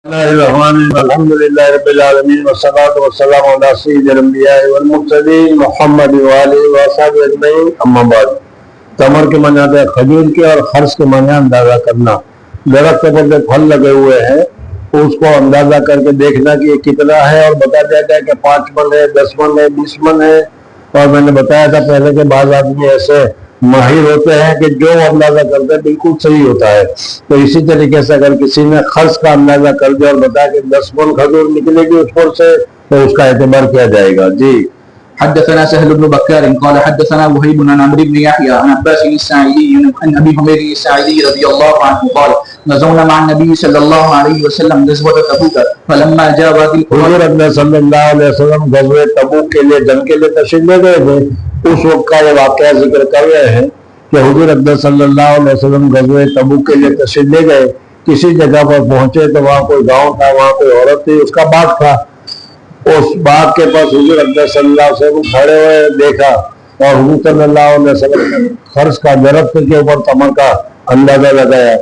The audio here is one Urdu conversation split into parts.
الحمد للہ رب العالمین والصلاة والسلام علی سید الانبیاء والمرسلین محمد وآلہ وصحبہ اجمعین اما بعد۔ تمر کے معنی آتا ہے کھجور کے، اور خرس کے معنی اندازہ کرنا۔ درخت پر جو پھل لگے ہوئے ہیں اس کو اندازہ کر کے دیکھنا کہ یہ کتنا ہے، اور بتا جاتا ہے کہ 5 من ہے، 10 من ہے، 20 من ہے۔ اور میں نے بتایا تھا پہلے کہ بعض آدمی ایسے ماہر ہوتے ہیں کہ جو اندازہ کرتے ہیں بالکل صحیح ہوتا ہے۔ تو اسی طریقے سے اگر کسی نے خرس کا اندازہ کر دیا اور بتایا کہ 10 من کھجور نکلے گی اس پر سے، تو اس کا اعتبار کیا جائے گا۔ جی حدثنا سهل بن بكار قال حدثنا وهيب عن عمرو بن يحيى عن عباس الساعدي عن ابي حميد الساعدي رضي الله عنه قال غزونا مع النبي صلى الله عليه وسلم غزوة تبوك فلما جاء وادي حضور اقدس صلی اللہ علیہ وسلم غزوہ تبوک کے لیے جنگ کے لیے تشریف لے گئے تھے۔ اس وقت کا یہ واقعہ ذکر کر رہے ہیں کہ حضور اقدس صلی اللہ علیہ وسلم غزوہ تبوک کے لیے تشریف لے گئے۔ کسی جگہ پر پہنچے تو وہاں کوئی گاؤں تھا، وہاں کوئی عورت تھی، اس کا باغ تھا۔ اس باغ کے پاس حضور اقدس صلی اللہ علیہ وسلم کھڑے ہوئے دیکھا، اور حضور صلی اللہ علیہ وسلم نے خرس کا درخت کے اوپر تمر کا اندازہ لگایا۔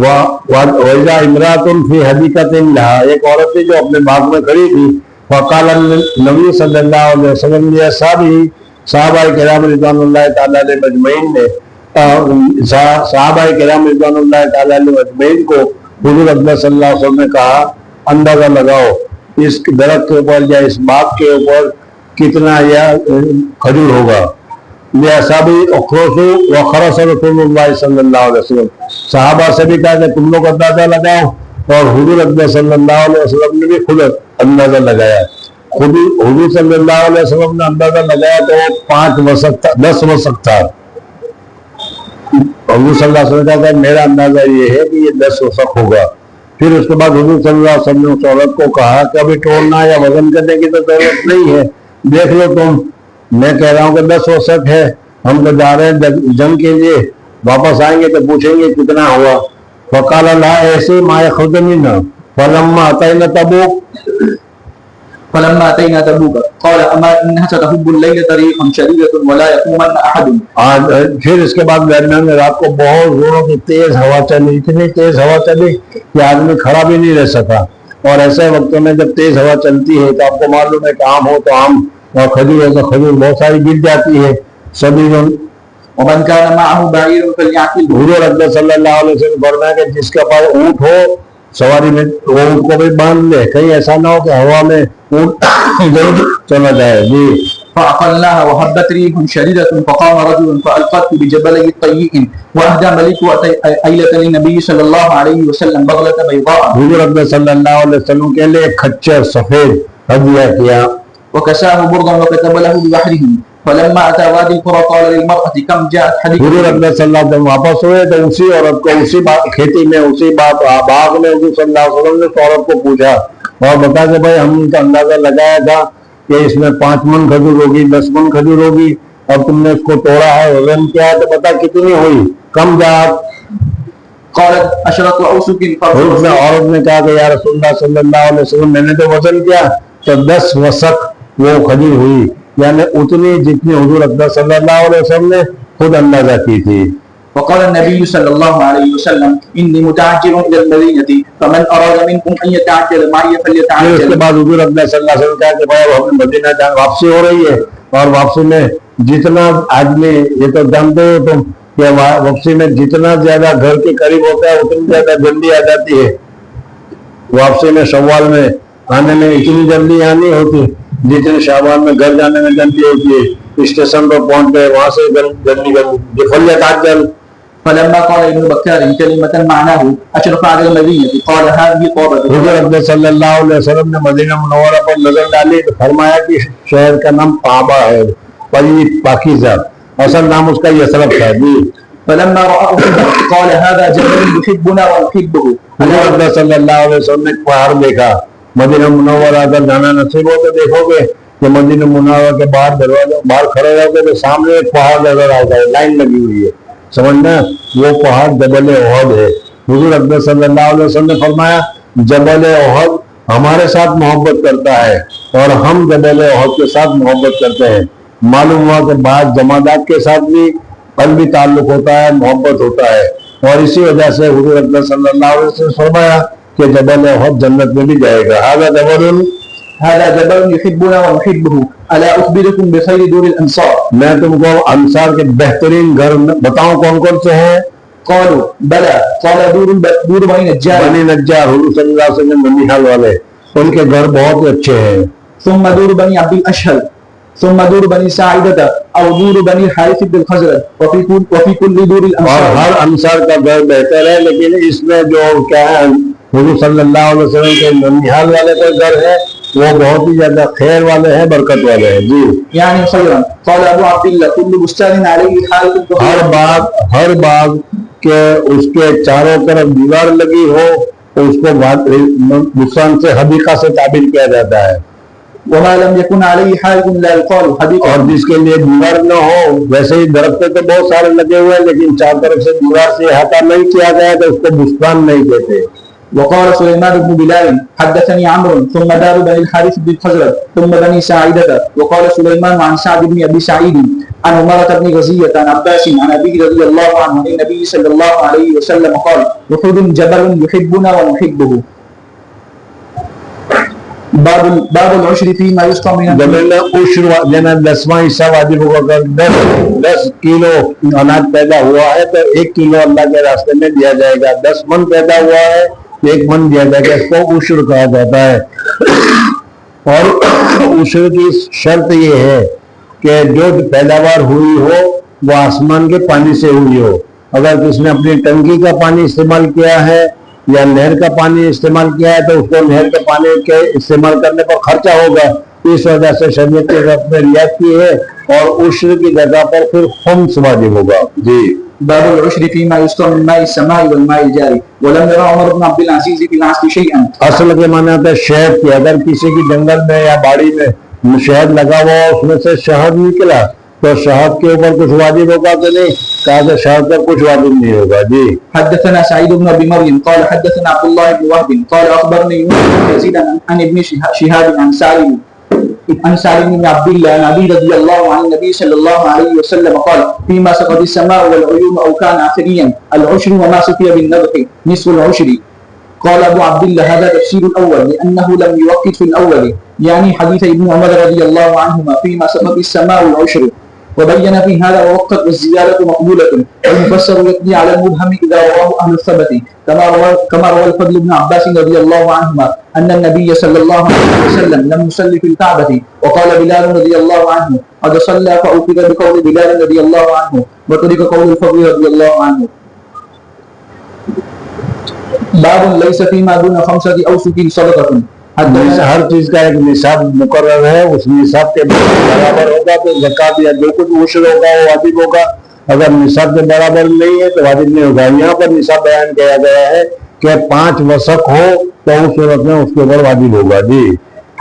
وَإِذَا امْرَأَةٌ فِي حَدِيقَةٍ لَهَا، ایک عورت تھی جو اپنے باغ میں کھڑی تھی۔ وقال نبی صلی اللہ علیہ وسلم نے صحابہ کرام رضوان اللہ تعالیٰ علیہ مجمعین نے صحابہ کرام رضوان اللہ تعالیٰ علیہ مجمعین کو حضور اقدس صلی اللہ علیہ وسلم نے کہا اندازہ لگاؤ اس درخت کے اوپر یا اس باغ کے اوپر کتنا یا کھجور ہوگا۔ وخرس رسول اللہ صلی اللہ علیہ وسلم، صحابہ سے بھی کہا کہ تم لوگ اندازہ لگاؤ، اور حضور اقدس صلی اللہ علیہ وسلم نے بھی خود اندازہ لگایا۔ حضور صلی اللہ علیہ وسلم نے اندازہ لگایا تو 5 وسق تھا، 10 وسق تھا۔ حضور صلی اللہ علیہ وسلم کہا کہ میرا اندازہ یہ ہے کہ یہ 10 وسق ہوگا۔ پھر اس کے بعد حضور صلی اللہ علیہ وسلم نے اس عورت کو کہا کہ ابھی تولنا یا وزن کرنے کی تو ضرورت نہیں ہے، دیکھ لو تم، میں کہہ رہا ہوں کہ 10 وسق ہے، ہم تو جا رہے ہیں جنگ کے لیے، واپس آئیں گے تو پوچھیں گے کتنا ہوا۔ فقال لا ایسے ما یخذنینا فلما اتینا تبوک قال اما انها ستهب الليل ريح شديدة ولا يقومن احد۔ پھر اس کے بعد درمیان رات کو بہت زوروں کی تیز ہوا چلی، اتنی تیز ہوا چلی کہ آدمی کھڑا بھی نہیں رہ سکا۔ اور ایسے وقتوں میں جب تیز ہوا چلتی ہے تو آپ کو معلوم ہے کہ آم ہو تو آم، اور کھجور ہے تو کھجور بہت ساری گر جاتی ہے۔ سبھی ومن كان معه بعير فليعقل۔ حضور اقدس صلی اللہ علیہ وسلم فرمایا کہ جس کے پاس اونٹ ہو سواری میں وہ اونٹ کو بھی باندھ لے، کہیں ایسا نہ ہو کہ ہوا میں اونٹ چلا جائے۔ جی فأقلناها وهبت ريح شديدة فقام رجل فألقته بجبلي الطيء وأهدى ملك أيلة للنبي صلى الله عليه وسلم بغلة بيضاء۔ حضور اقدس صلی اللہ علیہ وسلم کے لیے کھچر سفید ہدیہ کیا۔ وكساه بردا وكتب له ببحره فلما أتى وادي القرى قال للمرأة كم جاءت حديقة۔ حضور اقدس صلی اللہ علیہ وسلم واپس ہوئے تو اسی عورت کو اسی کھیتی میں اسی باغ میں حضور صلی اللہ علیہ وسلم نے اس عورت کو پوچھا اور بتا کہ بھائی ہم نے اندازہ لگایا تھا کہ اس میں 5 من کھجور ہوگی، 10 من کھجور ہوگی، اور تم نے اس کو توڑا ہے، وزن کیا ہے، تو بتا کتنی ہوئی، کم جات۔ قالت عشرة أوسق۔ عورت نے کہا کہ یا رسول اللہ صلی اللہ علیہ وسلم میں نے تو وزن کیا تو 10 وسق وہ کھجور ہوئی، یعنی اتنی جتنی حضور اقدس صلی اللہ علیہ وسلم نے خود اندازہ کی تھی۔ وقال النبي صلى الله عليه وسلم إني متعجل إلى المدينة فمن أراد منكم أن يتعجل معي فليتعجل۔ اس کے بعد حضور اقدس صلی اللہ علیہ وسلم کہا کہ بھائی ہمیں مدینہ جان واپسی ہو رہی ہے، اور واپسی میں جتنا آدمی، یہ تو جانتے ہو تم کہ واپسی میں جتنا زیادہ گھر کے قریب ہوتا ہے اتنی زیادہ جلدی آ جاتی ہے۔ واپسی میں شوال میں آنے میں اتنی جلدی آنی ہوتی جتنی شعبان میں گھر جانے میں جلدی ہوتی ہے۔ اسٹیشن پر پہنچ گئے وہاں سے جلدی فلیتعجل۔ فلما قال ابن بكار كلمة معناه أشرف على المدينة قال هذه طابة۔ حضور اقدس صلی اللہ علیہ وسلم نے مدینہ منورہ پر نظر ڈالی تو فرمایا کہ شہر کا نام طابہ ہے، پاکیزہ، اصل نام اس کا یثرب تھا۔ جی فلما رأوه قال هذا جبل يحبنا ونحبه۔ حضور اقدس صلی اللہ علیہ وسلم نے پہاڑ دیکھا۔ مدینہ منورہ اگر جانا نصیب ہو تو دیکھو گے کہ مدینہ منورہ کے باہر دروازہ باہر کھڑے رہو گے تو سامنے ایک پہاڑ نظر آتا ہے، لائن لگی ہوئی ہے، سمجھنا وہ پہاڑ جبل احد ہے۔ حضور اقدس صلی اللہ علیہ وسلم نے فرمایا جبل احد ہمارے ساتھ محبت کرتا ہے اور ہم جبل احد کے ساتھ محبت کرتے ہیں۔ معلوم ہوا کہ بعض جماعت کے ساتھ بھی قلبی تعلق ہوتا ہے، محبت ہوتا ہے، اور اسی وجہ سے حضور اقدس صلی اللہ علیہ وسلم نے فرمایا کہ جبل احد جنت میں بھی جائے گا. هذا جبل يحبنا ونحبه الا اخبركم بخير دور الانصار. میں تم کو انصار کے بہترین گھر بتاؤں کون کون سے ہیں؟ قالوا بلى قال دور بني نجار. بنی نجار حضور صلی اللہ علیہ وسلم ننیحال والے ان کے گھر بہت اچھے ہیں. ثم دور بني عبد الاشهل ثم دور بني ساعدة او دور بني الحارث بن الخزرج وفي كل دور الانصار. اور ہر انصار کا گھر بہتر ہے لیکن اس میں جو کیا ہے حضور صلی اللہ علیہ وسلم کے ننیحال والے کا گھر ہے وہ بہت ہی زیادہ خیر والے ہیں برکت والے ہیں. جی يعني خيرا. قال ابو عبد الله كل بستان عليه حارث. ہر باغ کے اس کے چاروں طرف دیوار لگی ہو تو اس کو بستان سے حدیقہ سے تعبیر کیا جاتا ہے. وما لم يكن عليه حارث لا يقال حديقة. اور جس کے لیے دیوار نہ ہو ویسے ہی درخت تو بہت سارے لگے ہوئے ہیں لیکن چار طرف سے دیوار سے احاطہ نہیں کیا گیا تو اس کو بستان نہیں کہتے. وقال سليمان بن بلال حدثني عمرو ثم دار بني الحارث بن الخزرج ثم بني ساعدة. وقال سليمان عن سعد بن ابي سعيد عن عمارة بن غزية عن عباس عن ابي رضي الله عنه عن النبي صلى الله عليه وسلم قال احد جبل يحبنا ونحبه. باب العشر فيما يسقى من زمین میں عشر لینا 10واں حصہ واجب ہوگا. اگر 10 کلو اناج پیدا ہوا ہے تو 1 کلو اللہ کے راستے میں دیا جائے گا. 10 من پیدا ہوا ہے 1 من دیا جائے گا. اس کو عشر کہا جاتا ہے. اور عشر کی شرط یہ ہے کہ جو پیداوار ہوئی ہو وہ آسمان کے پانی سے ہوئی ہو. اگر کس نے اپنی ٹنکی کا پانی استعمال کیا ہے یا نہر کا پانی استعمال کیا ہے تو اس کو نہر کے پانی کے استعمال کرنے پر خرچہ ہوگا. اس وجہ سے شریعت کے رب نے رعایت کی ہے اور عشر کی جگہ پر پھر خمس واجب ہوگا. جی باب العشر فيما يسقى من ماء السماء والماء الجاري ولم يرى عمر بن عبد العزيز في العصر شيئا. اصل کے معنی ہے شہد کی. اگر کسی کی جنگل میں یا باڑی میں شہد لگا ہوا اس میں سے شہد نکلا تو شہد کے اوپر کچھ واجب ہوگا کہ نہیں؟ کہا کہ شہد پر کچھ واجب نہیں ہوگا. جی حدثنا سعيد بن ابي مريم قال حدثنا عبد الله بن وهب قال اخبرني يزيد عن ابن شهاب عن سالم بن عبد الله عن ابي رضي الله عن النبي صلى الله عليه وسلم قال فيما سقط السماء والعيون او كان عثريا العشر وما سقي بالنضح نصف العشر. قال ابو عبد الله هذا تفسير الاول لانه لم يوقت في الاول يعني حديث ابن عمر رضي الله عنهما فيما سقط السماء والعشر. وبين في هذا ووقت والزيادة مقبولة والمفسر يقضي على المبهم إذا رواه أهل الثبت كما روى الفضل بن عباس رضي الله عنهما أن النبي صلى الله عليه وسلم لم يصلي في الكعبة وقال بلال رضي الله عنه قد صلى فأوقظ بقول بلال رضي الله عنه وترك قول الفضل رضي الله عنه. باب ليس فيما دون 5 أوسق صدقة. ہر چیز کا ایک نصاب مقرر ہے. اس نصاب کے برابر ہوگا تو زکات یا جو کچھ عشر ہوگا وہ واجب ہوگا. اگر نصاب کے برابر نہیں ہے تو واجب نہیں ہوگا. یہاں پر نصاب بیان کیا گیا ہے کہ 5 وسق ہو تو اس صورت میں اس کے اوپر واجب ہوگا. جی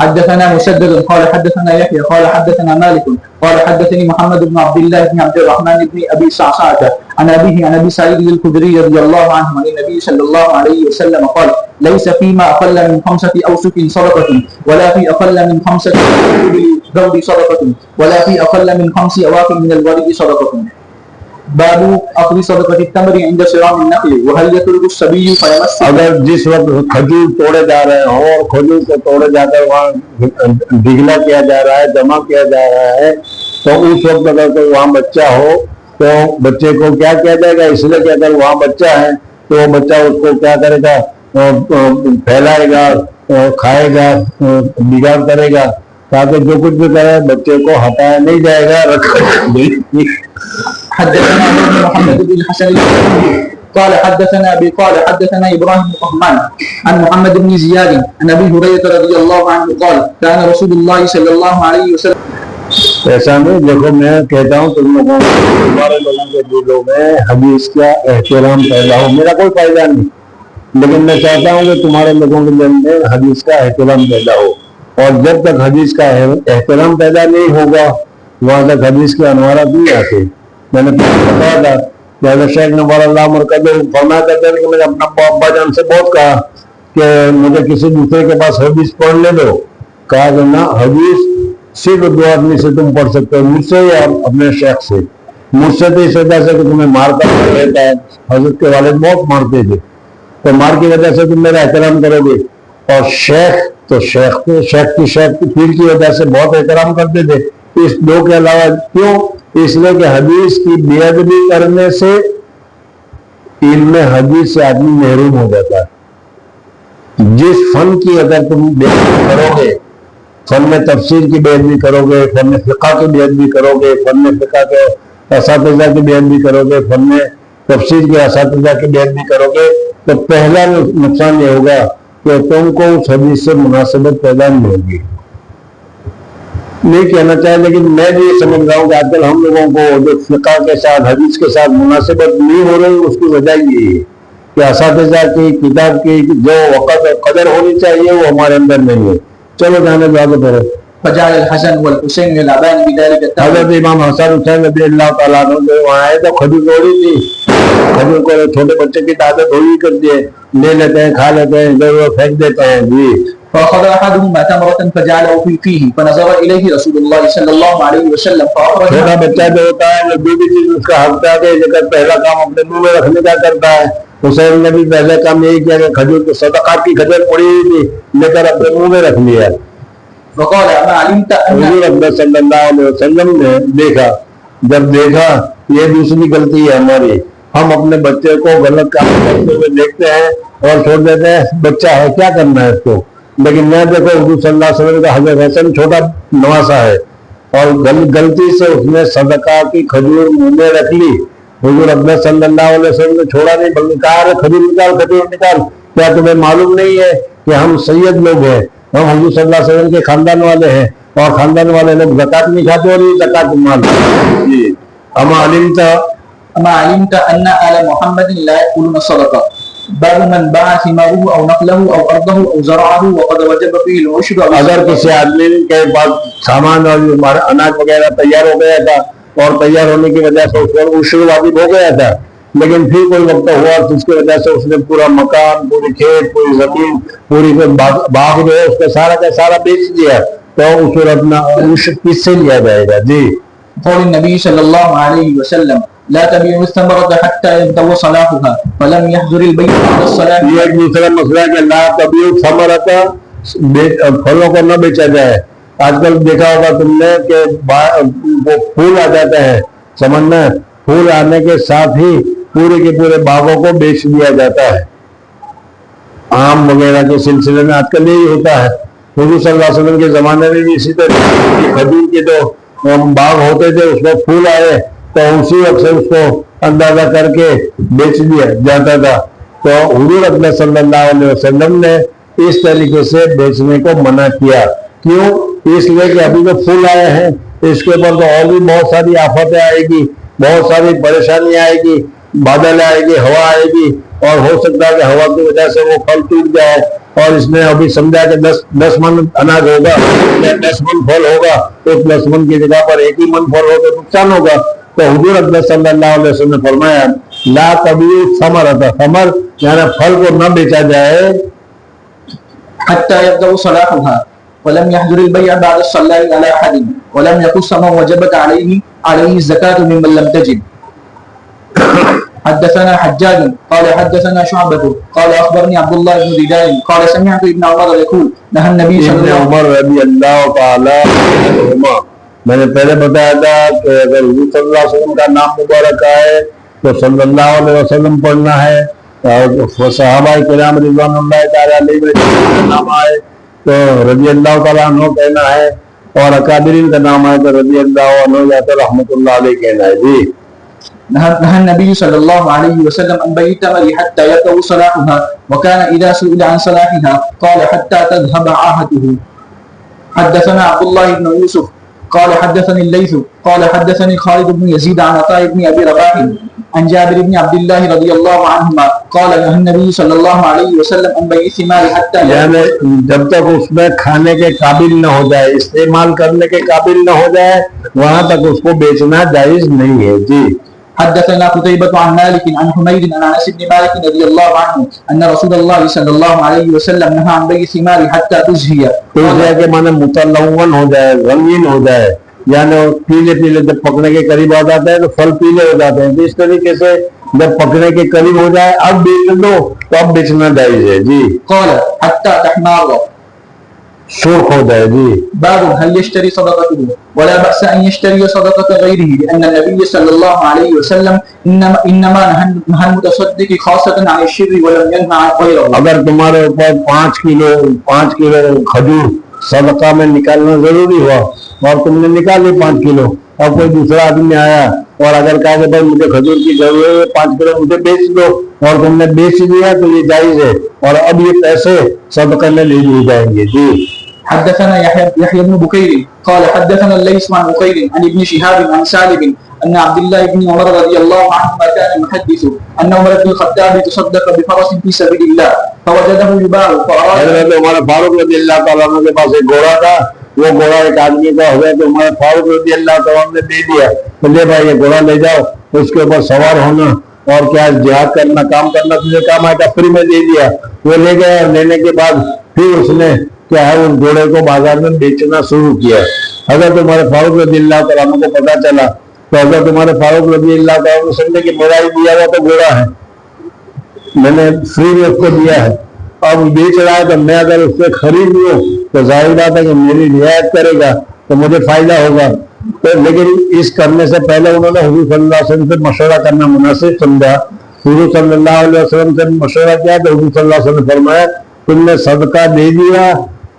حدثنا مسدد قال حدثنا يحيى قال حدثنا مالك قال حدثني محمد بن عبد الله بن عبد الرحمن بن ابي صعصعة عن ابيه عن ابي سعيد الخدري رضي الله عنه عن النبي صلى الله عليه وسلم قال ليس فيما اقل من 5 اوسق صدقة ولا في اقل من 5 ذود صدقة ولا في اقل من 5 اواق من الورد صدقة. باب اخذ صدقة التمر عند صرام النخل وهل يترك الصبي فيمس. اگر جس وقت کھجور توڑے جا رہے ہوں اور کھجور کو توڑے جا کر وہاں ڈگلا کیا جا رہا ہے جمع کیا جا رہا ہے تو اس وقت اگر کوئی وہاں بچہ ہو تو بچے کو کیا کیا جائے گا؟ اس لیے کہ اگر وہاں بچہ ہے تو وہ بچہ اس کو کیا کرے گا؟ پھیلائے گا, کھائے گا, بگاڑ کرے گا, تاکہ جو کچھ بھی کرے بچے کو ہٹایا نہیں جائے گا, رکھا. حدثنا محمد بن الحسن قال حدثنا ابي قال حدثنا ابراهيم بن طهمان عن محمد بن زياد عن ابي هريره رضي الله عنه قال كان رسول الله صلى الله عليه وسلم. ایسا نہیں, دیکھو میں کہتا ہوں تم لوگوں کو, تمہارے لوگوں کے دلوں میں حدیث کا احترام پیدا ہو. میرا کوئی فائدہ نہیں, لیکن میں چاہتا ہوں کہ تمہارے لوگوں کے دل میں حدیث کا احترام پیدا ہو. اور جب تک حدیث کا احترام پیدا نہیں ہوگا وہاں تک حدیث کے انوارات نہیں آتے. میں نے بتایا تھا کہ حضرت شیخ نوار اللہ مرکز فرمایا کرتے تھے کہ میں نے اپنا ابا جان سے بہت کہا کہ مجھے کسی دوسرے کے پاس حدیث پڑھ لے دو. کہا کہ نہ, حدیث صرف 2 آدمی سے تم پڑھ سکتے ہو, مجھ سے یا اپنے شیخ سے. مجھ سے تو اس وجہ سے کہ تمہیں مارتا رہتا ہے. حضرت کے والد بہت مارتے تھے تو مال کی وجہ سے تم میرا احترام کرو گے. اور شیخ کی پیر کی وجہ سے بہت احترام کرتے تھے. اس دو کے علاوہ کیوں؟ اس لیے کہ حدیث کی بے ادبی کرنے سے علم حدیث سے آدمی محروم ہو جاتا ہے. جس فن کی اگر تم بے ادبی کرو گے، فن میں تفسیر کی بے ادبی کرو گے، فن فقہ کی بے ادبی کرو گے، فن فقہ کے اساتذہ کی بے ادبی کرو گے، فن تفسیر کے اساتذہ کی بے ادبی کرو گے، تو پہلا نقصان یہ ہوگا کہ تم کو اس حدیث سے مناسبت پیدا نہیں ہوگی. نہیں کہنا چاہے، لیکن میں بھی یہ سمجھ رہا ہوں کہ آج کل ہم لوگوں کو جو فقہ کے ساتھ حدیث کے ساتھ مناسبت نہیں ہو رہی، اس کی وجہ یہ ہے کہ اساتذہ کی کتاب کی جو وقت اور قدر ہونی چاہیے وہ ہمارے اندر نہیں ہے. چلو جانے دو آگے پڑھو. فجعل الحسن والحسين يلعبان بذلك التمر. حضرت امام حسن حسین رضی اللہ تعالیٰ عنہ جو وہاں آئے تو کھجور توڑی تھی. کھجور کو چھوٹے بچے کی عادت ہوئی کرتی ہے، لے لیتے ہیں، کھا لیتے ہیں، ادھر ادھر پھینک دیتے ہیں. جی. فأخذ أحدهما تمرة فجعله في فيه فنظر إليه رسول الله صلى الله عليه وسلم فأخرج. چھوٹا بچہ جو ہوتا ہے جو بھی چیز اس کا حق ہے کہ پہلا کام اپنے منہ میں رکھنے کا کرتا ہے. حسین نے بھی پہلے کام یہی کیا کہ کھجور کو صدقات کی کھجور پڑی ہوئی تھی لے کر اپنے منہ میں رکھ لیا. وقال ما علمت أن. حضور اکبر صلی اللہ علیہ وسلم نے دیکھا، جب دیکھا یہ دوسری غلطی ہے ہماری، ہم اپنے بچے کو غلط کام کرتے ہوئے دیکھتے ہیں اور چھوڑ دیتے ہیں، بچہ ہے کیا کرنا ہے اس کو. لیکن میں دیکھو حضور صلی اللہ علیہ وسلم کا حضرت حسن چھوٹا نواسا ہے اور غلطی سے اس نے صدقہ کی کھجور منہ میں رکھ لی. حضور اکبر صلی اللہ علیہ وسلم نے چھوڑا نہیں بلکہ کہا کھجور نکال، کھجور نکال. کیا تمہیں معلوم نہیں ہے کہ ہم سید لوگ ہیں، ہم حضور صلی اللہ علیہ وسلم کے خاندان والے ہیں اور خاندان والے لوگ زکات نہیں کھاتے اور یہ زکات مال. جی. اما علمت أن آل محمد لا يأكلون الصدقة. باب من باع ثماره أو نقله أو أرضه أو زرعه وقد وجب فيه العشر. اگر کسی آدمی کے پاس سامان اور اناج وغیرہ تیار ہو گیا تھا اور تیار ہونے کی وجہ سے اس پر عشر واجب ہو گیا تھا، لیکن پھر کوئی وقت ہوا جس کی وجہ سے اس نے پورا مکان، پوری کھیت، پوری زمین، پوری باغ جو ہے اس کا سارا بیچ دیا، تو اس پر اپنا عشر کس سے لیا جائے گا. جی. قول النبي صلى الله عليه وسلم لا تبيعوا الثمرة حتى ينتهي صلاحها ولم يحضر البيع بعد الصلاة. یہ ایک دوسرا مسئلہ ہے کہ لا تبیعوا الثمرة، پھلوں کو نہ بیچا جائے. آج کل دیکھا ہوگا تم نے کہ وہ پھول آ جاتے ہیں، سمجھنا پھول آنے کے ساتھ ہی پورے کے پورے باغوں کو بیچ دیا جاتا ہے. آم وغیرہ کے سلسلے میں آج کل یہی ہوتا ہے. حضور صلی اللہ علیہ وسلم کے زمانے میں بھی اسی طرح کھجور کے جو باغ ہوتے تھے اس میں پھول آئے تو اسی وقت سے اس کو اندازہ کر کے بیچ دیا جاتا تھا. تو حضور اکبر صلی اللہ علیہ وسلم نے اس طریقے سے بیچنے کو منع کیا. کیوں؟ اس لیے کہ ابھی جو پھول آئے ہیں اس کے اوپر تو اور بھی بہت ساری آفتیں آئے گی، بہت ساری پریشانی آئے گی، بادل آئے گی، ہوا آئے گی، اور ہو سکتا ہے کہ ہوا کی وجہ سے وہ پھل ٹوٹ جائے. اور اس نے ابھی سمجھا کہ 10 من اناج ہوگا، 10 من پھل ہوگا، اس 10 من کی جگہ پر 1 ہی من پھل ہو تو نقصان ہوگا. تو حضور اکبر صلی اللہ علیہ وسلم نے فرمایا لا تبیعوا الثمرة، ثمر یعنی پھل کو نہ بیچا جائے حتى يبدأ صلاحها ولم يحضر البيع بعد الصلاة على أحد ولم يقص من وجبت عليه الزكاة ممن لم تجد. حدثنا حجاج قال حدثنا شعبة قال أخبرني عبد الله بن دينار قال سمعت ابن عمر يقول نهى النبي صلى الله عليه وسلم. عمر رضی اللہ تعالی عنہما، میں نے پہلے بتایا تھا کہ اگر حضور صلی اللہ علیہ وسلم کا نام مبارک آئے تو صلی اللہ علیہ وسلم پڑھنا ہے، اور صحابہ کرام رضوان اللہ تعالی علیہ کا نام آئے تو رضی اللہ تعالیٰ عنہ کہنا ہے، اور اکابرین کا نام آئے تو رضی اللہ عنہ یا تو رحمۃ اللہ علیہ کہنا ہے. جی. نهى النبي صلى الله عليه وسلم عن بيع التمر حتى يبدأ صلاحها وكان إذا سئل عن صلاحها قال حتى تذهب عاهته. حدثنا عبد الله بن يوسف قال حدثني الليث قال حدثني خالد بن يزيد عن عطاء بن أبي رباح عن جابر بن عبد الله رضي الله عنهما قال نهى النبي صلى الله عليه وسلم عن بيع الثمار حتى یعنی جب تک اس میں کھانے کے قابل نہ ہو جائے، استعمال کرنے کے قابل نہ ہو جائے، وہاں تک اس کو بیچنا جائز نہیں ہے. جی. حدثنا قتيبة عن مالك عن حميد عن انس بن مالك رضي الله عنه ان رسول الله صلى الله عليه وسلم نهى عن بيع الثمار حتى تزهي. تزهي کے معنی متلون ہو جائے، رنگین ہو جائے، یعنی پیلے پیلے جب پکنے کے قریب آ جاتا ہے تو پھل پیلے ہو جاتے ہیں. تو اس طریقے سے جب پکنے کے قریب ہو جائے اب بیچ دو تو اب بیچنا جائز ہے جی. قال حتى تحمار. سرخ ہو جائے جی. باب هل يشتري صدقته ولا بأس أن يشتري صدقة غيره لأن النبي صلى الله عليه وسلم إنما نهى المتصدق خاصة عن الشر ولم ينهى عن غيره. اگر تمہارے اوپر 5 کلو کھجور صدقہ میں نکالنا ضروری ہوا اور تم نے نکالی 5 کلو اور کوئی دوسرا آدمی آیا اور اگر کہا کہ بھائی مجھے کھجور کی ضرورت ہے 5 کلو مجھے بیچ دو اور تم نے بیچ دیا تو یہ جائز ہے اور اب یہ پیسے صدقہ میں لے لیے جائیں گے جی. حدثنا يحيى بن بكير قال حدثنا الليث عن بكير عن ابن شهاب عن سالم أن عبد الله بن عمر رضي الله عنهما كان يحدث أن عمر بن الخطاب تصدق بفرس في سبيل الله فوجده يباع فأراد. حضرت عمر فاروق رضی اللہ تعالیٰ عنہ کے پاس ایک گھوڑا تھا. وہ گھوڑا ایک آدمی کا حضرت عمر فاروق رضی اللہ تعالیٰ عنہ نے دے دیا تو لے بھائی یہ گھوڑا لے جاؤ اس کے اوپر سوار ہونا اور کیا جہاد کرنا کام کرنا تجھے کام آئے گا فری میں دے دیا. وہ لے گیا اور لینے کے بعد پھر اس نے کیا ہے اس گھوڑے کو بازار میں بیچنا شروع کیا. حضرت عمر فاروق رضی اللہ تعالیٰ عنہ کو پتا چلا تو حضرت عمر فاروق رضی اللہ تعالیٰ عنہ سمجھے کہ میرا ہی دیا ہوا تو گھوڑا ہے میں نے فری میں اس کو دیا ہے اب بیچ رہا ہے تو میں اگر اس سے خرید لوں تو ظاہر بات ہے کہ میری رعایت کرے گا تو مجھے فائدہ ہوگا. تو لیکن اس کرنے سے پہلے انہوں نے حضور صلی اللہ علیہ وسلم سے مشورہ کرنا مناسب سمجھا. حضور صلی اللہ علیہ وسلم سے مشورہ کیا تو حضور صلی اللہ علیہ وسلم نے فرمایا تم نے صدقہ دے دیا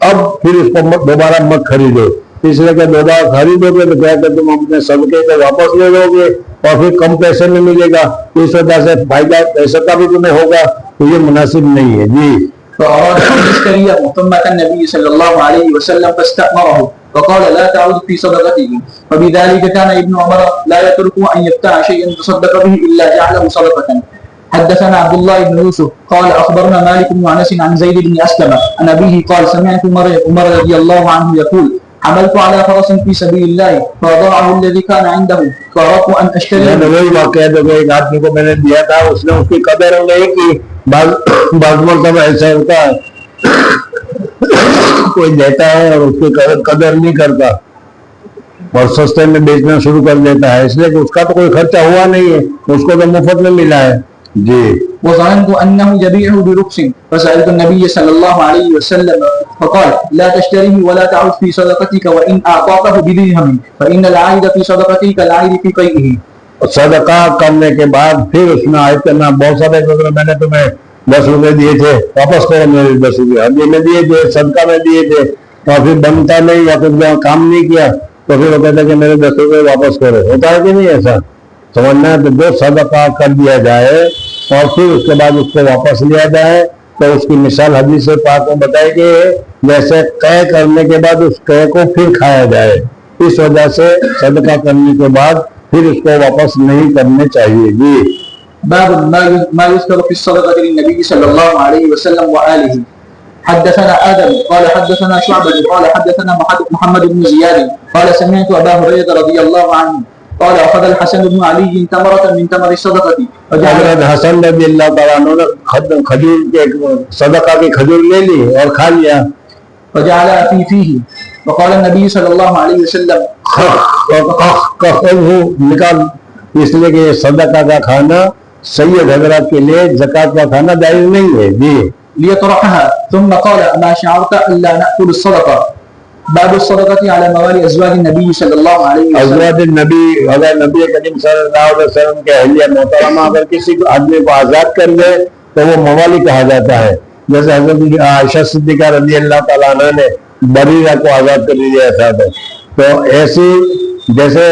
اب پھر اس کو دوبارہ مت خریدو اس لیے کہ دوبارہ خریدو گے تو کیا کہ تم اپنے صدقے کو واپس لے لو گے اور پھر کم پیسے میں ملے گا اس وجہ سے فائدہ پیسے کا بھی تمہیں ہوگا تو یہ مناسب نہیں ہے جی. فأراد أن يشتري محمد النبي صلى الله عليه وسلم فاستأمره فقال لا تعود في صدقته فبذلك كان ابن عمر لا يترك أن يبتاع شيئا تصدق به إلا جعله صدقة. حدثنا عبد الله بن يوسف قال أخبرنا مالك بن أنس عن زيد بن أسلم عن أبيه قال سمعت عمر رضي الله عنه يقول حملت على فرس في سبيل الله فضاعه الذي كان عنده فأردت أن أشتري. وہی واقعہ جو ایک آدمی کو میں نے دیا تھا اس نے اس کی قدر نہیں کی. بعض مرتبہ ایسا ہوتا ہے کوئی دیتا ہے اور اس کی قدر نہیں کرتا اور سستے میں بیچنا شروع کر دیتا ہے اس لیے کہ اس کا تو کوئی خرچہ ہوا نہیں ہے اس کو تو مفت میں ملا ہے جی. وظننت أنه يبيعه برخص فسألت النبي صلى الله عليه وسلم فقال لا تشتريه ولا تعود في صدقتك وإن أعطاته بدرهم فإن العائد في صدقتك كالعائد في قيئه. صدقہ کرنے کے بعد پھر اس میں عائد کرنا بہت سارے میں نے تمہیں 10 روپے دیے تھے واپس کرو میرے 10 روپے ہدیے میں دیے تھے صدقہ میں دیے تھے اور پھر بنتا نہیں یا پھر کام نہیں کیا تو پھر وہ کہتا کہ میرے 10 روپے واپس کرو. ہوتا ہے کہ نہیں ایسا سمجھنا ہے. تو جو صدقہ کر دیا جائے اور پھر اس کے بعد اس کو واپس لیا جائے تو اس کی مثال حدیث پاک میں بتائی گئی ہے جیسے قے کرنے کے بعد اس قے کو پھر کھایا جائے. اس وجہ سے صدقہ کرنے کے بعد پھر اس کو واپس نہیں کرنے چاہیے جی. باب ما يذكر في الصدقة للنبي صلى الله عليه وسلم وآله. حدثنا آدم قال حدثنا شعبة قال حدثنا محمد بن زياد قال سمعت أبا هريرة رضي الله عنه قال أخذ الحسن بن علي تمرة من تمر الصدقة. حضرت حسن رضی اللہ تعالیٰ عنہ نے کھجور کے صدقہ کی کھجور لے لی اور کھا لیا. فجعل فيه وقال النبي صلى الله عليه وسلم نکال اس لیے کہ صدقہ کا کھانا سید حضرات کے لیے زکات کا کھانا جائز نہیں ہے جی. ليطرحها ثم قال ما شعرت الا ناكل الصدقه. باب الصدقه على موالي ازواج النبي صلى الله عليه وسلم. ازواج النبی اگر نبی کریم صلی اللہ علیہ وسلم کے اہلیہ محترمہ اگر کسی آدمی کو آزاد کر دے تو وہ موالی کہا جاتا ہے. جیسے حضرت عائشہ صدیقہ رضی اللہ تعالیٰ عنہ نے بریرہ کو آزاد کر دیا تھا تو ایسی جیسے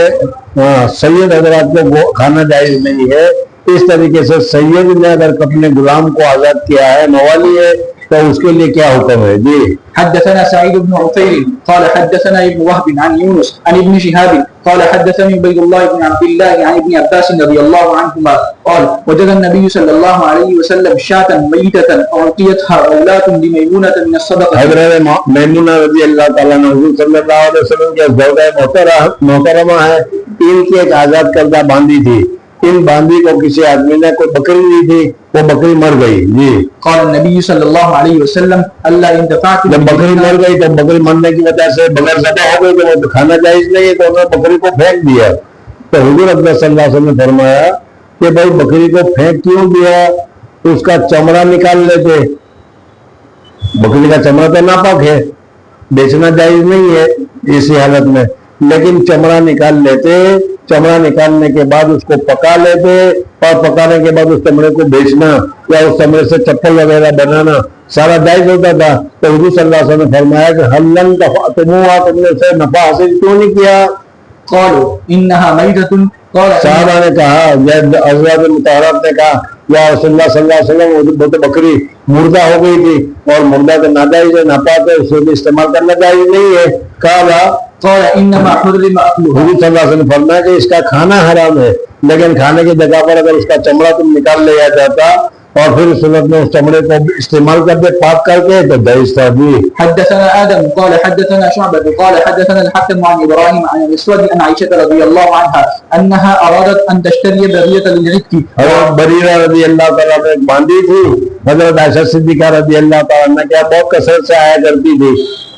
سید حضرات کو وہ کھانا جائز نہیں ہے اس طریقے سے سید نے اگر اپنے غلام کو آزاد کیا ہے موالی ہے تو اس کے لیے کیا حکم ہے جی. حدثنا سعيد بن عفير قال حدثنا ابن وهب عن يونس عن ابن شهاب قال حدثني عبيد الله بن عبد الله عن ابن عباس رضي الله عنهما قال وجد النبي صلى الله عليه وسلم شاة ميتة أعطيتها أولاد لميمونة من الصدقة. حضرت میمونہ رضی اللہ تعالیٰ عنہ حضور صلی اللہ علیہ وسلم کے زوجہ محترمہ ہے ان کی ایک آزاد کردہ باندی تھی. ان باندی کو کسی آدمی نے کوئی بکری دی تھی وہ بکری مر گئی جی. قال النبي صلى الله عليه وسلم الا ان دفعت. جب بکری مر گئی تو بکری مرنے کی وجہ سے بغیر ذبح ہو گئی تو وہ کھانا جائز نہیں ہے تو انہوں نے بکری کو پھینک دیا. تو حضور اکبر صلی اللہ علیہ وسلم نے فرمایا کہ بھائی بکری کو پھینک کیوں دیا, اس کا چمڑا نکال لیتے. بکری کا چمڑا تو ناپاک ہے, بیچنا جائز نہیں ہے اسی حالت میں, لیکن چمڑا نکال لیتے. چمڑا نکالنے کے بعد اس کو پکا لیتے, اور پکانے کے بعد اس چمڑے کو بیچنا یا اس چمڑے سے چپل وغیرہ بنانا سارا جائز ہوتا تھا. تو حضور صلی اللہ علیہ وسلم نے فرمایا کہ حلن دفعتموها, تم نے اسے نفع حاصل کیوں نہیں کیا؟ قالوا انها میتۃ قال صحابہ نے کہا, حضرت مطہرات نے کہا, یا رسول اللہ صلی اللہ علیہ وسلم وہ تو بکری مردہ ہو گئی تھی, اور مردہ تو ناجائز ہے, ناپاک ہے, اسے بھی استعمال کرنا جائز نہیں ہے. قال انما حرم اكلها. حضور صلی اللہ علیہ وسلم فرمایا کہ اس کا کھانا حرام ہے, لیکن کھانے کی جگہ پر اگر اس کا چمڑا تم نکال لیا جاتا اور پھر اس صورت میں اس چمڑے کو استعمال کرتے پاک کر کے تو جائز تھا. حدثنا آدم قال حدثنا شعبة قال حدثنا الحكم عن إبراهيم عن الأسود عن عائشة رضي الله عنها أنها أرادت أن تشتري برية للعتق. حضرت بریرہ رضی اللہ تعالیٰ نے ایک باندھی تھی. حضرت عائشہ صدیقہ رضی اللہ تعالیٰ نے کیا بہت کثرت سے آیا کرتی تھی.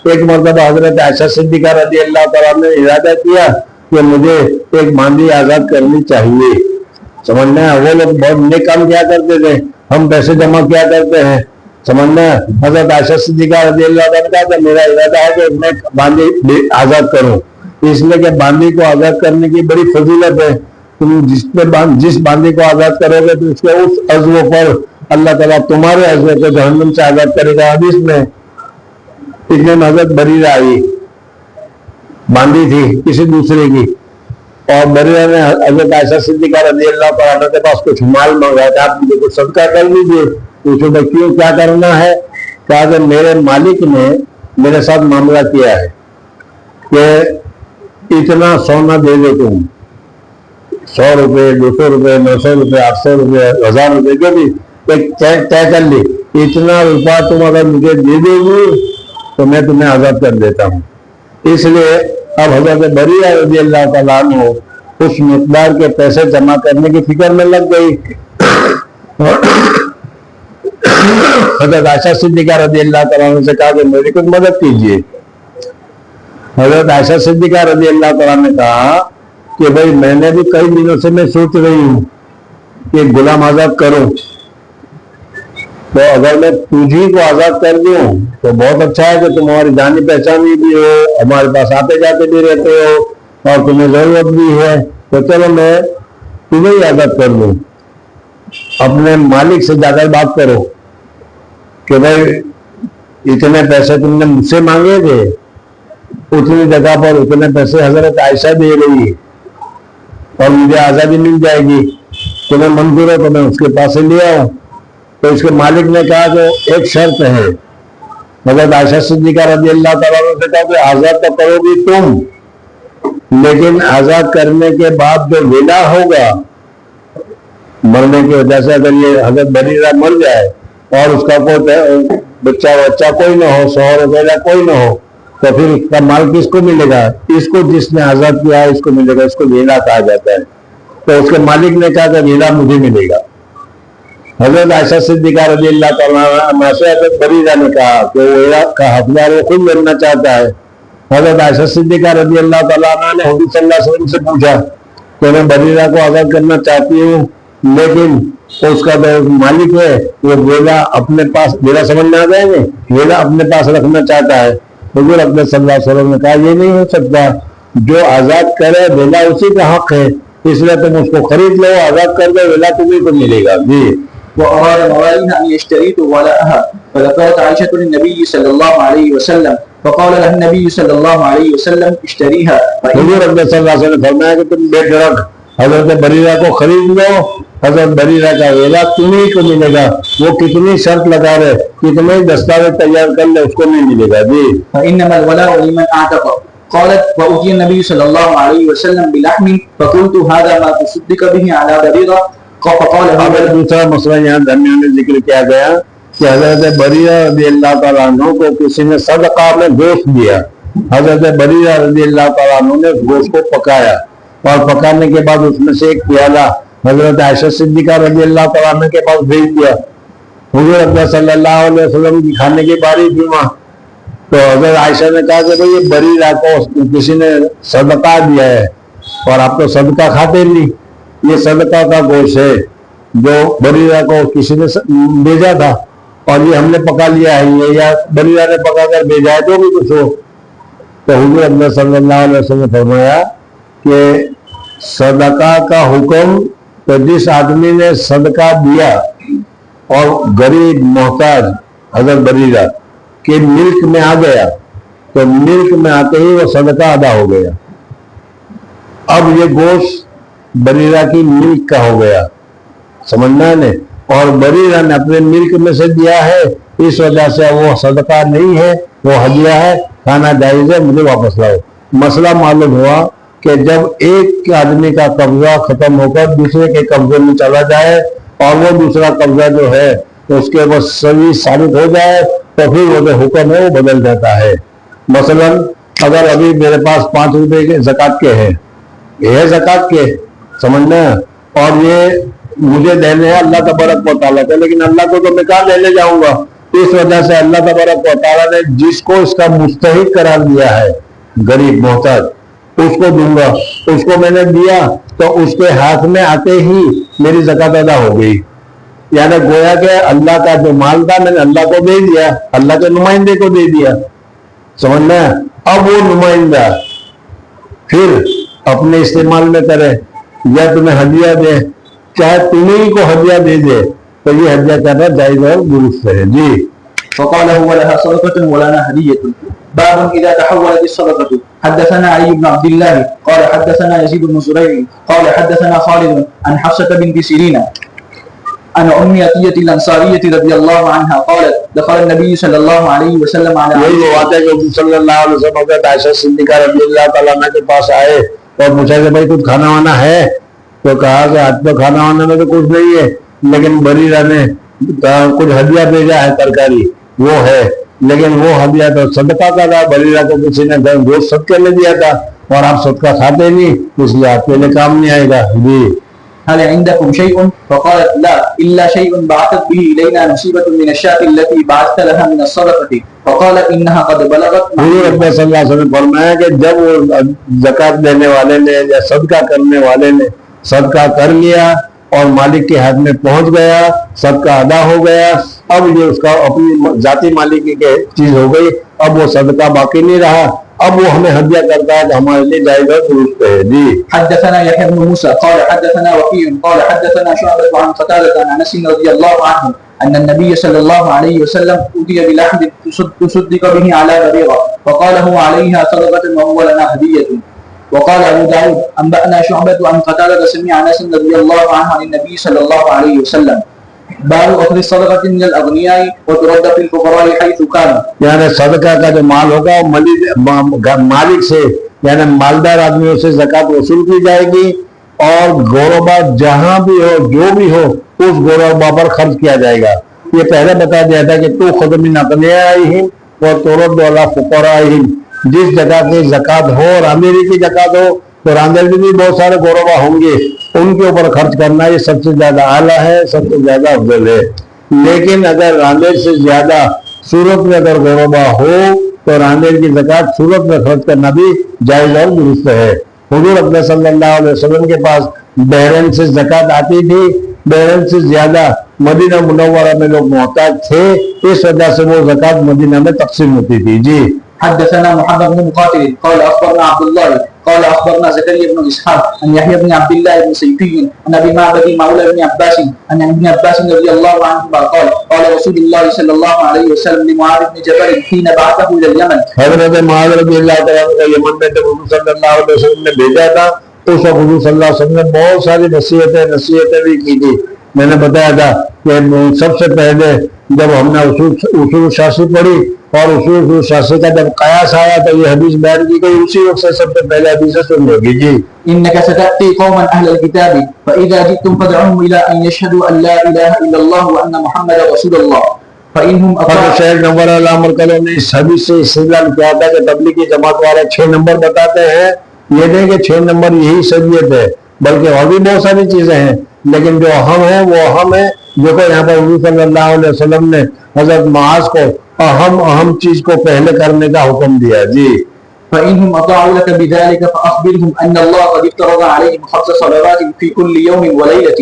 ایک مرتبہ حضرت عائشہ صدیقہ رضی اللہ تعالیٰ نے ارادہ کیا کہ مجھے ایک باندھی آزاد کرنی چاہیے. سمجھنا ہے, وہ لوگ بہت نیک کام کیا کرتے تھے, ہم پیسے جمع کیا کرتے ہیں. سمجھنا ہے, حضرت عائشہ صدیقہ رضی اللہ تعالیٰ نے کہا کہ میرا ارادہ ہے کہ میں باندھی آزاد کروں, اس لیے کہ باندھی کو آزاد کرنے کی بڑی فضیلت ہے. تم جس باندھی کو آزاد کرو گے تو اس کے اس عضو پر اللہ تعالیٰ تمہارے عضو کو جہنم سے آزاد کرے گا. حدیث میں اتنے میں حضرت بریرہ آئی, باندھی تھی کسی دوسرے کی, اور بریرہ نے حضرت عائشہ صدیقہ رضی اللہ تعالیٰ کے پاس کچھ مال مانگا تھا, آپ مجھے کچھ صدقہ کر لیجیے. پوچھو بھائی کیوں, کیا کرنا ہے؟ کہا کہ میرے مالک نے میرے ساتھ معاملہ کیا ہے کہ اتنا سونا دے دو تم, 100 روپے, 200 روپے, 900 روپے, 800 روپے, 1000 روپے, جو بھی ایک طے کر لی, اتنا روپیہ تم اگر مجھے دے دو گی تو میں تمہیں آزاد کر دیتا ہوں. اس لیے اب حضرت بریرہ رضی اللہ تعالیٰ عنہ اس مقدار کے پیسے جمع کرنے کی فکر میں لگ گئی. حضرت عائشہ صدیقہ رضی اللہ تعالیٰ عنہ سے کہا کہ میری کچھ مدد کیجیے. حضرت عائشہ صدیقہ رضی اللہ تعالیٰ نے کہا کہ بھائی میں نے بھی کئی دنوں سے میں سوچ رہی ہوں کہ غلام آزاد کروں, تو اگر میں تجھی کو آزاد کر دوں تو بہت اچھا ہے کہ تم ہماری جانی پہچانی بھی ہو, ہمارے پاس آتے جاتے بھی رہتے ہو, اور تمہیں ضرورت بھی ہے, تو چلو میں تمہیں ہی آزاد کر دوں. اپنے مالک سے جا کر بات کرو کہ بھائی اتنے پیسے تم نے مجھ سے مانگے تھے, اتنی جگہ پر اتنے پیسے حضرت عائشہ دے رہی ہے اور مجھے آزادی مل جائے گی, تمہیں منظور ہے تو میں اس کے پاس سے لے آؤں. تو اس کے مالک نے کہا کہ ایک شرط ہے. حضرت عائشہ صدیقہ رضی اللہ تعالیٰ نے کہا کہ آزاد تو کرو گی تم, لیکن آزاد کرنے کے بعد جو ولا ہوگا, مرنے کی وجہ سے اگر یہ حضرت بریرہ مر جائے اور اس کا کوئی بچہ کوئی نہ ہو, شوہر وغیرہ کوئی نہ ہو, تو پھر اس کا مال کس کو ملے گا؟ اس کو جس نے آزاد کیا ہے اس کو ملے گا. اس کو ویلا کہا جاتا ہے. تو اس کے مالک نے کہا کہ ویلا مجھے ملے گا. حضرت عائشہ صدیقہ رضی اللہ تعالیٰ عنہ سے حضرت بریرہ نے کہا کہ ویلا کا حقدار وہ خود بننا چاہتا ہے. حضرت عائشہ صدیقہ رضی اللہ تعالیٰ عنہ نے حضور صلی اللہ علیہ وسلم سے پوچھا کہ میں بریرہ کو آزاد کرنا چاہتی ہوں, لیکن اس کا جو مالک ہے وہ ویلا اپنے پاس, ویلا سمجھ میں آ جائیں گے, ویلا اپنے پاس رکھنا چاہتا ہے. حضور اکرم صلی اللہ علیہ وسلم نے کہا یہ نہیں ہو سکتا, جو آزاد کرے ویلا اسی کا حق ہے, اس لیے تم اس کو خرید لو, آزاد کر دو, ویلا تمہیں کو ملے گا. جی. وأراد مواليها أن يشتريت ولاءها فذكرت عائشة للنبي صلى الله عليه وسلم فقال له النبي صلى الله عليه وسلم اشتريها. حضور اکرم صلی اللہ علیہ وسلم نے فرمایا کہ تم بے درک حضرت بریرہ کو خرید لو, حضرت بریرہ کا ویلا تمہیں کو ملے گا. وہ کتنی شرط لگا رہے, کتنے دستاویز تیار کر لے, اس کو نہیں ملے گا. جی. فإنما الولاء لمن أعتق. قالت وأتي النبي صلى الله عليه وسلم بلحم فقلت هذا ما تصدق به على بريرة. اگر دوسرا مسئلہ یہاں درمیان میں ذکر کیا گیا کہ حضرت بریرہ رضی اللہ تعالیٰ عنہ کو کسی نے صدقہ میں گوشت دیا. حضرت بریرہ رضی اللہ تعالیٰ عنہ نے گوشت کو پکایا, اور پکانے کے بعد اس میں سے ایک پیالہ حضرت عائشہ صدیقہ رضی اللہ تعالیٰ عنہ کے پاس بھیج دیا. حضور اکرم صلی اللہ علیہ وسلم کی کھانے کی باری تھی وہاں, تو حضرت عائشہ نے کہا کہ بھئی یہ بریرہ کو کسی نے صدقہ دیا ہے اور آپ تو صدقہ کھاتے نہیں, یہ صدقہ کا گوشت ہے جو بریرہ کو کسی نے بھیجا تھا اور یہ ہم نے پکا لیا ہے یہ یا بریرہ نے پکا کر بھیجا ہے جو بھی کچھ ہو. تو حضور اکرم صلی اللہ علیہ وسلم نے فرمایا کہ صدقہ کا حکم تو جس آدمی نے صدقہ دیا اور غریب محتاج حضرت بریرہ کے ملک میں آ گیا تو ملک میں آتے ہی وہ صدقہ ادا ہو گیا. اب یہ گوشت بریرہ کی ملک کا ہو گیا, سمجھنا ہے, اور بریرہ نے اپنے ملک میں سے دیا ہے, اس وجہ سے وہ صدقہ نہیں ہے, وہ ہدیہ ہے, کھانا جائز ہے, مجھے واپس لاؤ. مسئلہ معلوم ہوا کہ جب ایک آدمی کا قبضہ ختم ہو کر دوسرے کے قبضے میں چلا جائے اور وہ دوسرا قبضہ جو ہے اس کے بس صحیح ثابت ہو جائے تو پھر وہ جو حکم ہے وہ بدل جاتا ہے. مثلا اگر ابھی میرے پاس 5 روپے کے زکوٰۃ کے ہیں, یہ ہے زکوٰۃ کے, سمجھنا, اور یہ مجھے دینے ہیں اللہ تبارک و تعالیٰ کے, لیکن اللہ کو تو میں کہاں لینے جاؤں گا. اس وجہ سے اللہ تبارک و تعالیٰ نے جس کو اس کا مستحق قرار دیا ہے, غریب محتاج, اس کو دوں گا. اس کو میں نے دیا تو اس کے ہاتھ میں آتے ہی میری زکوٰۃ ادا ہو گئی. یعنی گویا کہ اللہ کا جو مال تھا میں نے اللہ کو دے دیا, اللہ کے نمائندے کو دے دیا, سمجھنا. اب وہ نمائندہ پھر اپنے استعمال میں کرے یا تمہیں ہدیہ دے, چاہے تمہیں کو ہدیہ دے دے, تو یہ ہدیہ کرنا جائز اور درست ہے. جی. فقال هو لها صدقة ولنا هدية. باب إذا تحولت الصدقة. حدثنا علي بن عبد الله قال حدثنا يزيد بن زريع قال حدثنا خالد عن حفصة بنت سيرين عن أم عطية الأنصارية رضي الله عنها قالت دخل النبي صلى الله عليه وسلم على یہی بات ہے کہ صلی اللہ علیہ وسلم حضرت عائشہ صدیقہ رضی اللہ تعالیٰ عنہ کے پاس آئے اور پوچھا کہ بھائی کچھ کھانا وانا ہے, تو کہا کہ آج تو کھانا وانا میں تو کچھ نہیں ہے, لیکن بریرہ نے کچھ ہدیہ بھیجا ہے, ترکاری وہ ہے, لیکن وہ ہدیہ تو صدقہ کا تھا, بریرہ کو کسی نے گوشت صدقے میں دیا تھا اور آپ صدقہ کھاتے نہیں, اس لیے آپ کے لیے کام نہیں آئے گا. جی. هل عندكم شيء؟ فقالت لا إلا شيء بعثت به إلينا نصيبة من الشاة التي بعثت لها من الصدقة. فقال إنها قد بلغت. حضور اکرم صلی اللہ علیہ وسلم فرمایا کہ جب وہ زکوٰۃ دینے والے نے یا صدقہ کرنے والے نے صدقہ کر لیا اور مالک کے ہاتھ میں پہنچ گیا, صدقہ ادا ہو گیا, اب یہ اس کا اپنی ذاتی مالکی کی چیز ہو گئی, اب وہ صدقہ باقی نہیں رہا, اب وہ ہمیں ہدیہ کرتا ہے تو ہمارے لیے جائز اور درست ہے. جی. حدثنا يحيى بن موسى قال حدثنا وكيع قال حدثنا شعبة عن قتادة عن انس رضي الله عنه ان النبي صلى الله عليه وسلم أوتي بلحم تصدق به على بريرة فقال هو عليها صدقة وهو لنا هدية. وقال ابو داود انبأنا شعبة عن قتادة سمع انس رضي الله عنه عن النبي صلى الله عليه وسلم باب اخذ الصدقة من الاغنياء وترد في الفقراء حيث كانوا. یعنی صدقہ کا جو مال ہوگا وہ مالک سے یعنی مالدار آدمیوں سے زکوٰۃ وصول کی جائے گی اور غربا جہاں بھی ہو جو بھی ہو اس غربا پر خرچ کیا جائے گا. یہ پہلے بتا دیا تھا کہ تو خود من اغنیائہم وترد علی فقرائہم, جس جگہ پہ زکوٰۃ ہو, راندری کی زکوٰۃ ہو تو راندر بھی بہت سارے غربا ہوں گے, ان کے اوپر خرچ کرنا یہ سب سے زیادہ اعلیٰ ہے, سب سے زیادہ افضل ہے. لیکن اگر راندر سے زیادہ صورت میں اگر غربا ہو تو راندر کی زکوٰۃ صورت میں خرچ کرنا بھی جائز اور درست ہے. حضور اکرم صلی اللہ علیہ وسلم کے پاس بحرین سے زکوٰۃ آتی تھی, بحرین سے زیادہ مدینہ منورہ میں لوگ محتاج تھے, اس وجہ سے وہ زکوٰۃ مدینہ میں تقسیم ہوتی تھی. جی. حدثنا محمد بن مقاتل قال اخبرنا عبد الله قال اخبرنا زكريا بن اسحاق عن يحيى بن عبد الله بن سيفي عن ابي معبد مولى بن عباس عن ابن عباس رضي الله عنهما قال قال رسول الله صلى الله عليه وسلم لمعاذ بن جبل حين بعثه الى اليمن. حضرت معاذ رضی اللہ تعالیٰ عنہ یمن میں جب حضور صلی اللہ علیہ وسلم نے بھیجا تھا اس وقت حضور صلی اللہ علیہ وسلم نے بہت ساری نصیحتیں بھی کی تھی. میں نے بتایا تھا کہ سب سے پہلے جب ہم نے اصول شاسی پڑھی اور اصول شاسی کا جب قیاس آیا تو یہ حدیث بیان کی گئی, اسی وقت سے سب سے پہلے حدیث سن ہوگی. جی. انك ستاتي قوما اهل الكتاب فاذا جئتم فادعوهم الى ان يشهدوا ان لا اله الا الله وان محمد رسول الله فانهم اطاعوا. شیخ نمبر علامہ کلو نے اس حدیث سے استدلال کیا تھا کہ تبلیغی جماعت والے 6 نمبر بتاتے ہیں, یہ نہیں کہ 6 نمبر یہی شریعت ہے بلکہ اور بھی بہت ساری چیزیں ہیں, لیکن جو اہم ہے وہ اہم ہے. دیکھو یہاں پر حضور صلی اللہ علیہ وسلم نے حضرت معاذ کو اہم چیز کو پہلے کرنے کا حکم دیا. جی. فإنهم أطاعوا لك بذلك فأخبرهم أن الله قد افترض عليهم 5 صلوات في كل يوم وليلة.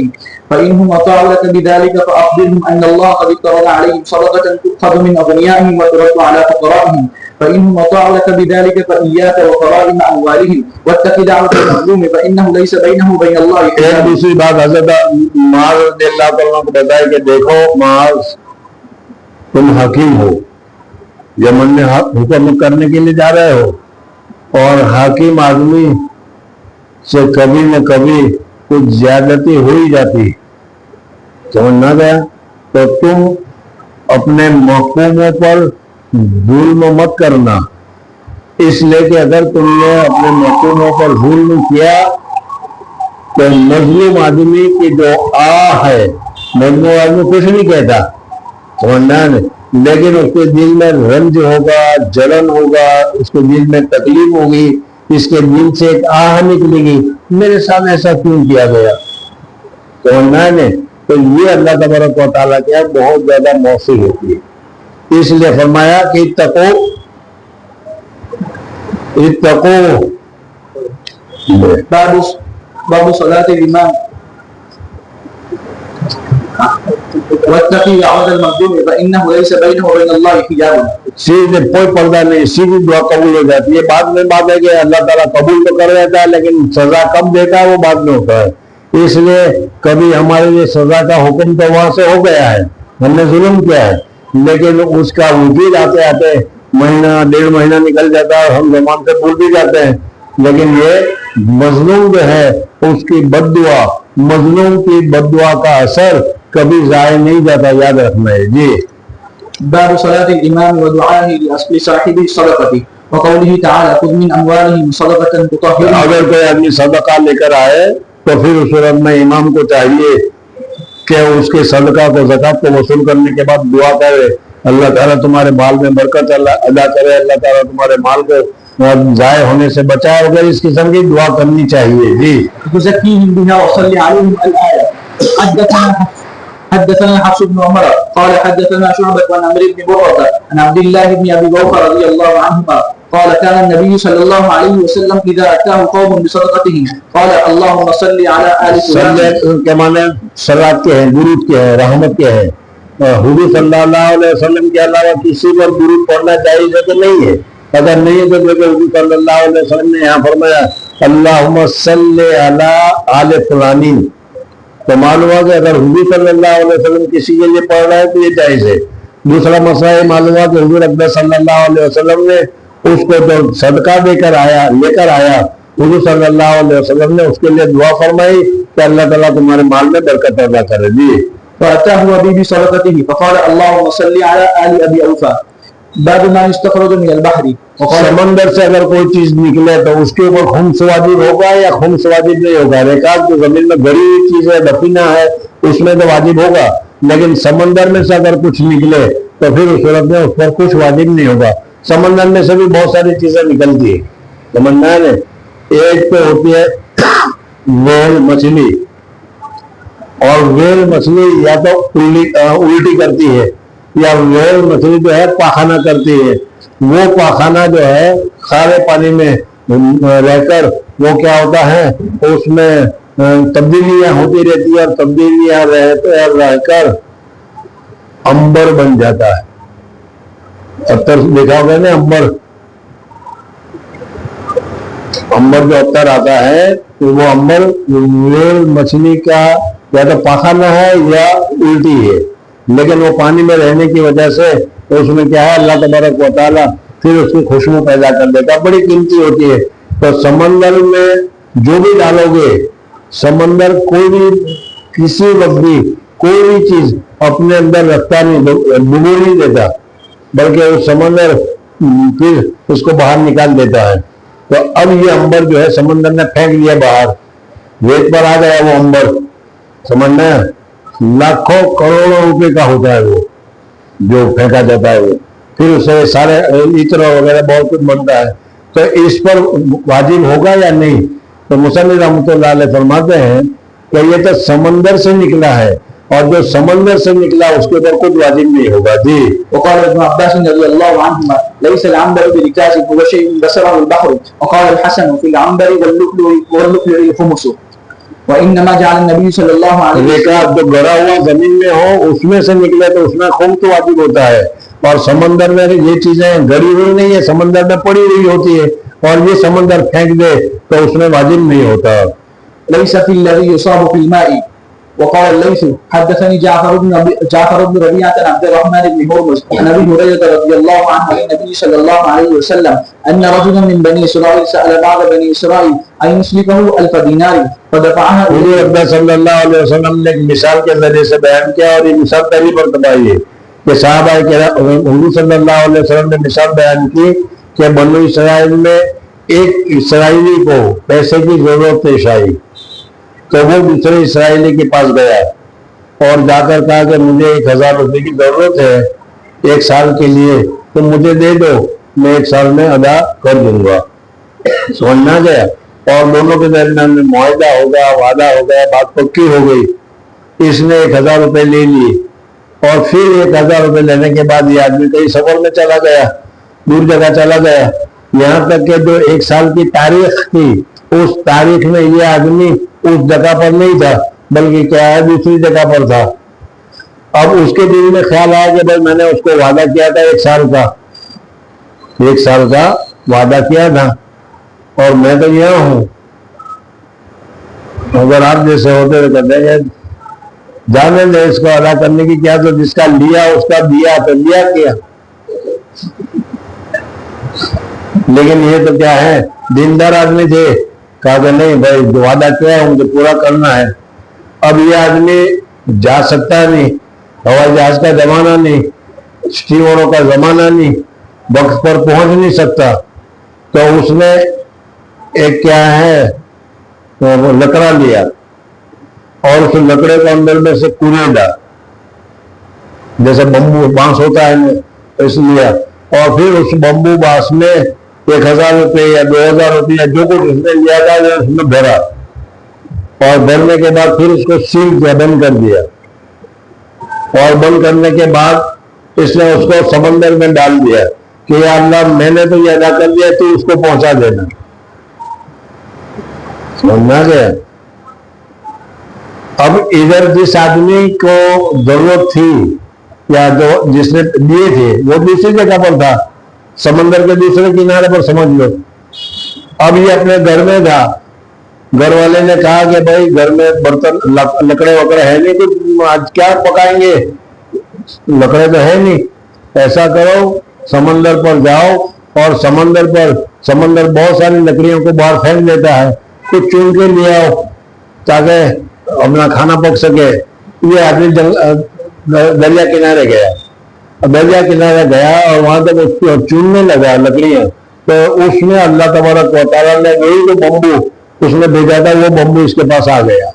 فإنهم أطاعوا لك بذلك فأخبرهم أن الله قد افترض عليهم صدقة تؤخذ من أغنيائهم وترد على فقرائهم. فإنهم أطاعوا لك بذلك فإياك وكرائم أموالهم واتق دعوة المظلوم فإنه ليس بينه وبين الله ایک حجاب. دوسری بات حضرت معاذ رضی اللہ تعالیٰ کو بتائی کہ دیکھو معاذ تم حکیم ہو، یمن میں حکم کرنے کے لیے جا رہے ہو، اور حاکم آدمی سے کبھی نہ کبھی کچھ زیادتی ہو ہی جاتی، سمجھ نہ گیا؟ تو تم اپنے محکوموں پر ظلم مت کرنا، اس لیے کہ اگر تم نے اپنے محکوموں پر ظلم کیا تو مظلوم آدمی کی جو ہے، مظلوم آدمی کچھ نہیں کہتا، سمجھنا ہے، لیکن اس کے دل میں رنج ہوگا، جلن ہوگا، اس کے دل میں تکلیف ہوگی، اس کے دل سے ایک آہ نکلے گی، میرے ساتھ ایسا کیوں کیا گیا، سمجھنا ہے۔ تو یہ اللہ تبارک و تعالیٰ کے بہت زیادہ موثر ہوتی ہے، اس لیے فرمایا کہ اتقو باب صلاة الإمام واتقي دعوة المظلوم فإنه ليس بينه وبين الله حجاب. سیدھے کوئی پردہ نہیں، سیدھی دعا قبول ہو جاتی ہے۔ بعد میں بات ہے کہ اللہ تعالیٰ قبول تو کر دیتا ہے لیکن سزا کب دیتا ہے وہ بعد میں ہوتا ہے، اس لیے کبھی ہمارے لیے سزا کا حکم تو وہاں سے ہو گیا ہے، ہم نے ظلم کیا ہے، لیکن اس کا وجود آتے آتے مہینہ 1.5 مہینہ نکل جاتا ہے اور ہم زمان سے بھول بھی جاتے ہیں، لیکن یہ مظلوم جو ہے اس کی بد دعا، مظلوم کی بد دعا کا اثر کبھی ضائع نہیں جاتا، یاد رکھنا ہے جی۔ باب صلاة الإمام ودعائه لأصل صاحب الصدقة وقوله تعالى خذ من أموالهم صدقة تطهرهم. اگر کوئی آدمی صدقہ لے کر آئے تو پھر اس صورت میں امام کو چاہیے کہ اس کے صدقہ کو، زکات کو وصول کرنے کے بعد دعا کرے، اللہ تعالیٰ تمہارے مال میں برکت ادا کرے، اللہ تعالیٰ تمہارے مال کو ضائع ہونے سے بچائے، اگر اس قسم کی دعا کرنی چاہیے جی۔ تزكيهم بها وصلي عليهم الآية. حدثنا حفص بن عمر قال حدثنا شعبة عن عمرو بن مرة عن عبد الله بن أبي بكر رضي الله عنهما قال كان النبي صلى الله عليه وسلم إذا أتاه قوم بصدقته قال اللهم صل على آل فلان. صلی کے معنی صلوات کے ہیں، درود کے ہیں، رحمت کے ہیں، حضور صلی اللہ علیہ وسلم کے علاوہ کسی پر درود پڑھنا جائز ہے کہ نہیں ہے؟ اگر نہیں ہے تو حضور صلی اللہ علیہ وسلم نے یہاں فرمایا اللہم صلی علی آل فلانین، تو معلوم ہوا کہ اگر حضور صلی اللہ علیہ وسلم کسی کے لیے پڑھ رہا ہے تو یہ جائز ہے۔ دوسرا مسئلہ یہ معلوم ہوا کہ حضور اکبر صلی اللہ علیہ وسلم نے اس کو جو صدقہ لے کر آیا حضور صلی اللہ علیہ وسلم نے اس کے لیے دعا فرمائی کہ اللہ تعالیٰ تمہارے مال میں برکت عطا کرے جی۔ فأتاه أبي بصدقته فقال اللهم صل على آل أبي أوفى. باب ما يستخرج من البحر. سمندر سے اگر کوئی چیز نکلے تو اس کے اوپر خمس واجب ہوگا یا خمس واجب نہیں ہوگا؟ ریکاب جو زمین میں گڑی ہوئی چیز ہے، دفینہ ہے، اس میں تو واجب ہوگا، لیکن سمندر میں سے اگر کچھ نکلے تو پھر اس صورت میں اس پر کچھ واجب نہیں ہوگا۔ سمندر میں سے بھی بہت ساری چیزیں نکلتی ہے، سمجھنا ہے نا۔ ایک تو ہوتی ہے ویل مچھلی، اور ویل مچھلی یا تو الٹی کرتی ہے، یا ویل مچھلی جو ہے پاخانہ کرتی ہے۔ وہ پاخانہ جو ہے کھارے پانی میں رہ کر وہ کیا ہوتا ہے، اس میں تبدیلیاں ہوتی رہتی ہے، اور تبدیلیاں رہ کر امبر بن جاتا ہے۔ اتر دیکھا ہوگا نا، امبر جو اتر آتا ہے تو وہ امبر ویل مچھلی کا یا تو پاخانہ ہے یا الٹی ہے، لیکن وہ پانی میں رہنے کی وجہ سے اس میں کیا ہے، اللہ تبارک و تعالیٰ پھر اس کی خوشبو پیدا کر دیتا ہے، بڑی قیمتی ہوتی ہے۔ تو سمندر میں جو بھی ڈالو گے، سمندر کوئی بھی کسی وقت بھی کوئی بھی چیز اپنے اندر رکھتا نہیں، ڈبو نہیں دیتا، بلکہ وہ سمندر پھر اس کو باہر نکال دیتا ہے۔ تو اب یہ امبر جو ہے سمندر نے پھینک دیا باہر، ریت پر آ گیا وہ امبر، سمجھنا ہے، لاکھوں کروڑوں روپے کا ہوتا ہے وہ جو پھینکا جاتا ہے، وہ پھر اسے سارے عطر وغیرہ بہت کچھ بنتا ہے۔ تو اس پر واجب ہوگا یا نہیں؟ تو مصنف رحمۃ اللہ علیہ فرماتے ہیں کہ یہ تو سمندر سے نکلا ہے، اور جو سمندر سے نکلا اس کے اوپر کچھ واجب نہیں ہوگا. جی. وقال ابن عباس رضي الله عنهما ليس العنبر بركاز هو شيء بصره البحر. وقال الحسن في العنبر واللؤلؤ الخمس. وانما جعل النبي صلى الله عليه وسلم رکاز جو گڑا ہوا زمین میں ہو اس میں سے نکلے تو اس میں خم تو واجب ہوتا ہے. اور سمندر میں یہ چیزیں گڑی ہوئی نہیں ہے, سمندر میں پڑی ہوئی ہوتی ہے, اور یہ سمندر پھینک دے تو اس میں واجب نہیں ہوتا. ليس في الذي يصاب في الماء. وقال الليث حدثني جعفر بن ربيعة عن عبد الرحمن بن هرمز عن ابي هريرة رضي الله عنه عن النبي صلى الله عليه وسلم ان رجلا من بني اسرائيل سأل بعض بني اسرائيل ان يسلفه 1000 دينار فدفعها حضور اقدس صلی اللہ علیہ وسلم نے ایک مثال کے ذریعے سے بیان کیا, اور یہ مثال پہلی مرتبہ یہ کہ صحابہ حضور صلی اللہ علیہ وسلم نے مثال بیان کی کہ بنو اسرائیل میں ایک اسرائیلی کو پیسے کی ضرورت پیش آئی, تو وہ دوسرے اسرائیلی کے پاس گیا اور جا کر کہا کہ مجھے 1000 روپے کی ضرورت ہے 1 سال کے لیے, تو مجھے دے دو, میں 1 سال میں ادا کر دوں گا. سمجھنا گیا. اور دونوں کے درمیان میں معاہدہ ہو گیا, وعدہ ہو گیا, بات پکی ہو گئی. اس نے 1000 روپے لے لیے, اور پھر 1000 روپے لینے کے بعد یہ آدمی کئی سفر میں چلا گیا, دور جگہ چلا گیا, یہاں تک کہ جو 1 سال کی تاریخ تھی اس تاریخ میں یہ آدمی اس جگہ پر نہیں تھا, بلکہ کیا ہے دوسری جگہ پر تھا. اب اس کے دل میں خیال آیا کہ بھائی میں نے اس کو وعدہ کیا تھا 1 سال کا, 1 سال کا وعدہ کیا تھا, اور میں تو یہاں ہوں. اگر آپ جیسے ہوتے تو کہتے ہیں جانے دے اس کو ادا کرنے کی کیا, تو جس کا لیا اس کا دیا, تو لیا کیا. لیکن یہ تو کیا ہے دیندار آدمی تھے, کہا کہ نہیں بھائی جو وعدہ کیا ہے مجھے پورا کرنا ہے. اب یہ آدمی جا سکتا نہیں, ہوائی جہاز کا زمانہ نہیں, اسٹیمروں کا زمانہ نہیں, وقت پر پہنچ نہیں سکتا, تو اس نے ایک کیا ہے وہ لکڑا لیا اور اس لکڑے کو اندر میں سے کوریدا, جیسے بمبو بانس ہوتا ہے اس لیا, اور پھر اس بمبو بانس میں 1000 روپے یا 2000 روپے یا جو کچھ اس نے لیا تھا اس میں بھرا, اور بھرنے کے بعد پھر اس کو سیل کیا, بند کر دیا, اور بند کرنے کے بعد اس نے اس کو سمندر میں ڈال دیا کہ یا اللہ میں نے تو یہ ادا کر دیا, تو اس کو پہنچا دینا. سمجھنا گیا. اب ادھر جس آدمی کو ضرورت تھی یا جو جس نے دیے تھے وہ دوسری جگہ پر تھا, سمندر کے دوسرے کنارے پر سمجھ لو. اب یہ اپنے گھر میں تھا, گھر والے نے کہا کہ بھائی گھر میں برتن لکڑے وکڑے ہے نہیں, تو آج کیا پکائیں گے, لکڑے تو ہے نہیں, ایسا کرو سمندر پر جاؤ, اور سمندر بہت ساری لکڑیوں کو باہر پھینک دیتا ہے, کچھ چن کے لے آؤ تاکہ اپنا کھانا پک سکے. یہ آدمی دریا کنارے گیا, دریا کنارے گیا اور وہاں تک اس کو چننے لگا لکڑیاں, تو اس میں اللہ تبارک و تعالیٰ نے وہی جو بمبو اس نے بھیجا تھا وہ بمبو اس کے پاس آ گیا.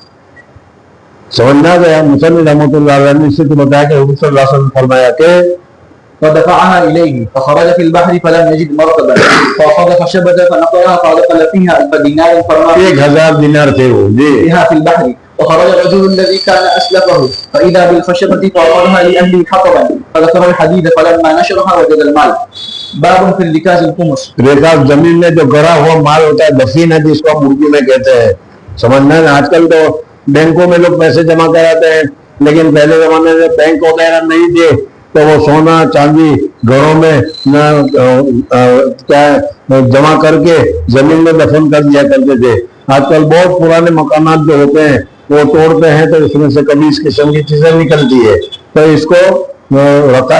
سمجھنا گیا. مصنف رحمۃ اللہ علیہ نے اس سے بتایا کہ حضور صلی اللہ علیہ وسلم فرمایا کہ فدفعها إليه فخرج في البحر فلم يجد مركبا فأخذ خشبة فنقرها فأدخل فيها 1000 دينار فرمى 1000 دینار تھے وہ بها في البحر. وخرج الرجل الذي كان أسلفه فإذا بالخشبة فأخذها لأهله حطبا فذكر الحديد فلما نشرها وجد المال. باب في الركاز الخمس. رکاز زمین میں جو گڑا ہوا مال ہوتا ہے, دفین ہے جس کو ہم اردو میں کہتے ہیں. سمجھنا ہے. آج کل تو بینکوں میں لوگ پیسے جمع کراتے ہیں, لیکن پہلے زمانے میں بینک وغیرہ نہیں تھے, تو وہ سونا چاندی گھروں میں جمع کر کے زمین میں دفن کر دیا کرتے تھے. آج کل بہت پرانے مکانات جو ہوتے ہیں وہ توڑتے ہیں تو اس میں سے کبھی اس قسم کی چیزیں نکلتی ہے, تو اس کو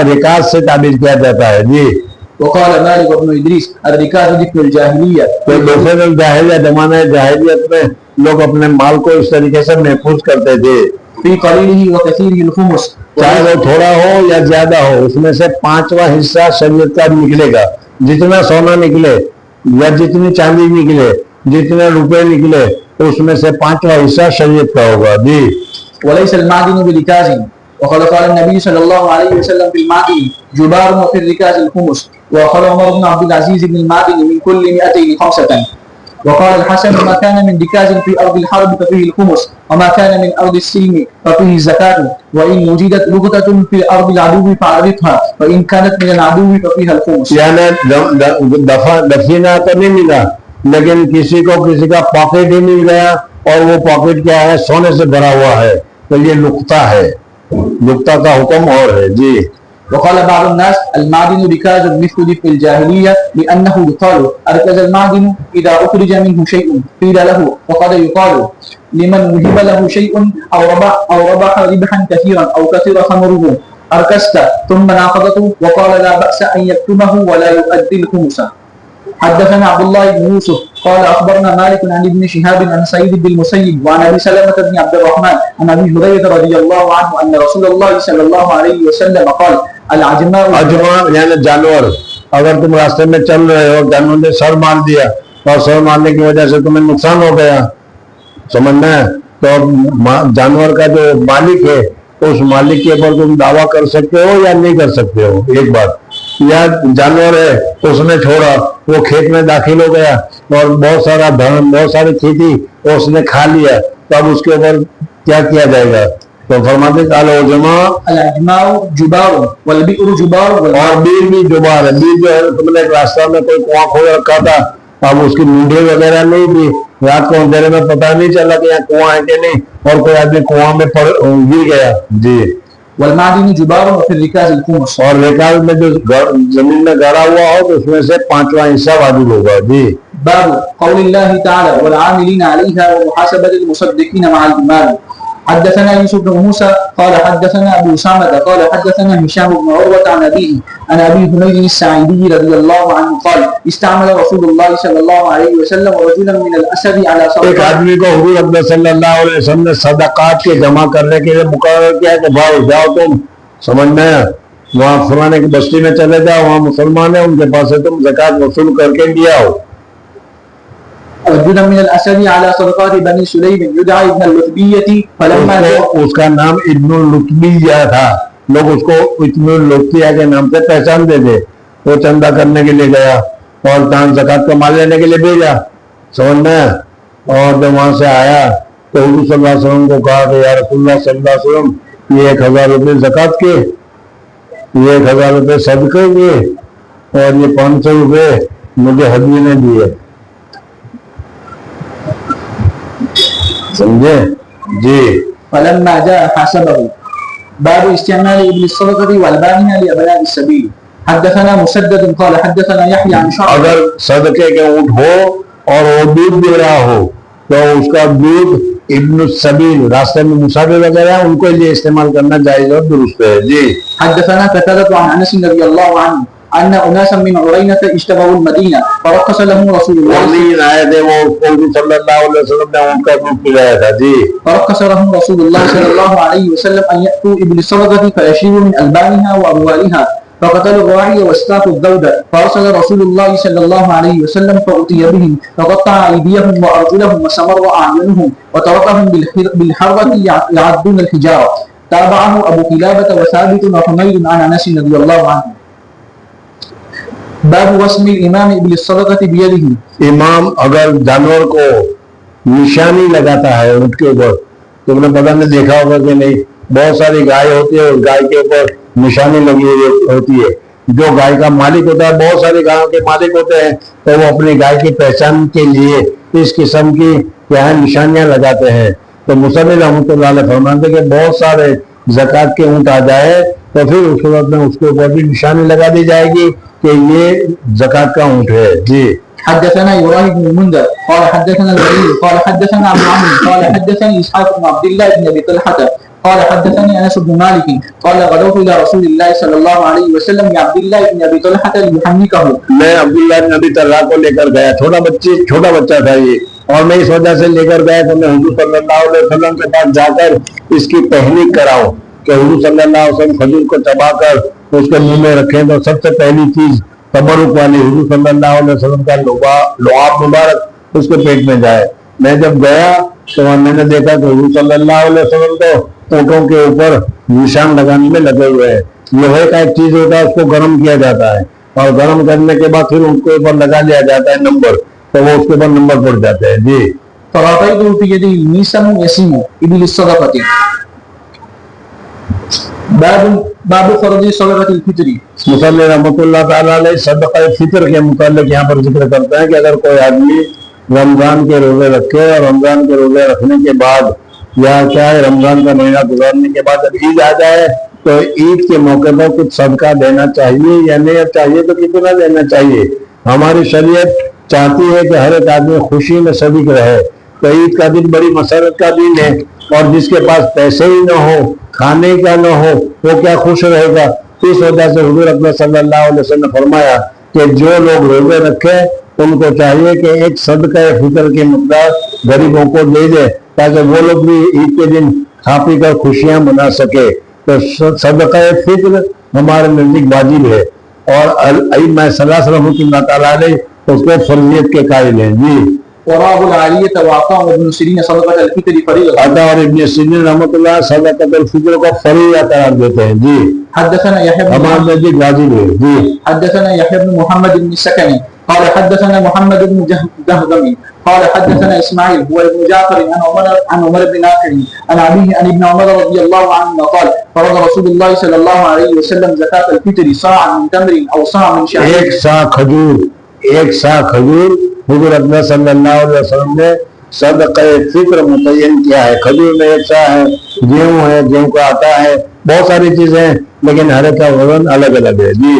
رکاز سے تعبیر کیا جاتا ہے. جی. وقال مالك بن ادریس الرکاز ذکر الجاہلیہ. تو دوسرے جاہلیہ زمانہ جاہلیت میں لوگ اپنے مال کو اس طریقے سے محفوظ کرتے تھے. فی قلیلہ وکثیرہ الخمس. چاہے وہ تھوڑا ہو یا زیادہ ہو, اس میں سے 5واں حصہ شریعت کا نکلے گا. جتنا سونا نکلے یا جتنی چاندی نکلے, جتنے روپے نکلے, اس میں سے 5واں حصہ شریعت کا ہوگا. جی. وليس المعدن بركاز. وقال قال النبي صلى الله عليه وسلم في المعدن جبار وفي الركاز الخمس. وقال عمر بن عبد العزيز بن المعدن من كل 200 5. وقال الحسن ما كان من ركاز في أرض الحرب ففيه الخمس وما كان من أرض السلم ففيه الزكاة وإن وجدت لقطة في أرض العدو فعرضها وإن كانت من العدو ففيها الخمس. یعنی دفینہ تو نہیں ملا لیکن کسی کو کسی کا پاکٹ ہی مل گیا اور وہ پاکٹ کیا ہے سونے سے بھرا ہوا ہے تو یہ لقطہ ہے لقطہ کا حکم اور ہے جی. وقال بعض الناس المعدن ركاز مثل في الجاهلية لأنه يقال أركز المعدن إذا أخرج منه شيء قيل له وقد يقال لمن وهب له شيء أو ربح ربحا كثيرا أو كثر ثمره أركست ثم ناقضته وقال لا بأس أن يكتمه ولا يؤدي الخمس. حدثنا عبد الله بن يوسف قال أخبرنا مالك عن ابن شهاب عن سعيد بن المسيب وعن أبي سلمة بن عبد الرحمن عن أبي هريرة رضي الله عنه أن رسول الله صلى الله عليه وسلم قال العجماء یعنی جانور اگر تم راستے میں چل رہے ہو جانور نے سر مار دیا اور سر مارنے کی وجہ سے تمہیں نقصان ہو گیا سمجھنا ہے تو جانور کا جو مالک ہے اس مالک کے اوپر تم دعویٰ کر سکتے ہو یا نہیں کر سکتے ہو ایک بات. یا جانور ہے اس نے چھوڑا وہ کھیت میں داخل ہو گیا اور بہت سارا دھن بہت ساری کھیتی اس نے کھا لیا تو اب اس کے اوپر کیا کیا جائے گا تو فرماتے الجماع جبار والبئر جبار اور بیل بھی جبار ہے. بیل جو ہے تم نے ایک راستہ میں کوئی کنواں کھود رکھا تھا اب اس کی منڈی وغیرہ نہیں تھی رات کو اندھیرے میں پتہ نہیں چلا کہ یہاں کنواں ہے کہ نہیں اور کوئی آدمی کنواں میں گر گیا جی. والمعدن جبار وفي الركاز الخمس اور رکاز میں جو زمین میں گڑا ہوا ہو تو اس میں سے 5واں حصہ واجب ہوگا جی. باب قول الله تعالى والعاملين عليها ومحاسبة المصدقين مع الإيمان. حدثنا يوسف بن موسى قال حدثنا أبو أسامة قال حدثنا هشام بن عروة عن أبيه عن أبي حميد الساعدي رضي الله عنه قال استعمل رسول الله صلى الله عليه وسلم رجلا من الأسد على صدقات. ایک آدمی کو حضور اکرم صلی اللہ علیہ وسلم نے صدقات کے جمع کرنے کے لیے مقرر کیا کہ بھاؤ جاؤ تم سمجھنا ہے وہاں فلانے کی بستی میں چلے جاؤ وہاں مسلمان ہیں ان کے پاس سے تم زکات وصول کر کے لے آؤ. رجلا من الأسد على صدقات بني سليم يدعى ابن اللتبية فلما اس کا نام ابن اللتبیہ تھا لوگ اس کو ابن اللتبیہ کے نام سے پہچان دے دے. وہ چندہ کرنے کے لیے گیا اور دان زکات کا مال لینے کے لیے بھیجا سمجھنا ہے اور جب وہاں سے آیا تو حضور صلی اللہ علیہ وسلم کو کہا کہ یا رسول اللہ صلی اللہ علیہ وسلم یہ 1000 روپے زکات کے یہ 1000 روپے صدقے کے اور یہ 500 روپے مجھے ہدیے نے دیے سمجھے جی. فلما جاء حاسبه باب استعمال ابن الصدقة والبانها لأبناء السبيل. حدثنا مسدد قال حدثنا يحيى عن شعبة اگر صدقے کے اونٹ ہو اور وہ دودھ دے رہا ہو تو اس کا دودھ ابن السبیل راستے میں مسافر وغیرہ ان کو لیے استعمال کرنا جائز اور درست ہے جی. حدثنا قتادة عن انس رضي الله عنه ان اناسا من عرينة اشتروا المدينة فرخص لهم رسول الله آئے تھے وہ صلی اللہ علیہ وسلم نے ان کا دودھ پلایا تھا جی. فرخص لهم رسول الله صلى الله عليه وسلم ان يأتوا ابن الصدقة فيشيروا من البانها واموالها فقتلوا الراعي واستاقوا الذود فارسل رسول الله صلى الله عليه وسلم فأتي بهم فقطع ايديهم وارجلهم وسمر اعينهم وتركهم بالحرة يعدون الحجارة. تابعه ابو قلابة وثابت وحميد عن انس رضي الله عنه. باب وسم الامام ابن الصدقة بيده. امام اگر جانور کو نشانی لگاتا ہے اونٹ کے اوپر تم نے پتہ نہیں دیکھا ہوگا کہ نہیں بہت ساری گائے ہوتی ہے اور گائے کے اوپر نشانی لگی ہوتی ہے. جو گائے کا مالک ہوتا ہے بہت ساری گائےوں کے مالک ہوتے ہیں تو وہ اپنی گائے کی پہچان کے لیے اس قسم کی کیا ہے نشانیاں لگاتے ہیں. تو مصنف رحمۃ اللہ علیہ فرماتے کہ بہت سارے زکات کے اونٹ آ جائے تو پھر اس صورت میں اس کے اوپر بھی نشانی لگا دی جائے گی کہ یہ زکات کا اونٹ ہے جی. حدثنا ابراهيم بن المنذر قال حدثنا الوليد قال حدثنا ابو عمرو قال حدثني اسحاق بن عبد الله بن ابي طلحه قال حدثني انس بن مالك قال غدوت الى رسول الله صلى الله عليه وسلم بعبد الله بن ابي طلحه ليحنكه. میں عبداللہ بن ابی طلحہ کو لے کر گیا چھوٹا بچہ تھا یہ اور میں اس وجہ سے لے کر گیا کہ میں حضور صلی اللہ علیہ وسلم کے پاس جا کر اس کی تحنیک کراؤں کہ حضور صلی اللہ علیہ وسلم کھجور کو چبا کر اس کے منہ میں رکھیں تو سب سے پہلی چیز تبرک والی حضور صلی اللہ علیہ وسلم کا لعاب مبارک اس کے پیٹ میں جائے. میں جب گیا تو میں نے دیکھا کہ حضور صلی اللہ علیہ وسلم تو اونٹوں کے اوپر نشان لگانے میں لگے ہوئے ہیں. لوہے کا ایک چیز ہوتا ہے اس کو گرم کیا جاتا ہے اور گرم کرنے کے بعد پھر ان کے اوپر لگا لیا جاتا ہے نمبر تو وہ اس کے اوپر نمبر پڑ جاتے ہیں. جی فرأيته في يده الميسم يسيم إبل الصدقة. باب فرض صدقة الفطر. مصنف رحمۃ اللہ تعالیٰ علیہ صدقہ فطر کے متعلق یہاں پر ذکر کرتے ہیں کہ اگر کوئی آدمی رمضان کے روزے رکھے اور رمضان کے روزے رکھنے کے بعد یا کیا ہے رمضان کا مہینہ گزارنے کے بعد جب عید آ جائے تو عید کے موقع پر کچھ صدقہ دینا چاہیے یا نہیں چاہیے تو کتنا دینا چاہیے. ہماری شریعت چاہتی ہے کہ ہر ایک آدمی خوشی میں شریک رہے. تو عید کا دن بڑی مسرت کا دن ہے اور جس کے پاس پیسے ہی نہ ہو کھانے کا نہ ہو وہ کیا خوش رہے گا. اس وجہ سے حضور اکرم صلی اللہ علیہ وسلم نے فرمایا کہ جو لوگ روزے رکھے ان کو چاہیے کہ ایک صدقہ فطر کی مقدار غریبوں کو دے دے تاکہ وہ لوگ بھی عید کے دن کھا پی کر خوشیاں منا سکے. تو صدقہ فطر ہمارے نزدیک واجب ہے اور ائمہ ثلاثہ رحمۃ اللہ تعالیٰ علیہ اس کو فرضیت کے قائل ہیں. جی وراء العالیہ وعطاء وابن سیرین صدقۃ الفطر فریضۃ. عطا اور ابن سیرین رحمۃ اللہ صدقۃ الفطر کو فریضہ قرار دیتے ہیں. جی حدثنا يحيى بن ہمارے نزدیک واجب ہے. جی حدثنا يحيى بن محمد بن السكني قال حدثنا محمد بن جهضمي قال حدثنا اسماعيل هو ابن جعفر عن عمر بن نافع عن أبيه عن ابن عمر رضي الله عنهما قال فرض رسول الله صلى الله عليه وسلم زكاة الفطر صاعا من تمر أو صاعا من شعير. ایک سا کھجور حضور اکرم صلی اللہ علیہ وسلم نے صدقہ فطر متعین کیا ہے. کھجور میں ایک سا ہے, گیہوں ہے, گیہوں کا آٹا ہے, بہت ساری چیزیں ہیں لیکن ہر ایک کا وزن الگ الگ ہے. جی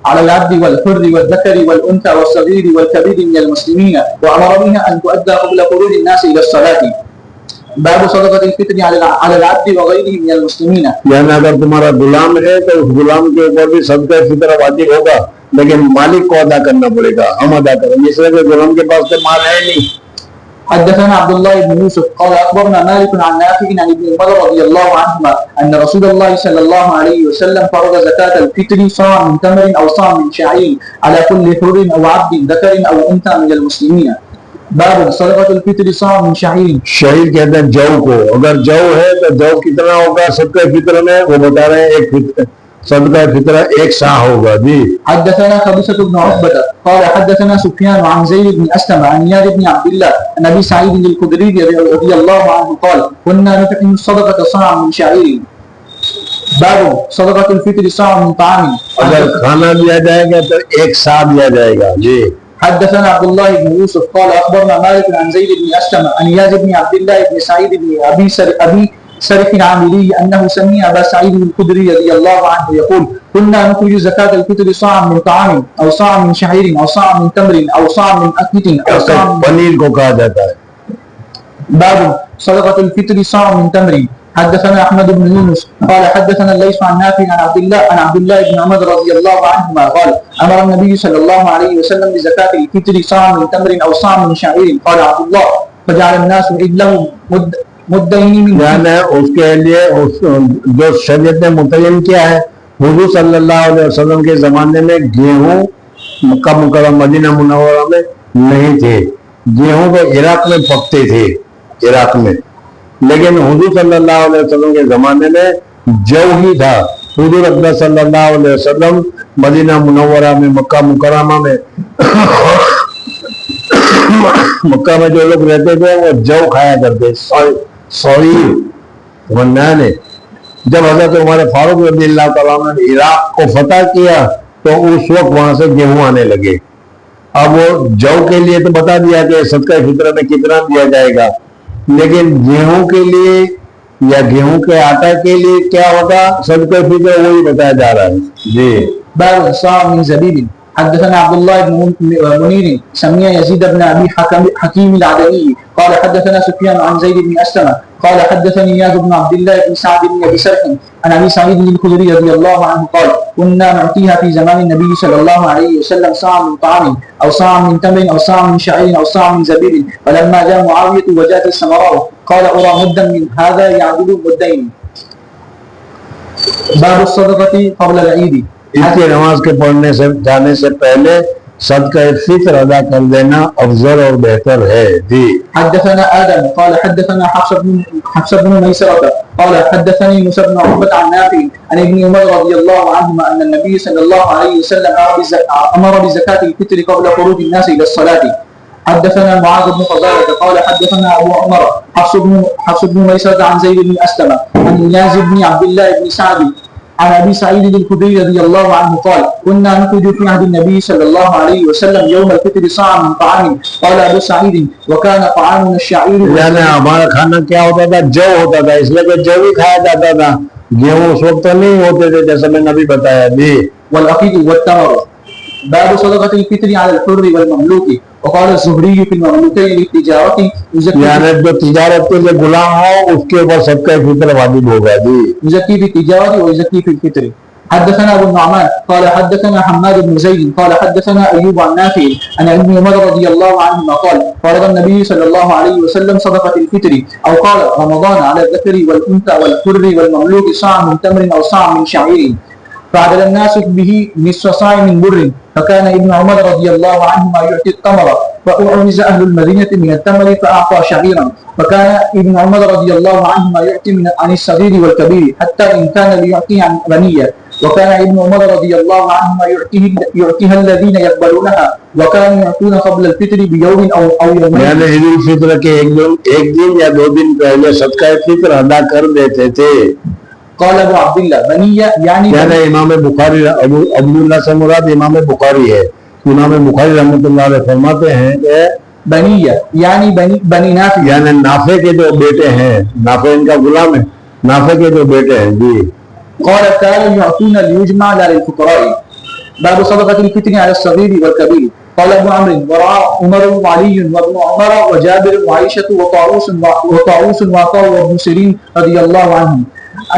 على العبد والحر والذكر والأنثى والصغير والكبير من المسلمين وأمر بها أن تؤدى قبل خروج الناس إلى الصلاة. باب صدقة الفطر على العبد وغيره من المسلمين. یعنی اگر تمہارا غلام ہے تو اس غلام کے اوپر بھی صدقہ فطر واجب ہوگا لیکن مالک کو ادا کرنا پڑے گا, ہم ادا کریں گے, اس لیے کہ غلام کے پاس تو مال ہے نہیں. حدثنا عبد الله بن يوسف قال أخبرنا مالك عن نافع عن ابن عمر رضي الله عنهما أن رسول الله صلى الله عليه وسلم فرض زكاة الفطر صاع من تمر أو صاع من شعير على كل حر أو عبد ذكر أو أنثى من المسلمين. باب صدقة الفطر صاع من شعير. شعیر کہتے ہیں جو کو, اگر جو ہے تو جو کتنا ہوگا صدقہ فطر میں, وہ بتا رہے ہیں ایک صدقہ فطر ایک سا ہوگا. جی حدثنا قبيصة بن عقبة قال حدثنا سفيان عن زيد بن أسلم عن إياد بن عبد الله عن أبي سعيد الخدري رضي الله عنه قال كنا نطعم الصدقة صاعا من شعير. باب صدقة الفطر صاع من طعام. اگر کھانا دیا جائے گا تو ایک سا دیا جائے گا. جی حدثنا عبد الله بن يوسف قال أخبرنا مالك عن زيد بن أسلم عن إياد بن عبد الله بن سعيد بن أبي سرح العاملي أنه سمع أبا سعيد الخدري رضي الله عنه يقول كنا نخرج زكاة الفطر صاعا من طعام أو صاعا من شعير أو صاعا من تمر أو صاعا من أكل أو صاعا من پنیر کو کہا جاتا ہے. باب صدقة الفطر صاع من تمر. حدثنا أحمد بن يونس قال حدثنا الليث عن نافع عن عبد الله بن عمر رضي الله عنهما قال أمر النبي صلى الله عليه وسلم بزكاة الفطر صاع من تمر أو صاع من شعير. قال عبد الله فجعل الناس عدله مدعين من. یعنی اس کے لیے جو شریعت نے متعین کیا ہے, حضور صلی اللہ علیہ وسلم کے زمانے میں گیہوں مکہ مکرمہ مدینہ منورہ میں نہیں تھے. گیہوں تو عراق میں پکتے تھے, عراق میں, لیکن حضور صلی اللہ علیہ وسلم کے زمانے میں جو ہی تھا. حضور اکرم صلی اللہ علیہ وسلم مدینہ منورہ میں مکہ مکرمہ میں مکہ میں جو لوگ رہتے تھے وہ جو کھایا کرتے. جب حضرت عمر فاروق رضی اللہ تعالیٰ نے عراق کو فتح کیا تو اس وقت وہاں سے گیہوں آنے لگے. اب وہ جو کے لیے تو بتا دیا کہ صدقہ فطر میں کتنا دیا جائے گا, لیکن گیہوں کے لیے یا گیہوں کے آٹا کے لیے کیا ہوگا صدقہ فطر وہی بتایا جا رہا ہے. جی باب صاع من زبيب. حدثنا عبد الله بن منير سمع يزيد بن أبي حكيم العدوي قال حدثنا سفيان عن زيد بن أسلم قال حدثني إياد بن عبد الله بن سعد بن أبي سرح عن أبي سعيد الخدري رضي الله عنه قال كنا نعطيها في زمان النبي صلى الله عليه وسلم صاع من طعام أو صاع من تمر أو صاع من شعير أو صاع من زبيب. فلما جاء معاوية وجاءت السمراء قال أرى مدا من هذا يعدل مدين. باب الصدقة قبل العيد. اس کی نماز کے پڑھنے سے جانے سے پہلے صدقہ فطر ادا کر دینا افضل اور بہتر ہے. جی حدثنا آدم قال حدثنا حفص بن ميسرة قال حدثني موسى بن عقبة عن نافع عن ابن عمر رضي الله عنهما أن النبي صلى الله عليه وسلم أمر بزكاة الفطر قبل خروج الناس إلى الصلاة. حدثنا معاذ بن فضالة قال حدثنا أبو عمر حفص بن ميسرة عن زيد بن أسلم عن إياس بن عبد الله بن سعد عن أبي سعيد الخدري رضي الله عنه قال كنا نخرج في عهد النبي صلى الله عليه وسلم يوم الفطر صاعا من طعام. قال أبو سعيد وكان طعامنا الشعير. یعنی ہمارا کھانا کیا ہوتا تھا؟ جو ہوتا تھا، اس لیے کہ جو ہی کھایا جاتا تھا. گیہوں اس وقت نہیں ہوتے تھے جیسا میں نے ابھی بتایا. جی. والعقيق والتمر. باب صدقة الفطر على الحر والمملوك. وقال الزهري في المملوكين للتجارة یعنی جو تجارت کے لیے غلام ہو اس کے اوپر صدقہ فطر واجب ہوگا. جی. يزكي في التجارة ويزكي في الفطر. حدثنا ابو النعمان قال حدثنا حماد بن زيد قال حدثنا ايوب عن نافع عن ابن عمر رضي الله عنهما قال فرض النبي صلى الله عليه وسلم صدقة الفطر او قال رمضان على الذكر والانثى والحر والمملوك صاع من تمر او صاع من شعير فعدل الناس به نصف صاع من بر فكان ابن عمر رضي الله عنهما يعطي التمر فأعوز أهل المدينة من التمر فأعطى شعيرا فكان ابن عمر رضي الله عنهما يعطي عن الصغير والكبير حتى إن كان ليعطي عن غنية وكان ابن عمر رضي الله عنهما يعطيها الذين يقبلونها وكانوا يعطون قبل الفطر بيوم أو يومين. یعنی عید الفطر کے ایک دن یا 2 دن پہلے صدقہ فطر ادا کر دیتے تھے. قال ابو عبد الله بنية یعنی امام بخاری ابو عبداللہ سے مراد امام بخاری ہے. امام بخاری رحمۃ اللہ علیہ فرماتے ہیں کہ بنیہ یعنی بنی نافع یعنی نافع کے جو بیٹے ہیں، نافع ان کا غلام ہے، نافع کے جو بیٹے ہیں. جی. قال كانوا يعطون ليجمع للفقراء. باب صدقة الفطر على الصغير والكبير. قال ابو عمرو ورعى عمر وعلي وابن عمر وجابر وعائشة وطاووس وعطاء وابن سيرين رضي الله عنهم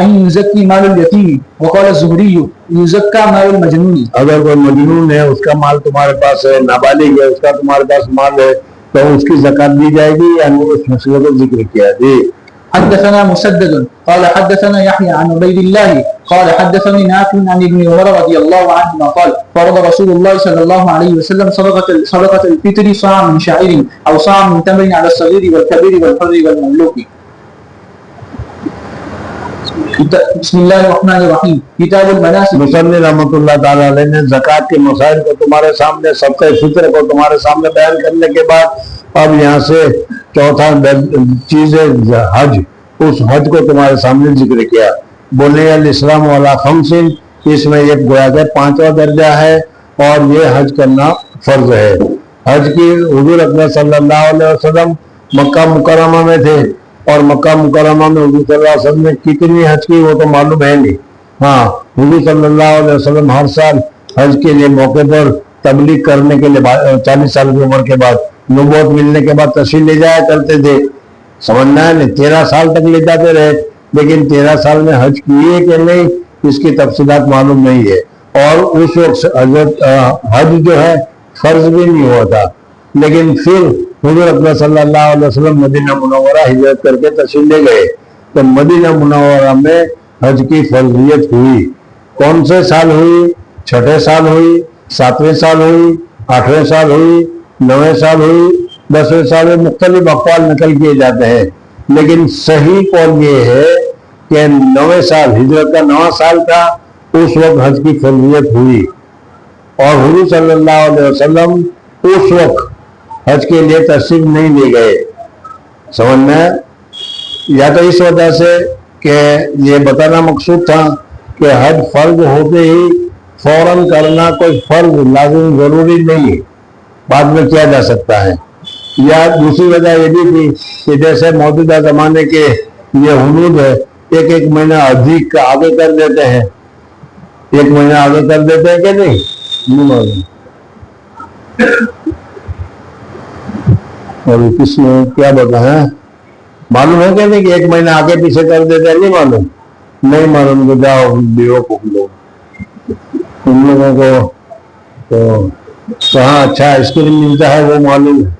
أن يزكي مال اليتيم. وقال الزهري يزكى مال المجنون. اگر کوئی مجنون ہے، اس کا مال تمہارے پاس ہے، نابالغ ہے، اس کا تمہارے پاس مال ہے، تو اس کی زکات دی جائے گی. یعنی اس مسئلے کو ذکر کیا. جی. حدثنا مسدد قال حدثنا يحيى عن عبيد الله قال حدثني نافع عن ابن عمر رضي الله عنهما قال فرض رسول الله صلى الله عليه وسلم صدقة الفطر صاع من شعير أو صاع من تمر على الصغير والكبير والحر والمملوك. بسم اللہ الرحمن الرحیم. کتاب المناسک. مصنف رحمۃ اللہ تعالی علیہ نے زکات کے مسائل کو تمہارے سامنے، صدقہ فطر کو تمہارے سامنے بیان کرنے کے بعد اب یہاں سے چوتھا چیز ہے حج. اس حج کو تمہارے سامنے ذکر کیا. بنی الاسلام والا خمس، اس میں ایک گویا کہ 5واں درجہ ہے اور یہ حج کرنا فرض ہے. حج کی حضور اکرم صلی اللہ علیہ وسلم مکہ مکرمہ میں تھے اور مکہ مکرمہ میں حضور صلی اللہ علیہ وسلم نے کتنی حج کی وہ تو معلوم ہے نہیں. ہاں، حضور صلی اللہ علیہ وسلم ہر سال حج کے لیے موقع پر تبلیغ کرنے کے لیے 40 سال کی عمر کے بعد، نبوت ملنے کے بعد تشریف لے جایا کرتے تھے. سمجھنا ہے نہیں، 13 سال تک لے جاتے رہے، لیکن 13 سال میں حج کیے کہ نہیں اس کی تفصیلات معلوم نہیں ہے. اور اس وقت حج جو ہے فرض بھی نہیں ہوا تھا. لیکن پھر حضور اکرم صلی اللہ علیہ وسلم مدینہ منورہ ہجرت کر کے تشریف لے گئے تو مدینہ منورہ میں حج کی فرضیت ہوئی. کون سے سال ہوئی؟ 6 سال ہوئی، 7ویں سال ہوئی، 8ویں سال ہوئی، 9ویں سال ہوئی، 10ویں سال میں مختلف اقوال نقل کیے جاتے ہیں. لیکن صحیح قول یہ ہے کہ 9ویں سال، ہجرت کا 9واں سال تھا، اس وقت حج کی فرضیت ہوئی. اور حضور صلی اللہ علیہ وسلم اس وقت حج کے لیے تشریف نہیں لے گئے. سمجھنا ہے؟ یا تو اس وجہ سے کہ یہ بتانا مقصود تھا کہ حج فرض ہوتے ہی فوراً کرنا کوئی فرض لازم ضروری نہیں ہے، بعد میں کیا جا سکتا ہے. یا دوسری وجہ یہ بھی تھی کہ جیسے موجودہ زمانے کے یہ حدود ہے، ایک مہینہ ادھک آگے کر دیتے ہیں، 1 مہینہ آگے کر دیتے ہیں کہ نہیں. اور کس نے کیا بتایا معلوم ہے کہ نہیں کہ 1 مہینہ آگے پیچھے کر دیتے ہیں؟ نہیں معلوم. نہیں معلوم تو جاؤ بیوقوف لوگ، ان لوگوں کو تو کہاں اچھا آئس کریم ملتا ہے وہ معلوم ہے.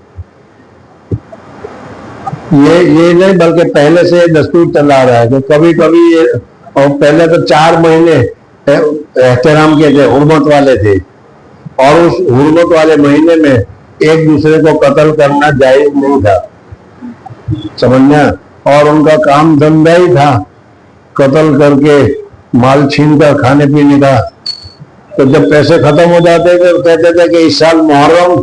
یہ نہیں بلکہ پہلے سے دستور چلا رہا ہے کہ کبھی کبھی، اور پہلے تو 4 مہینے احترام کے تھے، حرمت والے تھے، اور اس حرمت والے مہینے میں ایک دوسرے کو قتل کرنا جائز نہیں تھا. سمجھنا؟ اور ان کا کام دھندا ہی تھا قتل کر کے مال چھین کر کھانے پینے کا. تو جب پیسے ختم ہو جاتے تھے تو کہتے تھے کہ اس سال محرم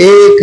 1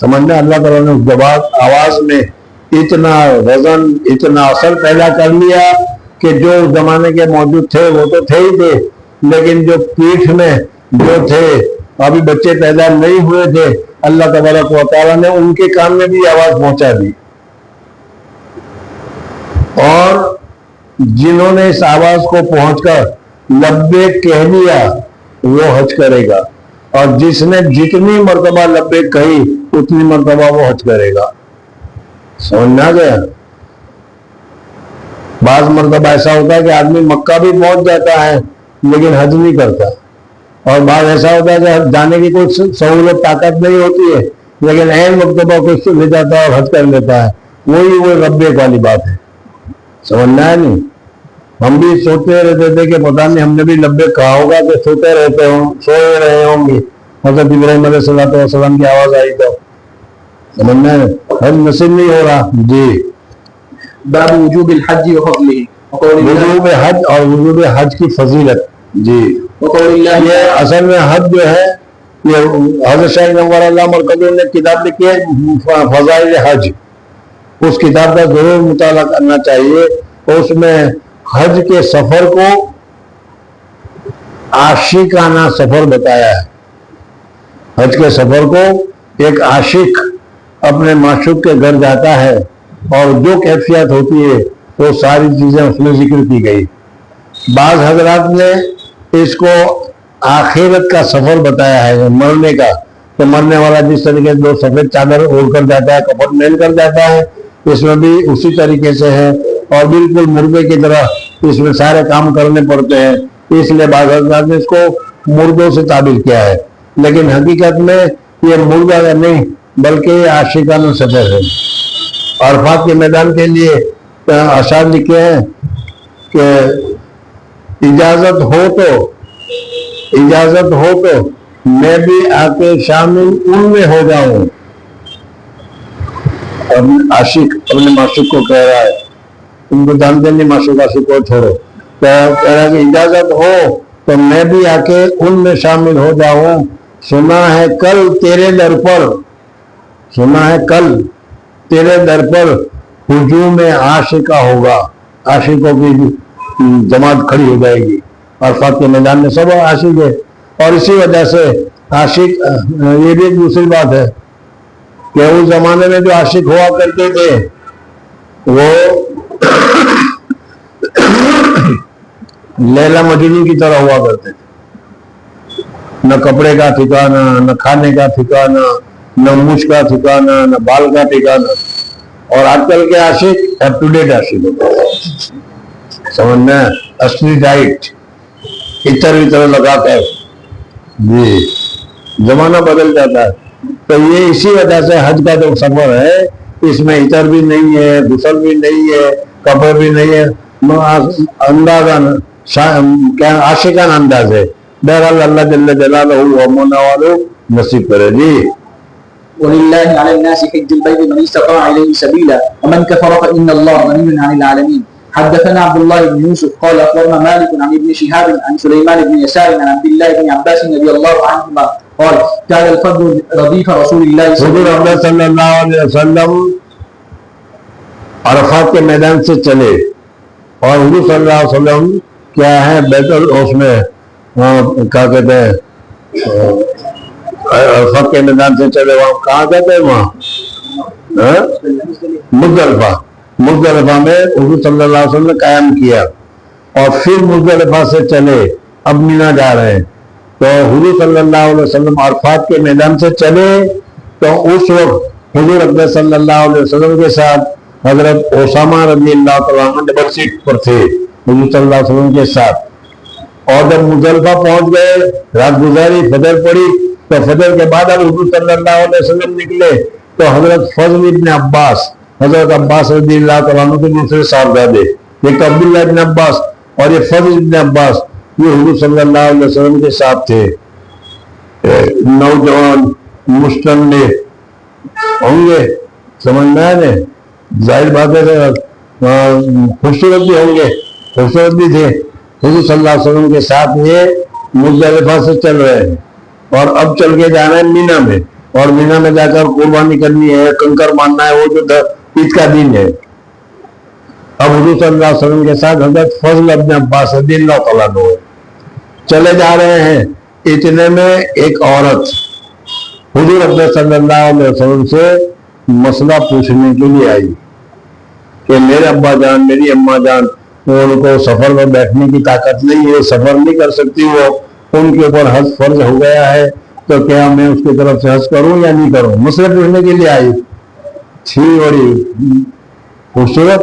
سمجھنا اللہ تعالیٰ نے اس آواز میں اتنا وزن اتنا اثر پیدا کر لیا کہ جو اس زمانے کے موجود تھے وہ تو تھے ہی تھے، لیکن جو پیٹھ میں جو تھے ابھی بچے پیدا نہیں ہوئے تھے، اللہ تبارک و تعالیٰ نے ان کے کان میں بھی آواز پہنچا دی، اور جنہوں نے اس آواز کو پہنچ کر لبیک کہہ لیا وہ حج کرے گا، اور جس نے جتنی مرتبہ لبیک کہی اتنی مرتبہ وہ حج کرے گا۔ سمجھ میں آ گیا؟ بعض مرتبہ ایسا ہوتا ہے کہ آدمی مکہ بھی پہنچ جاتا ہے لیکن حج نہیں کرتا، اور بعض ایسا ہوتا ہے کہ جانے کی کوئی سہولت طاقت نہیں ہوتی ہے لیکن عین مرتبہ کچھ لے جاتا ہے اور حج کر لیتا ہے۔ وہی لبیک والی بات ہے، سمجھنا ہے نہیں؟ ہم بھی سوچتے رہتے تھے کہ پتہ نہیں ہم نے بھی لبیک کہا ہوگا کہ سوتے رہے ہوں گے، حضرت ابراہیم علیہ السلام کی آواز آئی تو سمجھنا ہے، حج نصیب نہیں ہو رہا۔ جی، باب وجوب الحج وفضله وجوب حج اور وجوب حج کی فضیلت۔ جی، وقول اللہ، یہ اصل میں حج جو ہے یہ حضرت شاہ نور اللہ مرکزی نے کتاب لکھی ہے فضائل حج، اس کتاب کا ضرور مطالعہ کرنا چاہیے۔ اس میں حج کے سفر کو عاشقانہ سفر بتایا ہے۔ حج کے سفر کو ایک عاشق اپنے معشوق کے گھر جاتا ہے اور جو کیفیت ہوتی ہے وہ ساری چیزیں اس میں ذکر کی گئی۔ بعض حضرات نے اس کو آخرت کا سفر بتایا ہے، مرنے کا، تو مرنے والا جس طریقے سے 2 سفید چادر اوڑھ کر جاتا ہے، کپڑ پہن کر جاتا ہے، اس میں بھی اسی طریقے سے ہے، اور بالکل مردے کی طرح اس میں سارے کام کرنے پڑتے ہیں، اس لیے بعض حضرات نے اس کو مردوں سے تعبیر کیا ہے، لیکن حقیقت میں یہ مردہ نہیں بلکہ یہ عاشقانہ سفر ہے۔ عرفات کے میدان کے لیے اشعار لکھے ہیں کہ اجازت ہو تو میں بھی آ کے شامل ان میں ہو جاؤں۔ عاشق اپنے معشوق کو کہہ رہا ہے، تم کو جانتے نہیں معشوق عاشق کو چھوڑو، کہہ رہا ہے کہ اجازت ہو تو میں بھی آ کے ان میں شامل ہو جاؤں۔ سنا ہے کل تیرے در پر ہجوم عاشقہ ہوگا، عاشقوں کی جماعت کھڑی ہو جائے گی۔ عرفات کے میدان میں سب عاشق ہے، اور اسی وجہ سے عاشق، یہ بھی ایک دوسری بات ہے کہ اس زمانے میں جو عاشق ہوا کرتے تھے وہ لیلا مجنون کی طرح ہوا کرتے تھے، نہ کپڑے کا ٹھکانہ، نہ کھانے کا ٹھکانہ، نہ مچھ کا ٹھکانہ، نہ بال کا ٹھکانہ۔ اور آج کل کے عاشق اپ ٹو ڈیٹ عاشق ہوتے ہیں، سمجھنا ہے، اصلی ڈائٹ اتر لگا کر، جی زمانہ بدل جاتا ہے۔ تو یہ اسی وجہ سے حج کا جو سفر ہے اس میں عطر بھی نہیں ہے، غسل بھی نہیں ہے، کپڑے بھی نہیں ہے، اندازہ کیا عاشقانہ انداز ہے۔ بہرحال اللہ جل جلالہ ومنہ والو نصیب کرے۔ جی، ولله على الناس حج البيت من استطاع اليه سبيلا ومن كفر فان الله غني عن العالمين. حدثنا عبد الله بن يوسف قال اخبرنا مالك عن ابن شهاب عن سليمان بن يسار عن عبد الله بن عباس رضي الله عنهما قال كان الفضل رديف رسول الله صلی اللہ علیہ وسلم عرفات کے میدان سے چلے، اور حضور صلی اللہ علیہ وسلم کیا ہے بیت اس میں کیا کہتے ہیں عرفات کے میدان سے چلے، وہاں کہاں کہتے ہیں وہاں مزدلفہ میں حضور صلی اللہ علیہ وسلم نے قیام کیا، اور پھر مزدلفہ سے چلے، اب مینا جا رہے ہیں۔ تو حضور صلی اللہ علیہ وسلم عرفات کے میدان سے چلے تو اس وقت حضور اکبر صلی اللہ علیہ وسلم کے ساتھ حضرت اسامہ رضی اللہ تعالیٰ عنہ ڈبل سیٹ پر تھے حضور صلی اللہ علیہ وسلم کے ساتھ۔ اور جب مزدلفہ پہنچ گئے، رات گزاری، فجر پڑی، تو فجر کے بعد اب حضور صلی اللہ علیہ وسلم نکلے تو حضرت فضل ابن عباس، حضرت عباس رضی اللہ تعالیٰ عنہ کے دوسرے صاحبزادے، ایک عبداللہ ابن عباس اور یہ فضل ابن عباس، یہ حضور صلی اللہ علیہ وسلم کے ساتھ تھے۔ نوجوان مستند ہوں گے، سمجھنا ہے، ظاہر بات ہے، خوبصورت بھی ہوں گے، خوبصورت بھی تھے۔ حضور صلی اللہ علیہ وسلم کے ساتھ یہ مزدلفہ سے چل رہے ہیں، اور اب چل کے جانا ہے مینا میں، اور مینا میں جا کر قربانی کرنی ہے, کنکر ماننا ہے, وہ جو عید کا دن ہے. اب حضور صلی اللہ علیہ وسلم کے ساتھ حضرت فضل ابن عباس رضی اللہ تعالیٰ عنہ چلے جا رہے ہیں. اتنے میں ایک عورت حضور اکرم صلی اللہ علیہ وسلم سے مسئلہ پوچھنے کے لیے آئی کہ میرے ابا جان, میری اماں جان, ان کو سفر میں بیٹھنے کی طاقت نہیں ہے, سفر نہیں کر سکتی, وہ ان کے اوپر حج فرض ہو گیا ہے, تو کیا میں اس کی طرف سے حج کروں یا نہیں کروں؟ مسئلہ پوچھنے کے لیے آئی تھی. بڑی خوبصورت,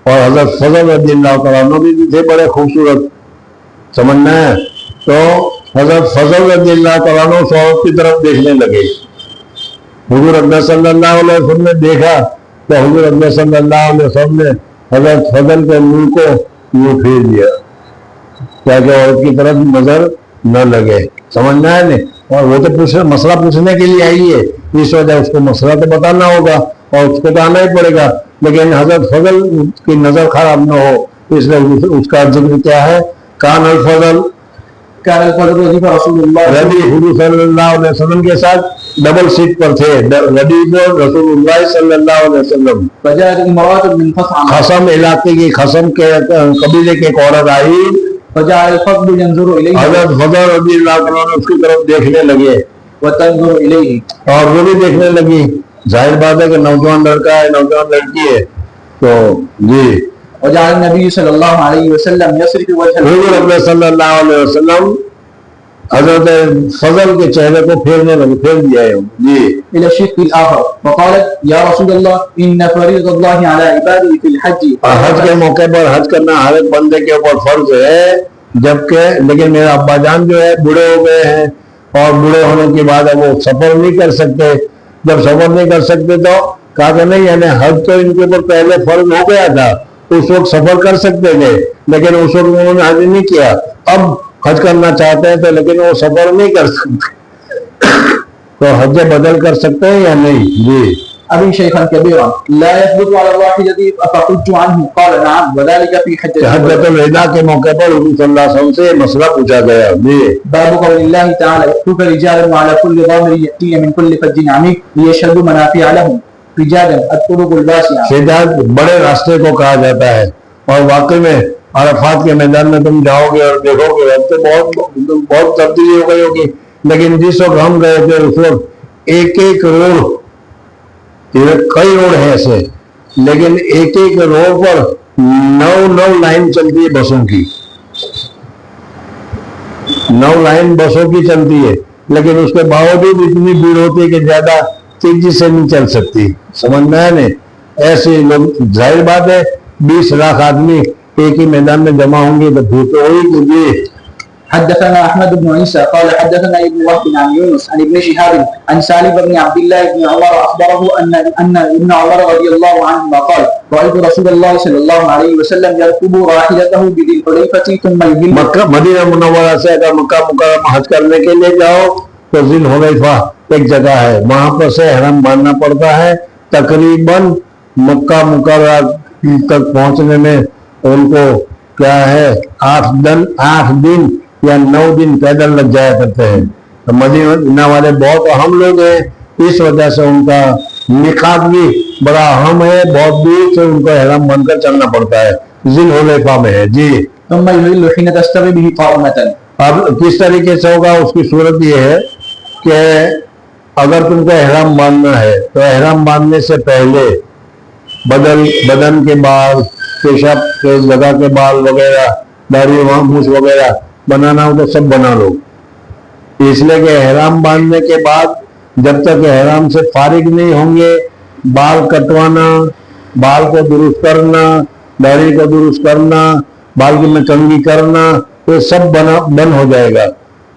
اور حضرت فضل رضی اللہ تعالیٰ عنہ بھی تھے بڑے خوبصورت, سمجھنا ہے. تو حضرت فضل رضی اللہ تعالیٰ عنہ اس عورت کی طرف دیکھنے لگے. حضور اکرم صلی اللہ علیہ وسلم نے دیکھا تو حضور اکرم صلی اللہ علیہ وسلم نے حضرت فضل کے منہ کو یوں پھیر دیا تاکہ عورت کی طرف نظر نہ لگے, سمجھنا ہے نہیں. اور وہ تو مسئلہ پوچھنے کے لیے آئی ہے, اس وجہ اس کو مسئلہ تو بتانا ہوگا اور اس کو تو آنا ہی پڑے گا, لیکن حضرت فضل کی نظر خراب نہ ہو اس لیے اس کا ذکر کیا ہے. کان الفضل رسول اللہ ربی حضور صلی اللہ علیہ وسلم کے ساتھ ڈبل سیٹ پر تھے. ربی کو رسول اللہ صلی اللہ علیہ وسلم. فجاءت امرأة من خثعم, خصم علاقے کی, خصم کے قبیلے کی ایک عورت آئی. فجاء الفضل ينظر إليه, حضرت فضل رضی اللہ عنہ اس کی طرف دیکھنے لگے وتنظر إليه, اور وہ بھی دیکھنے لگی. ظاہر بات ہے کہ نوجوان لڑکا ہے, نوجوان لڑکی ہے, تو جی. وجعل النبي صلى الله عليه وسلم يصرف وجهه, حضور اکرم صلی اللہ علیہ وسلم حضرت فضل کے چہرے کو پھیرنے لگے, پھیر دیا ہے جی إلى الشق الآخر, وقالت يا رسول الله إن فريضة الله على عباده في الحج. حج کے موقع پر حج کرنا ہر ایک بندے کے اوپر فرض ہے, جبکہ لیکن میرا ابا جان جو ہے بوڑھے ہو گئے ہیں, اور بوڑھے ہونے کے بعد اب وہ سفر نہیں کر سکتے. جب سفر نہیں کر سکتے تو کہا کہ نہیں, یعنی حج تو ان کے اوپر پہلے فرض ہو گیا تھا, اس وقت سفر کر سکتے تھے, لیکن اس وقت انہوں نے حج نہیں کیا. اب حج کرنا چاہتے ہیں تو لیکن وہ سفر نہیں کر سکتے, تو حج بدل کر سکتے ہیں یا نہیں؟ جی. أبي شيخا كبيرا لا يثبت على الواحدة فقلت عنه, قال نعم وذلك في حجۃ الوداع کے موقع پر حضور صلی اللہ علیہ وسلم سے مسئلہ پوچھا گیا. جی. باب قول الله تعالى يأتوك رجالا وعلى كل ضامر يأتين من كل فج عميق ليشهدوا منافع لهم رجالا الطرق الواسعة. سجاد بڑے راستے کو کہا جاتا ہے, اور واقعی میں عرفات کے میدان میں تم جاؤ گے اور دیکھو گے اب تو بہت تبدیلی ہو گئی ہوگی, لیکن جس وقت ہم گئے تھے اس وقت ایک ایک روڈ, کئی روڈ ہیں ایسے, لیکن ایک ایک روڈ پر 9 لائن چلتی ہے بسوں کی, 9 لائن بسوں کی چلتی ہے, لیکن اس کے باوجود اتنی بھیڑ ہوتی ہے کہ زیادہ تیزی سے نہیں چل سکتی, سمجھنا ہے نہیں. ایسے لوگ, ظاہر بات ہے 20 لاکھ آدمی ایک ہی میدان میں جمع ہوں گے تو پھر تو وہی کیجیے. حدثنا احمد بن عيسى قال حدثنا ابن وهب عن يونس عن ابن شهاب عن سالم بن عبد الله بن عمر اخبره ان ابن عمر رضي الله عنهما قال رايت رسول الله صلى الله عليه وسلم يركب راحلته بذي الحليفه ثم يهل. مکہ مدینہ منورہ سے اگر مکہ مکرمہ حج کرنے کے لیے جاؤ تو ذی الحلیفہ ایک جگہ ہے, وہاں پر سے احرام باندھنا پڑتا ہے. تقریباً مکہ مکرمہ تک پہنچنے میں ان کو کیا ہے 8 دن یا 9 دن پیدل لگ جایا کرتے ہیں. تو مدینہ والے بہت اہم لوگ ہیں, اس وجہ سے ان کا میقات بھی بڑا اہم ہے, بہت دور سے ان کو احرام بن کر چلنا پڑتا ہے. ذی الحلیفہ میں ہے. جی. ثم يهل حين تستوي به قائمة. اب کس طریقے سے ہوگا, اس کی صورت یہ ہے کہ اگر تم کو احرام باندھنا ہے تو احرام باندھنے سے پہلے بدن کے بال, پیشاب کے جگہ کے بال وغیرہ, داڑھی مونچھ وغیرہ بنانا ہو تو سب بنا لو, اس لیے کہ احرام باندھنے کے بعد جب تک احرام سے فارغ نہیں ہوں گے, بال کٹوانا, بال کو درست کرنا, داڑھی کو درست کرنا, بال کی میں کنگھی کرنا, یہ سب بند ہو جائے گا.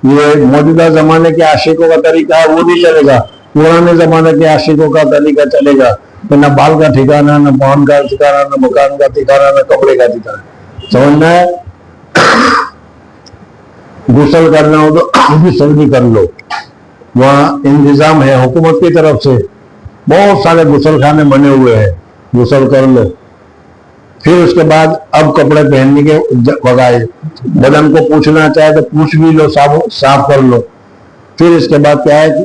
یہ موجودہ زمانے کے عاشقوں کا طریقہ ہے وہ نہیں چلے گا, پرانے زمانے کے عاشقوں کا طریقہ چلے گا. تو نہ بال کا ٹھکانا, نہ پان کا ٹھکانا, نہ مکان کا ٹھکانا, نہ کپڑے کا ٹھکانا, سمجھنا ہے. غسل کرنا ہو تو غسل بھی کر لو, وہاں انتظام ہے حکومت کی طرف سے, بہت سارے غسل خانے بنے ہوئے ہیں, غسل کر لو. پھر اس کے بعد اب کپڑے پہننے کے بغیر بدن کو پوچھنا چاہے تو پوچھ بھی لو, صاف کر لو. پھر اس کے بعد کیا ہے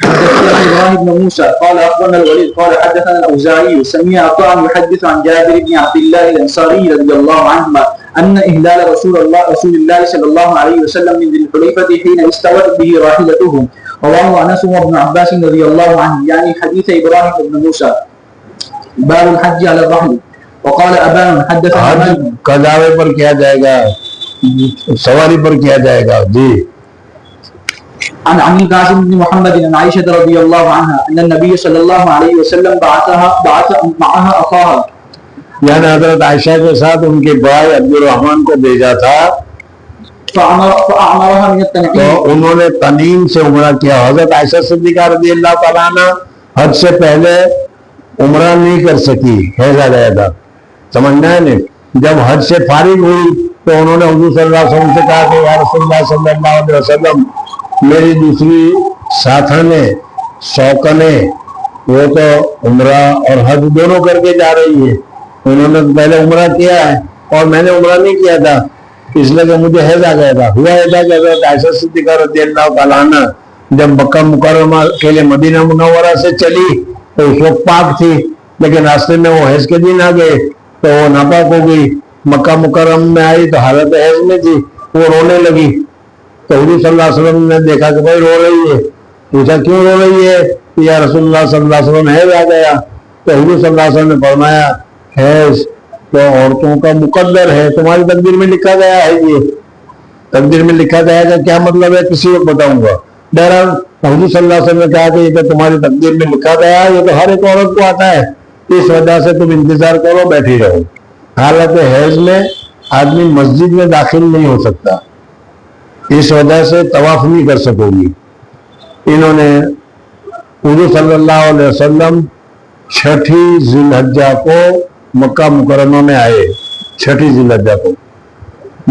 حدثنا إبراهيم بن موسى قال أخبرنا الوليد قال حدثنا الأوزاعي سمع عطاء يحدث عن جابر بن عبد الله الأنصاري رضي الله عنهما أن إهلال رسول الله صلى الله عليه وسلم من ذي الحليفة حين استوت به راحلته رواه أنس وابن عباس رضي الله عنه، يعني حديث إبراهيم بن موسى باب الحج على الرحل. وقال أبان حدثنا حج کا دعوے پر کیا جائے گا، سواری پر کیا جائے گا. جی عن عمي قاسم بن محمد عن عائشة رضي الله عنها أن النبي صلى الله عليه وسلم بعث معها أخاها، یعنی حضرت عائشہ کے ساتھ ان کے بھائی عبد الرحمن کو بھیجا تھا، فأمرها من تو التنعيم، انہوں نے تنعیم سے عمرہ کیا. حضرت عائشہ صدیقہ رضی اللہ تعالیٰ عنہ حج سے پہلے عمرہ نہیں کر سکی، حیض آ گیا تھا، سمجھنا ہے نہیں. جب حج سے فارغ ہوئی تو انہوں نے حضور صلی اللہ علیہ وسلم سے کہا کہ یا رسول اللہ صلی اللہ علیہ وسلم، میری دوسری ساتھنے شوقنے وہ تو عمرہ اور حج دونوں کر کے جا رہی ہے، انہوں نے پہلے عمرہ کیا ہے اور میں نے عمرہ نہیں کیا تھا، اس لیے کہ مجھے حیض آ گیا تھا. ہوا ایسا کہ حضرت عائشہ صدیقہ رضی اللہ تعالیٰ عنہ جب مکہ مکرمہ کے لیے مدینہ منورہ سے چلی تو اس وقت پاک تھی، لیکن راستے میں وہ حیض کے دن آ گئے تو وہ ناپاک ہو گئی. مکہ مکرمہ میں آئی تو حالت حیض میں تھی، وہ رونے لگی. تو حضور صلی اللہ علیہ وسلم نے دیکھا کہ بھائی رو رہی ہے، پوچھا کیوں رو رہی ہے؟ یا رسول اللہ صلی اللہ علیہ وسلم حیض آ گیا. تو حضور صلی اللہ علیہ وسلم نے فرمایا حیض تو عورتوں کا مقدر ہے، تمہاری تقدیر میں لکھا گیا ہے، یہ تقدیر میں لکھا گیا ہے. کیا مطلب ہے کسی وقت بتاؤں گا. بہرحال حضور صلی اللہ علیہ وسلم نے کہا کہ یہ تو تمہاری تقدیر میں لکھا گیا ہے، یہ تو ہر ایک عورت کو آتا ہے، اس وجہ سے تم انتظار کرو، بیٹھی رہو. حالت حیض میں آدمی مسجد میں داخل نہیں ہو سکتا، اس وجہ سے طواف نہیں کر سکو گی. انہوں نے حضور صلی اللہ علیہ وسلم 6 ذی الحجہ کو مکہ مکرمہ میں آئے، 6 ذی الحجہ کو.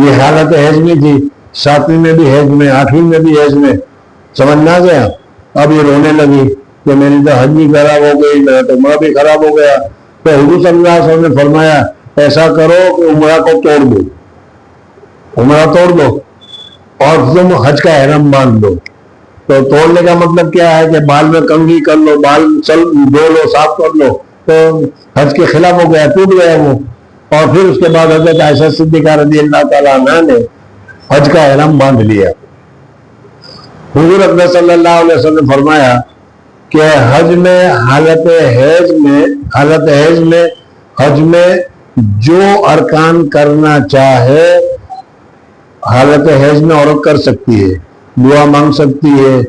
یہ حالت حیض میں تھی، 7ویں میں بھی حیض میں، 8ویں میں بھی حیض میں. سمجھ نہ گیا. اب یہ رونے لگی کہ میری تو حج بھی خراب ہو گئی, میرا تو عمرہ بھی خراب ہو گیا. تو حضور صلی اللہ علیہ وسلم نے فرمایا ایسا کرو کہ عمرہ کو توڑ دو, عمرہ توڑ دو اور تم حج کا احرام باندھ دو. تو توڑنے کا مطلب کیا ہے کہ بال میں کنگھی کر لو, بال دھو لو, صاف کر لو. تو حج کے خلاف ہو گیا, ٹوٹ گیا وہ. اور پھر اس کے بعد حضرت عائشہ صدیقہ رضی اللہ تعالیٰ عنہ نے حج کا احرام باندھ لیا. حضور اکرم صلی اللہ علیہ وسلم نے فرمایا کہ حج میں حالت حیض میں حج میں جو ارکان کرنا چاہے حالت حیض میں عورت کر سکتی ہے. دعا مانگ سکتی ہے,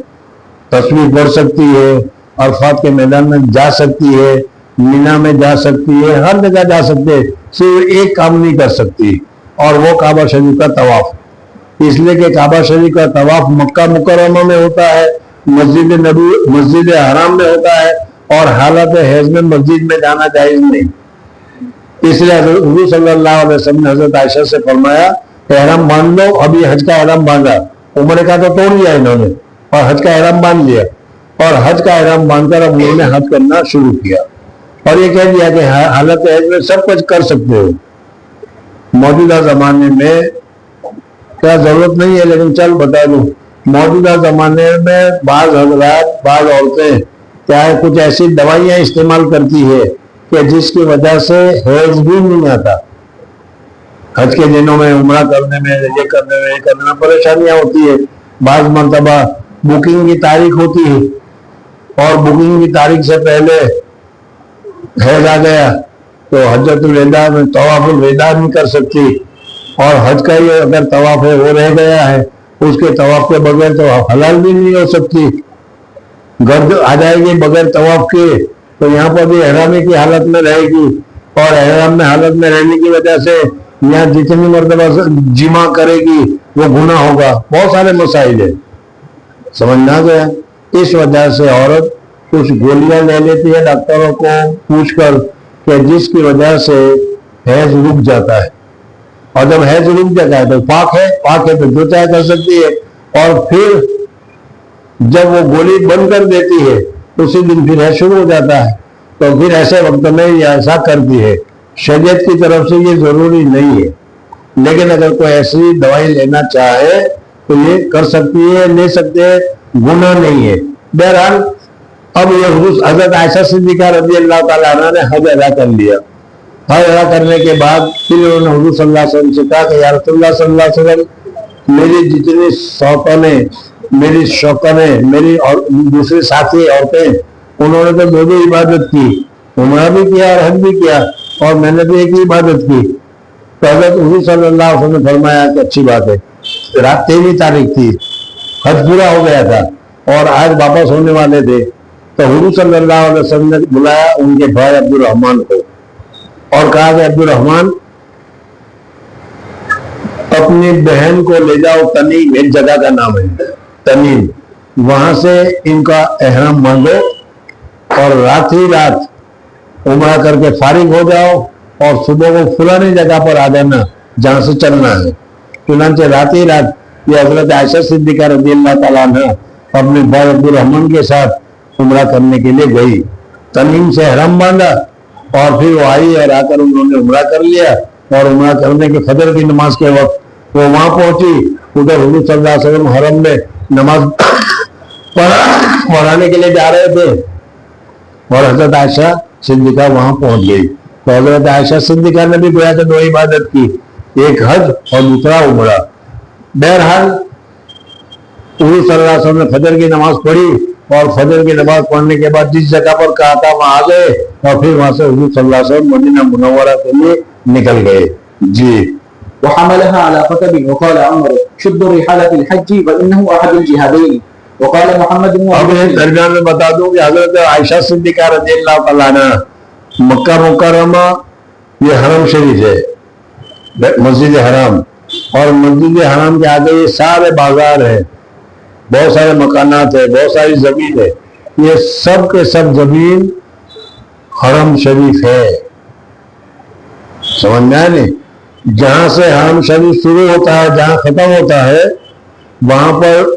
تسبیح پڑھ سکتی ہے, عرفات کے میدان میں جا سکتی ہے, مینا میں جا سکتی ہے, ہر جگہ جا سکتے ہے. صرف ایک کام نہیں کر سکتی اور وہ کعبہ شریف کا طواف. اس لیے کہ کعبہ شریف کا طواف مکہ مکرمہ میں ہوتا ہے, مسجد حرام میں ہوتا ہے, اور حالت حیض میں مسجد میں جانا جائز نہیں. اس لیے حضور صلی اللہ علیہ وسلم نے حضرت عائشہ سے فرمایا احرام باندھ لو. ابھی حج کا احرام باندھا, عمرے کا تو توڑ لیا انہوں نے اور حج کا احرام باندھ لیا, اور حج کا احرام باندھ کر اب انہوں نے حج کرنا شروع کیا. اور یہ کہہ دیا کہ حالت حیض میں سب کچھ کر سکتے ہو. موجودہ زمانے میں کیا ضرورت نہیں ہے, لیکن چل بتا دوں, موجودہ زمانے میں بعض حضرات, بعض عورتیں چاہے کچھ ایسی دوائیاں استعمال کرتی ہے کہ جس کی وجہ سے حیض بھی نہیں آتا. حج کے دنوں میں عمرہ کرنے میں, یہ کرنے میں پریشانیاں ہوتی ہے. بعض مرتبہ بکنگ کی تاریخ ہوتی ہے اور بکنگ کی تاریخ سے پہلے حیض آ گیا تو حجۃ الوداع میں طواف الوداع نہیں کر سکتی, اور حج کا یہ اگر طواف ہے وہ رہ گیا ہے, اس کے طواف کے بغیر تو حلال بھی نہیں ہو سکتی. گرد آ جائے گی بغیر طواف کے تو یہاں پر بھی احرامی کی حالت میں رہے گی, اور احرام میں حالت میں رہنے کی وجہ سے یہاں جتنی مرتبہ جمع کرے گی وہ گناہ ہوگا. بہت سارے مسائل ہیں, سمجھنا گیا. اس وجہ سے عورت کچھ گولیاں لے لیتی ہے ڈاکٹروں کو پوچھ کر کہ جس کی وجہ سے حیض رک جاتا ہے, اور جب حیض رک جاتا ہے تو پاک ہے تو جو چاہے کر سکتی ہے. اور پھر جب وہ گولی بند کر دیتی ہے اسی دن پھر حیض شروع ہو جاتا ہے, تو پھر ایسے وقت میں یہ ایسا کرتی ہے. شریعت کی طرف سے یہ ضروری نہیں ہے, لیکن اگر کوئی ایسی دوائی لینا چاہے تو یہ کر سکتی ہے, لے سکتے ہیں, گناہ نہیں ہے. بہرحال اب یہ حضرت عائشہ صدیقہ رضی اللہ تعالیٰ عنہ نے حج ادا کر لیا. حج ادا کرنے کے بعد پھر انہوں نے حضور صلی اللہ علیہ وسلم سے کہا کہ یا رسول اللہ صلی اللہ علیہ وسلم, میری جتنی شوقنیں میری اور دوسری ساتھی عورتیں, انہوں نے تو دو عبادت کی, عمرہ بھی کیا اور حج بھی کیا, اور میں نے بھی ایک ہی عبادت کی. تو حضرت حضور صلی اللہ علیہ وسلم نے فرمایا کہ اچھی بات ہے. رات 13 تاریخ تھی, حج پورا ہو گیا تھا اور آج واپس ہونے والے تھے. تو حضور صلی اللہ علیہ وسلم نے بلایا ان کے بھائی عبد الرحمان کو اور کہا کہ عبد الرحمان اپنی بہن کو لے جاؤ تنیم, ایک جگہ کا نام ہے تنیم, وہاں سے ان کا احرام باندھو اور رات ہی رات عمرہ کر کے فارغ ہو جاؤ, اور صبح کو فلانی جگہ پر آ جانا جہاں سے چلنا ہے. چنانچہ رات ہی رات یہ حضرت عائشہ صدیقہ رضی اللہ تعالیٰ عنہ اپنے بھائی عبد الرحمان کے ساتھ عمرہ کرنے کے لیے گئی. تنیم سے احرام باندھا اور پھر وہ آئی اور آ کر انہوں نے عمرہ کر لیا. اور عمرہ کرنے کے فجر کی نماز کے وقت وہ وہاں پہنچی. ادھر حضور صلی اللہ علیہ وسلم حرم میں نماز پڑھانے کے لیے جا رہے تھے اور حضرت عائشہ صدیقہ وہاں پہنچ گئی. تو حضرت عائشہ صدیقہ نے بھی گویا کہ 2 عبادت کی, ایک حج اور دوسرا عمرہ. بہرحال حضور صلی اللہ علیہ وسلم نے فجر کی نماز پڑھی اور فجر کی نماز پڑھنے کے بعد جس جگہ پر کہا تھا وہاں آ گئے, اور پھر وہاں سے حضور صلی اللہ علیہ وسلم مدینہ منورہ کے لیے نکل گئے. جی. وحملها على قتب وقال عمر شد رحالة الحج وإنه أحد الجهادين. وقال محمد بن اب اس درمیان میں بتا دوں کہ حضرت عائشہ صدیقہ رضی اللہ تعالیٰ عنہ مکہ مکرمہ یہ حرم شریف ہے, مسجد حرام, اور مسجد حرام کے آگے یہ سارے بازار ہیں, بہت سارے مکانات ہیں, بہت ساری زمین ہے. یہ سب کے سب زمین حرم شریف ہے. سمجھ میں آئے نہیں؟ جہاں سے حرم شریف شروع ہوتا ہے, جہاں ختم ہوتا ہے, وہاں پر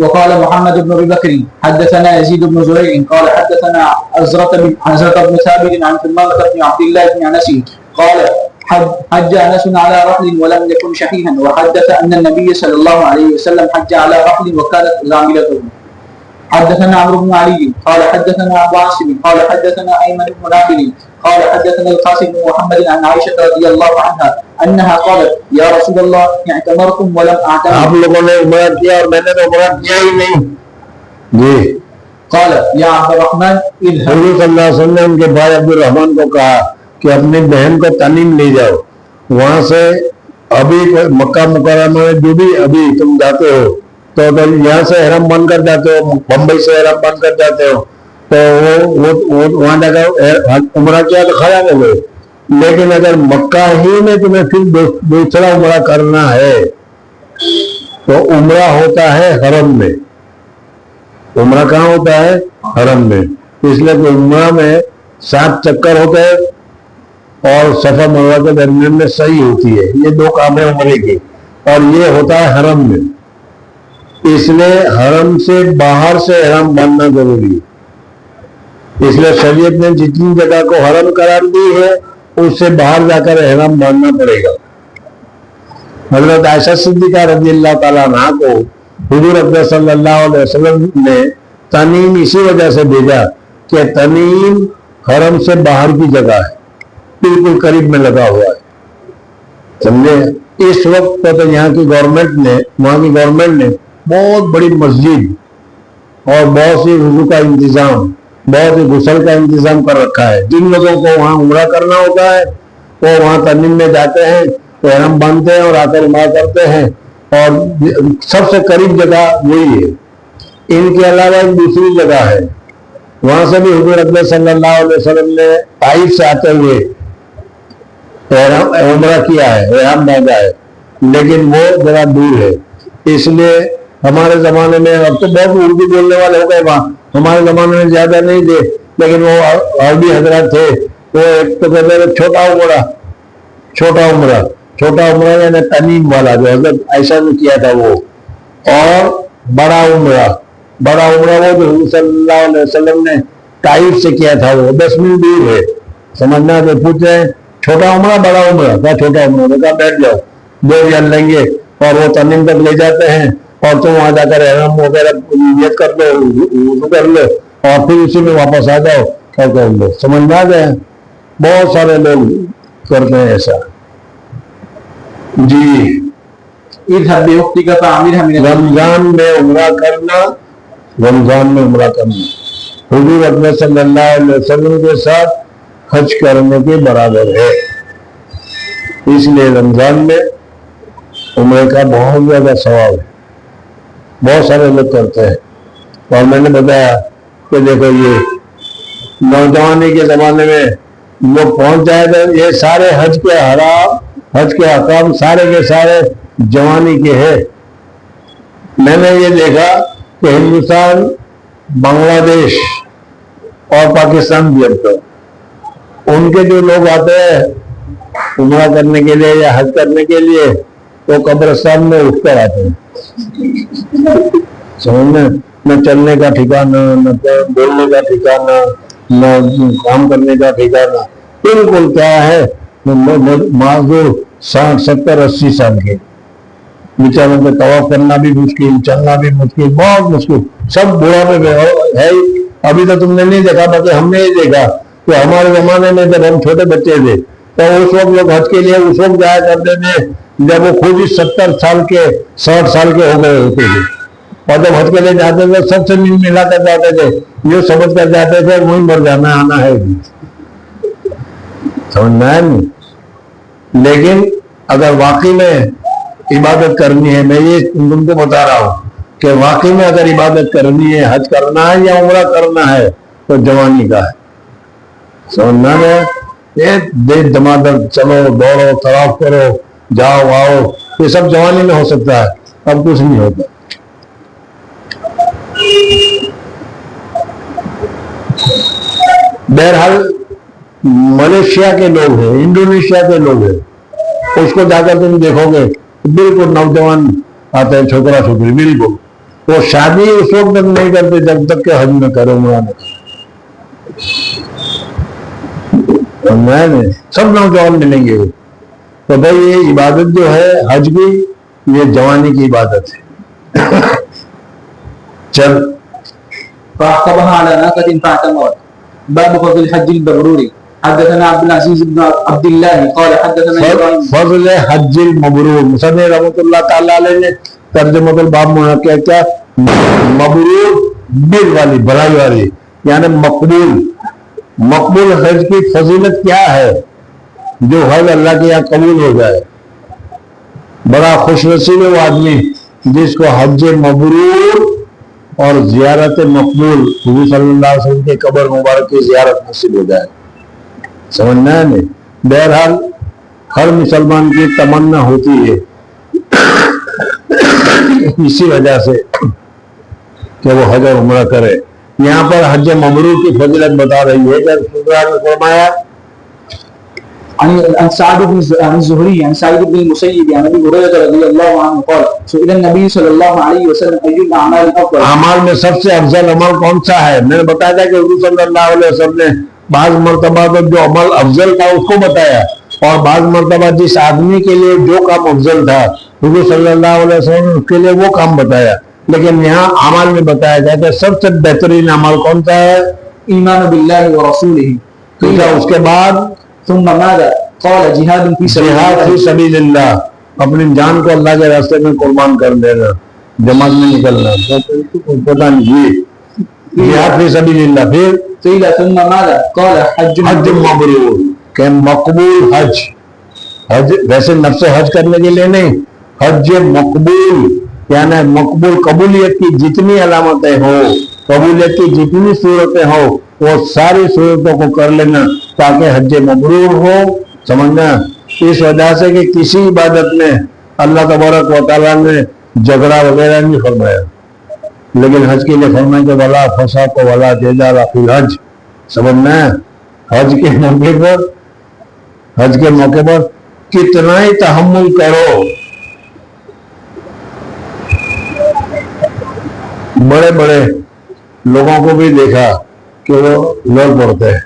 وقال محمد بن ابي بكر حدثنا يزيد بن زريع قال حدثنا عزرة بن ثابت عن ثمامة بن عبد الله بن انس قال حج انس على رحل ولم يكن شحيحا وحدث ان النبي صلى الله عليه وسلم حج على رحل وكانت زاملته. حدثنا عمرو بن علي قال حدثنا ابو عاصم قال حدثنا ايمن بن نافع قال حدثنا القاسم بن محمد عن عائشة رضي الله عنها انها قالت يا رسول الله اعتمرتم ولم اعتمر. آپ لوگوں نے عمرہ کیا اور میں نے تو عمرہ کیا ہی نہیں. جی. قال یا عبد الرحمن اذهب. حضور صلی اللہ علیہ وسلم نے ان کے بھائی عبد الرحمن کو کہا کہ اپنی بہن کو تنیم لے جاؤ, وہاں سے ابھی مکہ مکرمہ میں جو بھی ابھی تم جاتے ہو تو یہاں سے احرام بند کر جاتے ہو, بمبئی سے احرام بند کر جاتے ہو, تو وہ وہاں جا کر عمرہ کیا تو خیا ہو گئے. لیکن اگر مکہ ہی میں تمہیں پھر دوسرا عمرہ کرنا ہے تو عمرہ ہوتا ہے حرم میں. عمرہ کہاں ہوتا ہے؟ حرم میں. اس لیے کہ عمرہ میں 7 چکر ہوتے ہیں اور صفا مروہ کے درمیان میں صحیح ہوتی ہے, یہ 2 کام ہے عمرے کے, اور یہ ہوتا ہے حرم میں. اس لیے حرم سے باہر سے احرام باندھنا ضروری ہے. اس لیے شریعت نے جتنی جگہ کو حرم قرار دی ہے اس سے باہر جا کر احرام باندھنا پڑے گا. حضرت عائشہ صدیقہ رضی اللہ تعالیٰ عنہ کو حضور اکرم صلی اللہ علیہ وسلم نے تنیم اسی وجہ سے بھیجا کہ تنیم حرم سے باہر کی جگہ ہے, بالکل قریب میں لگا ہوا ہے. سمجھے؟ اس وقت تو یہاں کی گورنمنٹ نے, وہاں کی گورنمنٹ نے بہت بڑی مسجد اور بہت سی وضو کا انتظام, بہت سی غسل کا انتظام کر رکھا ہے. جن لوگوں کو وہاں عمرہ کرنا ہوتا ہے وہ وہاں تنیم میں جاتے ہیں, احرام باندھتے ہیں اور آ کر عمرہ کرتے ہیں, اور سب سے قریب جگہ وہی ہے. ان کے علاوہ ایک دوسری جگہ ہے, وہاں سے بھی حضور اکرم صلی اللہ علیہ وسلم نے طائف سے آتے ہوئے عمرہ کیا ہے, احرام باندھا ہے, لیکن وہ ذرا دور ہے. اس لیے ہمارے زمانے میں, اب تو بہت اردو بولنے والے ہو گئے وہاں, ہمارے زمانے میں زیادہ نہیں تھے, لیکن وہ عربی حضرات تھے, وہ ایک تو کہتے ہیں چھوٹا عمرہ یعنی تنیم والا جو حضرت عائشہ نے کیا تھا وہ, اور بڑا عمرہ وہ جو حضور صلی اللہ علیہ وسلم نے طائف سے کیا تھا وہ 10 میل دور ہے. سمجھنا تو پوچھ رہے ہیں چھوٹا عمرہ بڑا عمرہ, کہا چھوٹا عمرہ, کہا بیٹھ جاؤ 2 ریال لیں گے, اور وہ تنیم تک لے جاتے ہیں, اور تم وہاں جا کر احرام وغیرہ نیت کر لو, وضو کر لو, اور پھر اسی میں واپس آ جاؤ اور کر لو. سمجھ میں آ گئے؟ بہت سارے لوگ کرتے ہیں ایسا. جی. رمضان میں عمرہ کرنا, حضور اکرم صلی اللہ علیہ وسلم کے ساتھ حج کرنے کے برابر ہے. اس لیے رمضان میں عمرے کا بہت زیادہ ثواب ہے, بہت سارے لوگ کرتے ہیں. اور میں نے بتایا کہ دیکھو یہ نوجوانی کے زمانے میں لوگ پہنچ جائے تو یہ سارے حج کے احکام سارے کے سارے جوانی کے ہیں. میں نے یہ دیکھا کہ ہندوستان, بنگلہ دیش اور پاکستان بھی, اب تو ان کے جو لوگ آتے ہیں عمرہ کرنے کے لیے یا حج کرنے کے لیے, وہ قبرستان میں اٹھ کر آتے ہیں. سمجھنا, نہ چلنے کا ٹھکانہ, نہ بولنے کا ٹھکانہ, نہ کام کرنے کا ٹھکانہ, بالکل کیا ہے معذور 60, 70, 80 سال کے بیچاروں کو طواف کرنا بھی مشکل, چلنا بھی مشکل, بہت مشکل, سب بڑھاپے میں ہے. ابھی تو تم نے نہیں دیکھا، بلکہ ہم نے ہی دیکھا کہ ہمارے زمانے میں جب ہم چھوٹے بچے تھے تو اس وقت لوگ حج کے لیے اس وقت جایا کرتے تھے جب وہ خود ہی 70 سال کے 60 سال کے ہو گئے ہوتے تھے، اور جب حج کے لیے جاتے تھے سب سے ملا کر جاتے تھے، یہ سمجھ کر جاتے تھے وہیں مر جانا آنا ہے، سمجھنا ہے نہیں۔ لیکن اگر واقعی میں عبادت کرنی ہے، میں یہ تم کو بتا رہا ہوں کہ واقعی میں اگر عبادت کرنی ہے، حج کرنا ہے یا عمرہ کرنا ہے تو جوانی کا ہے، سمجھنا ہے۔ یہ دیکھ دمادر چلو دوڑو طواف کرو جاؤ آؤ، یہ سب جوانی میں ہو سکتا ہے، اب کچھ نہیں ہوتا۔ بہرحال ملیشیا کے لوگ ہیں، انڈونیشیا کے لوگ ہیں، اس کو جا کر تم دیکھو گے بالکل نوجوان آتے ہیں، چھوکرا چھوکری، بالکل وہ شادی اس وقت تک نہیں کرتے جب تک کہ حج نہ کرو، سب نوجوان ملیں گے۔ تو بھائی یہ عبادت جو ہے حج کی، یہ جوانی کی عبادت ہے۔ چل فاعقبها على ناقة فاعتمرت. باب فضل الحج المبرور. حدثنا عبد العزيز بن عبد الله قال حدثنا ابراهيم. فضل حج المبرور، مصنف رحمۃ اللہ تعالی علیہ نے ترجمۃ الباب میں کیا مبرور، بر والی، بھلائی والی، یعنی مقبول۔ مقبول حج کی فضیلت کیا ہے؟ جو حج اللہ کے یہاں قبول ہو جائے، بڑا خوش نصیب ہے وہ آدمی جس کو حج مبرور اور زیارت مقبول، حضور صلی اللہ علیہ وسلم کے قبر مبارک کی زیارت نصیب ہو جائے، سمجھنا ہے نہیں۔ بہرحال ہر مسلمان کی تمنا ہوتی ہے اسی وجہ سے کہ وہ حج اور عمرہ کرے۔ یہاں پر حج مبرور کی فضیلت بتا رہی ہے کہ فرمایا عن سعد بن الزهري عن سعيد بن المسيب عن ابي هريره رضي الله عنه قال سئل النبي صلى الله عليه وسلم اي الاعمال افضل، اعمال میں سب سے افضل عمل کون سا ہے؟ میں نے بتایا تھا کہ حضور صلی اللہ علیہ وسلم نے بعض مرتبہ تو جو عمل افضل تھا اس کو بتایا، اور بعض مرتبہ جس آدمی کے لیے جو کام افضل تھا حضور صلی اللہ علیہ وسلم نے اس کے لیے وہ کام بتایا، لیکن یہاں اعمال میں بتایا گیا کہ سب سے بہترین عمل کون سا ہے؟ ایمان باللہ ورسولہ، ٹھیک ہے، اس کے بعد ثم ماذا؟ قال جہاد فی سبیل اللہ، اپنی جان کو اللہ کے راستے میں قربان کر دینا، جماعت میں نکلنا، پتہ نہیں جی، جہاد فی سبیل اللہ۔ پھر قیل ثم ماذا؟ قال حج مبرور، کہ مقبول حج، حج ویسے نفس حج کرنے کے لیے نہیں، حج مقبول یعنی مقبول، قبولیت کی جتنی علامتیں ہو، قبولیت کی جتنی صورتیں ہو، وہ ساری صورتوں کو کر لینا تاکہ حج مبرور ہو، سمجھنا۔ اس وجہ سے کہ کسی عبادت میں اللہ تبارک و تعالیٰ نے جھگڑا وغیرہ نہیں فرمایا، لیکن حج کے لیے فرمایا کہ ولا فساق ولا جدال فی الحج، سمجھنا ہے۔ حج کے موقع پر کتنا ہی تحمل کرو، بڑے بڑے لوگوں کو بھی دیکھا کہ وہ لوگ پڑھتے ہیں،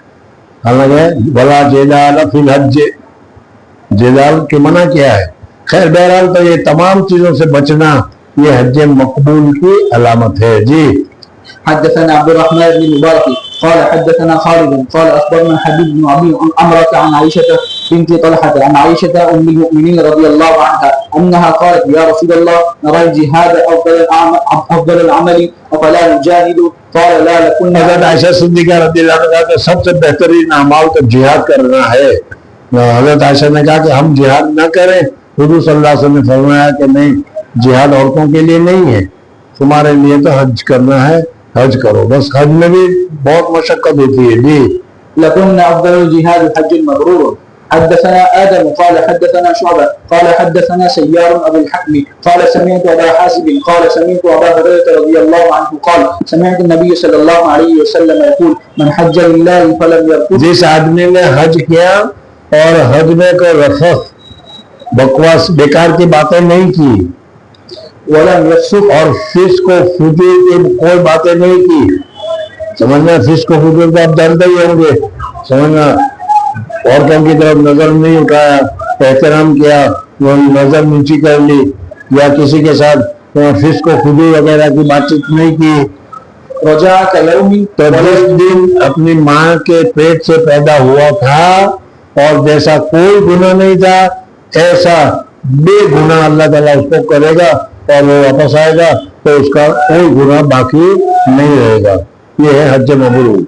حالانکہ بلا جدال فی الحج، جدال کی منع کیا ہے۔ خیر بہرحال تو یہ تمام چیزوں سے بچنا یہ حج مقبول کی علامت ہے۔ جی حدثنا عبد الرحمن بن مبارك قال حدثنا خالد قال اخبرنا حبيب بن ابي عمرة عن عائشة بنت طلحة عن عائشة ام المؤمنين رضي الله عنها انها قالت يا رسول الله نرى الجهاد افضل العمل افلا نجاهد قال لا لكن حضرت عائشہ صدیقہ رضی اللہ عنہ کا سب سے بہترین اعمال تو جہاد کرنا ہے۔ حضرت عائشہ نے کہا کہ ہم جہاد نہ کریں، حضور صلی اللہ علیہ وسلم نے فرمایا کہ نہیں، جہاد عورتوں کے لیے نہیں ہے، تمہارے لیے تو حج کرنا ہے، حج کرو بس۔ حج میں بھی بہت مشقت ہوتی ہے۔ جی لكن افضل الجهاد الحج المبرور. حدثنا آدم قال حدثنا شعبة قال حدثنا سيار أبو الحكم قال سمعت أبا حاسب قال سمعت أبا هريرة رضي الله عنه قال سمعت النبي صلى الله عليه وسلم يقول من حج لله فلم يرفث، جس آدمی نے حج کیا اور حج میں کوئی رفث بکواس بیکار کی باتیں نہیں کی، ولم يفسق، اور فسق و فجور کی کوئی باتیں نہیں کی، سمجھنا۔ فسق و فجور کو آپ جانتے ہی ہوں گے، سمجھنا۔ عورتوں کی طرف نظر نہیں اٹھایا، احترام کیا، وہ نظر نیچی کر لی، یا کسی کے ساتھ فسق و فجور وغیرہ کی بات چیت نہیں کی، رجاء كيوم تو جس دن اپنی ماں کے پیٹ سے پیدا ہوا تھا اور جیسا کوئی گناہ نہیں تھا ایسا بے گناہ اللہ تعالیٰ اس کو کرے گا اور وہ واپس آئے گا تو اس کا کوئی گناہ باقی نہیں رہے گا. یہ ہے حج مبرور.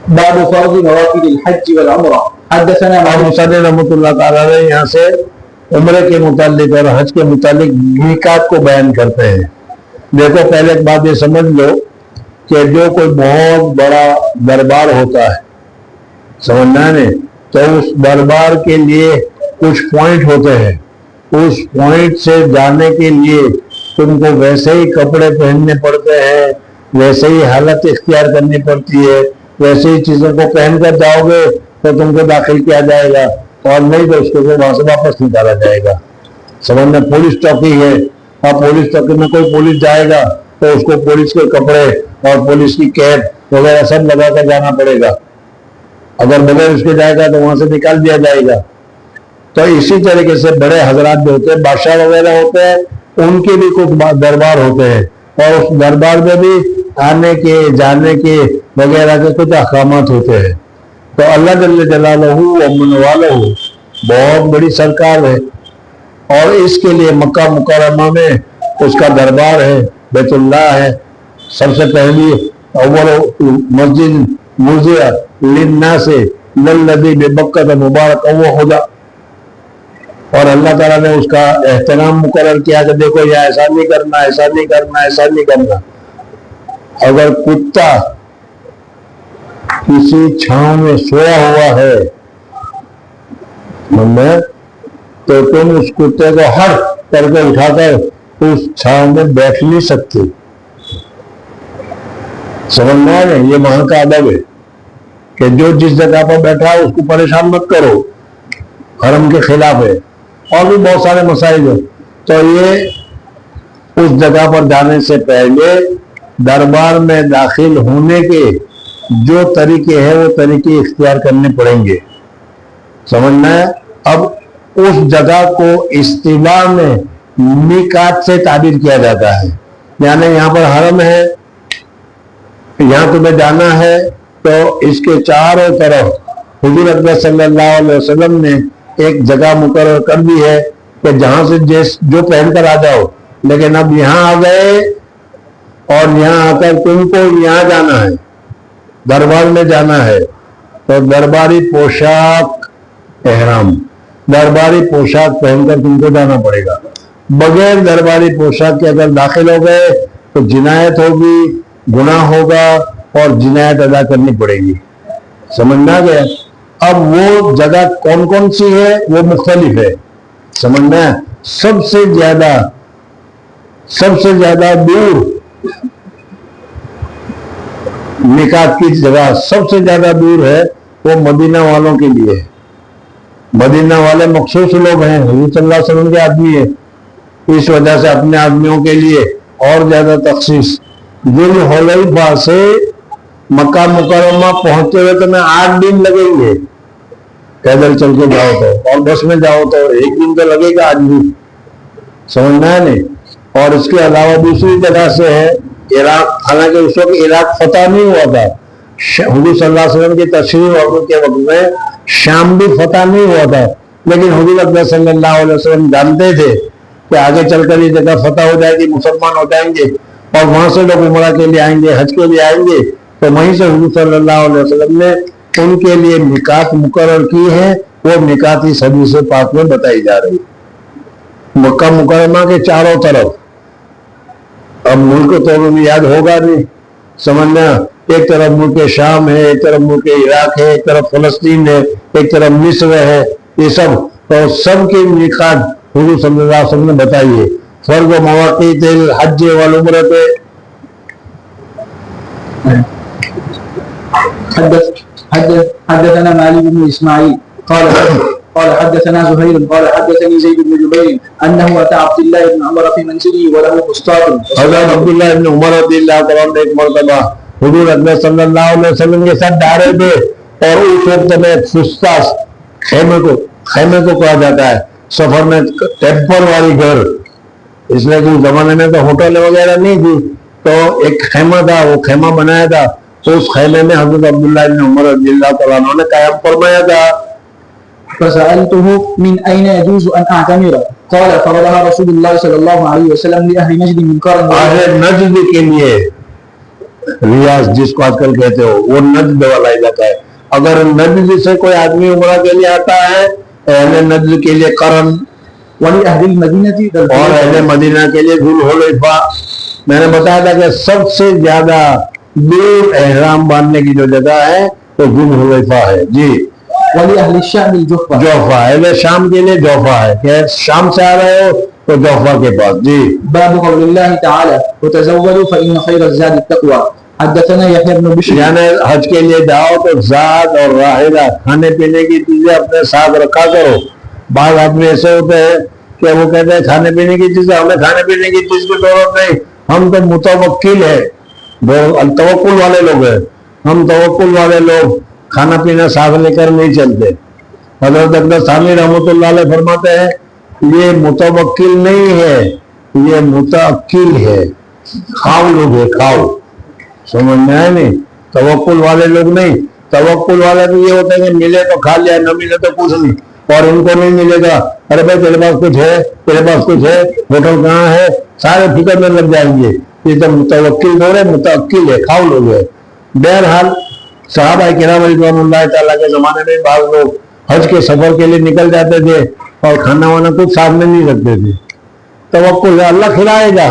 باب فرض نوافل الحج والعمرہ. حدثنا اور مصنف رحمۃ اللہ تعالیٰ نے یہاں سے عمرے کے متعلق اور حج کے متعلق میقات کو بیان کرتے ہیں. دیکھو پہلے ایک بات یہ سمجھ لو کہ جو کوئی بہت بڑا دربار ہوتا ہے سمجھنا ہے تو اس دربار کے لیے کچھ پوائنٹ ہوتے ہیں. اس پوائنٹ سے جانے کے لیے تم کو ویسے ہی کپڑے پہننے پڑتے ہیں, ویسے ہی حالت اختیار کرنی پڑتی ہے, ویسے ہی چیزوں کو پہن کر جاؤ گے تو تم کو داخل کیا جائے گا اور نہیں تو اس کو وہاں سے واپس نکالا جائے گا. سمجھنا پولیس چوکی ہے اور پولیس چوکی میں کوئی پولیس جائے گا تو اس کو پولیس کے کپڑے اور پولیس کی کیپ وغیرہ سب لگا کر جانا پڑے گا. اگر بغیر اس کے جائے گا تو وہاں سے نکال دیا جائے گا. تو اسی طریقے سے بڑے حضرات جو ہوتے ہیں بادشاہ وغیرہ ہوتے ہیں ان کے بھی کچھ دربار ہوتے ہیں اور اس دربار میں بھی آنے کے جانے کے وغیرہ کے کچھ احکامات ہوتے ہیں. تو اللہ جل جلالہ ومن والہ بہت بڑی سرکار ہے اور اس کے لیے مکہ مکرمہ میں اس کا دربار ہے, بیت اللہ ہے. سب سے پہلی اول مسجد مرضیہ للناس للذی ببکۃ مبارک وہ خدا, اور اللہ تعالیٰ نے اس کا احترام مقرر کیا کہ دیکھو یہ ایسا نہیں کرنا, ایسا نہیں کرنا, ایسا نہیں کرنا. اگر کتا کسی چھاؤں میں سویا ہوا ہے تو تم اس کتے کو ہر کر کے اٹھا کر اس چھاؤں میں بیٹھ نہیں سکتے. سمجھنا ہے یہ وہاں کا ادب ہے کہ جو جس جگہ پر بیٹھا ہے اس کو پریشان مت کرو, حرم کے خلاف ہے. اور بھی بہت سارے مسائل ہیں. تو یہ اس جگہ پر جانے سے پہلے دربار میں داخل ہونے کے جو طریقے ہیں وہ طریقے اختیار کرنے پڑیں گے. سمجھنا ہے. اب اس جگہ کو اصطلاح میں میقات سے تعبیر کیا جاتا ہے. یعنی یہاں پر حرم ہے, یہاں تمہیں جانا ہے تو اس کے چاروں طرف حضور اکرم صلی اللہ علیہ وسلم نے ایک جگہ مقرر کر دی ہے کہ جہاں سے جو پہن کر آ جاؤ. لیکن اب یہاں آ گئے اور یہاں آ کر تم کو یہاں جانا ہے, دربار میں جانا ہے تو درباری پوشاک احرام, درباری پوشاک پہن کر تم کو جانا پڑے گا. بغیر درباری پوشاک کے اگر داخل ہو گئے تو جنایت ہوگی, گناہ ہوگا اور جنایت ادا کرنی پڑے گی. سمجھنا گیا. اب وہ جگہ کون کون سی ہے وہ مختلف ہے. سمجھنا ہے. سب سے زیادہ دور میقات کی جگہ سب سے زیادہ دور ہے وہ مدینہ والوں کے لیے. مدینہ والے مخصوص لوگ ہیں, حضور صلی اللہ علیہ وسلم کے آدمی ہیں, اس وجہ سے اپنے آدمیوں کے لیے اور زیادہ تخصیص. ذل حلیفہ سے مکہ مکرمہ پہنچتے ہوئے تمہیں 8 دن لگیں گے پیدل چل کے جاؤ تو, اور بس میں جاؤ تو 1 دن تو لگے گا آج بھی. سمجھنا ہے نہیں. اور اس کے علاوہ دوسری جگہ سے ہے عراق. حالانکہ اس وقت عراق فتح نہیں ہوا تھا, حضور صلی اللہ علیہ وسلم کی تشریف کے وقت میں شام بھی فتح نہیں ہوا تھا, لیکن حضور اکرم صلی اللہ علیہ وسلم جانتے تھے کہ آگے چل کر یہ جگہ فتح ہو جائے گی, مسلمان ہو جائیں گے اور وہاں سے لوگ عمرہ کے لیے آئیں گے, حج کے لیے آئیں گے. تو وہیں سے حضور صلی اللہ علیہ وسلم نے ان کے لیے میقات مقرر کی ہے. وہ میقات اس حدیث پاک میں بتائی جا رہی. مکہ مکرمہ کے چاروں طرف, اب ملک تو یاد ہوگا نہیں, سمجھنا. ایک طرف ملک شام ہے, ایک طرف ملک عراق ہے, ایک طرف فلسطین ہے, ایک طرف مصر ہے. یہ سب کی میقات حضور صلی اللہ علیہ وسلم نے بتائی ہے. فرض و مواقیت الحج والعمرۃ. حدثنا مالك بن اسماعيل قال حدثنا زهير قال حدثني زيد بن جبير انه اتى عبد الله بن عمر في منزله وله فسطاط. حضرت عبداللہ بن عمر رضی اللہ تعالیٰ عنہ ایک مرتبہ حضور اکرم صلی اللہ علیہ وسلم کے ساتھ جا رہے تھے اور اس وقت میں فسطاط خیمے کو کہا جاتا ہے سفر میں ٹیمپر والی گھر. اس لیے کہ اس زمانے میں تو ہوٹل وغیرہ نہیں تھی تو ایک خیمہ تھا, وہ خیمہ بنایا تھا, تو اس خیمے میں حضرت عبداللہ بن عمر رضی اللہ تعالیٰ عنہ نے قیام فرمایا تھا. فسألته من أين يجوز أن أعتمر قال فرضها رسول الله صلى الله عليه وسلم لأهل نجد من قرن. اہل نجد کے لیے, ریاض جس کو آج کل کہتے ہو, وہ نجد والا علاقہ ہے. اگر نجد سے کوئی آدمی عمرہ کے لیے آتا ہے, اہل نجد کے لیے قرن, ولأهل المدينة اور اہل مدینہ کے لیے ذو الحلیفہ. میں نے بتایا تھا کہ سب سے زیادہ دور احرام باندھنے کی جو جگہ ہے وہ ذو الحلیفہ ہے. جی. ولأهل الشام الجحفة. جوفا, اہل شام کے لیے جوفا ہے, کہ شام سے آ رہے ہو تو جوفا کے پاس. جی. باب قول الله تعالى وتزودوا فإن خير الزاد التقوى. حدثنا يحيى بن بشر. یعنی حج کے لیے جاؤ تو زاد اور راحلہ, کھانے پینے کی چیزیں اپنے ساتھ رکھا کرو. بعض آدمی ایسے ہوتے ہیں کہ وہ کہتے ہیں کھانے پینے کی چیزیں, ہمیں کھانے پینے کی چیز کی ضرورت نہیں, ہم تو متوکل ہے, توکل والے لوگ ہیں. ہم توکل والے لوگ کھانا پینا ساتھ لے کر نہیں چلتے. حضرت اقدس ثانی رحمۃ اللہ علیہ فرماتے ہیں یہ متوکل نہیں ہے, یہ متعقل ہے. کھاؤ لوگ ہے, کھاؤ. سمجھ میں آئے نہیں؟ توکل والے لوگ نہیں. توکل والے تو یہ ہوتا ہے کہ ملے تو کھا لیا, نہ ملے تو کچھ نہیں. اور ان کو نہیں ملے گا, ارے بھائی تیرے پاس کچھ ہے, تیرے پاس کچھ ہے, ہوٹل کہاں ہے, سارے فکر میں لگ جائیں گے. یہ تو متوکل دور ہے, متعقل ہے, کھاؤ لوگ ہے. بہرحال صحابہ کرام رضوان اللہ تعالیٰ کے زمانے میں بعض لوگ حج کے سفر کے لیے نکل جاتے تھے اور کھانا وانا کچھ سامنے نہیں رکھتے تھے. توکل ہے, اللہ کھلائے گا,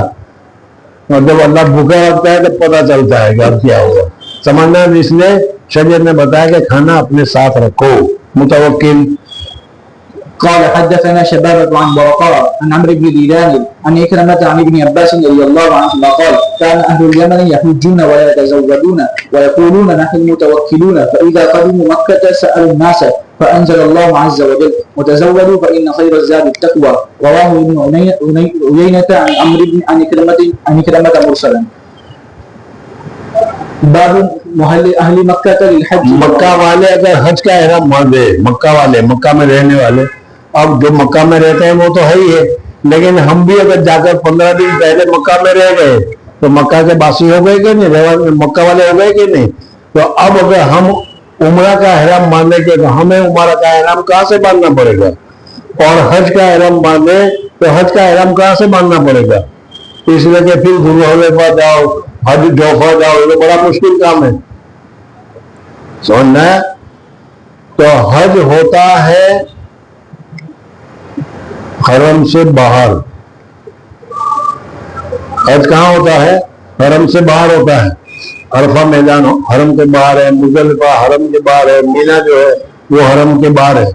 اور جب اللہ بھوکا رکھتا ہے تو پتہ چلتا ہے کہ اب کیا ہوگا. سمجھنا, اس لیے شریعت نے بتایا کہ کھانا اپنے ساتھ رکھو. متوکل. قال حدثنا شبابة عن برقاء عن عمرو بن دينار عن إكرمة عن ابن عباس رضي الله عنهما قال كان أهل اليمن يحجون ولا يتزودون ويقولون نحن المتوكلون فإذا قدموا مكة سألوا الناس فأنزل الله عز وجل وتزودوا فإن خير الزاد التقوى. رواه ابن عيينة عن عمرو بن عن إكرمة مرسلا. باب محل أهل مكة للحج. مکہ والے اگر حج کا احرام باندھے, مکہ والے, مکہ میں رہنے والے, اب جو مکہ میں رہتے ہیں وہ تو ہے ہی ہے, لیکن ہم بھی اگر جا کر 15 دن پہلے مکہ میں رہ گئے تو مکہ کے باسی ہو گئے کہ نہیں, مکہ والے ہو گئے کہ نہیں. تو اب اگر ہم عمرہ کا احرام باندھے کہ تو ہمیں عمرہ کا احرام کہاں سے باندھنا پڑے گا, اور حج کا احرام باندھے تو حج کا احرام کہاں سے باندھنا پڑے گا. اس لیے کہ پھر ذو الحلیفہ جاؤ, حج جوفا جاؤ, یہ بڑا مشکل کام ہے. سمجھنا ہے. تو حج ہوتا ہے حرم سے باہر. حج کہاں ہوتا ہے؟ حرم سے باہر ہوتا ہے. عرفہ میدان حرم کے باہر ہے, مزدلفہ حرم کے باہر ہے, مینا جو ہے وہ حرم کے باہر ہے.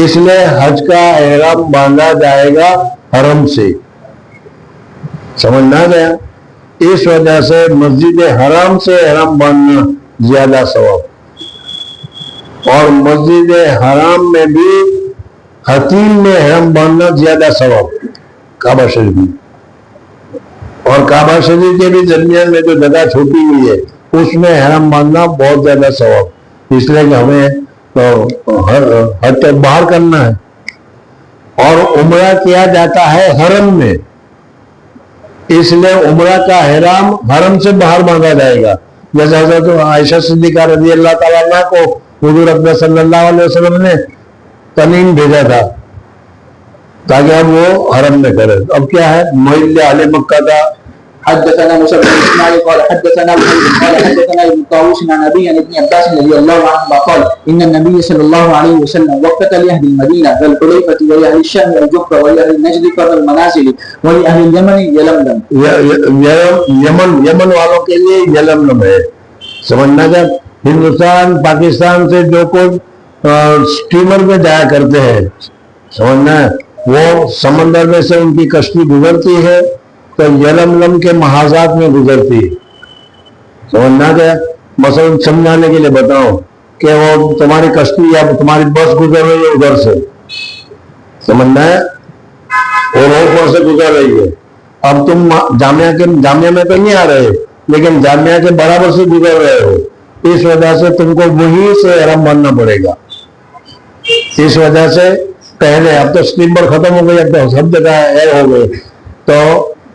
اس لیے حج کا احرام باندھا جائے گا حرم سے. سمجھنا گیا. اس وجہ سے مسجد حرام سے احرام باندھنا زیادہ ثواب, اور مسجد حرام میں بھی حتیم میں احرام باندھنا زیادہ ثواب کعبہ شریف میں. اور کعبہ شریف کے بھی درمیان میں جو جگہ چھوٹی ہوئی ہے اس میں احرام باندھنا بہت زیادہ ثواب, اس لیے کہ ہمیں حج تک باہر کرنا ہے. اور عمرہ کیا جاتا ہے حرم میں, اس لیے عمرہ کا احرام حرم سے باہر باندھا جائے گا. جیسے حضرت عائشہ صدیقہ رضی اللہ تعالیٰ عنہ کو حضور اکرم صلی اللہ علیہ وسلم نے تنعیم بھیجا تھا تاکہ اب وہ حرم میں کرے. اب کیا ہے, محل اہل مکہ تھا. حدثنا موسى بن اسماعيل قال حدثنا قال حدثنا ابن طاووس عن ابي عن ابن عباس رضي الله عنهما قال ان النبي صلى الله عليه وسلم وقت لاهل المدينه والحليفه ولاهل الشام والجحفه ولاهل نجد قرن المنازل ولاهل اليمن يلملم. یمن والوں کے لیے یلملم ہے. سمجھنا جب ہندوستان پاکستان سے جو کچھ اسٹیمر میں جایا کرتے ہیں, سمجھنا ہے, وہ سمندر میں سے ان کی کشتی گزرتی ہے تو یلملم کے محاذات میں گزرتی ہے. سمجھنا کیا, مثلا سمجھانے کے لیے بتاؤں کہ وہ تمہاری کشتی یا تمہاری بس گزر رہی ہے ادھر سے, سمجھنا ہے, اور اوپر سے گزر رہی ہے. اب تم جامعہ میں تو نہیں آ رہے لیکن جامعہ کے برابر سے گزر رہے ہو, اس وجہ سے تم کو وہی سے احرام باندھنا پڑے گا. اس وجہ سے پہلے, اب تو اسٹیمر ختم ہو گئی, اب تو سب جگہ ایئر ہو گئے, تو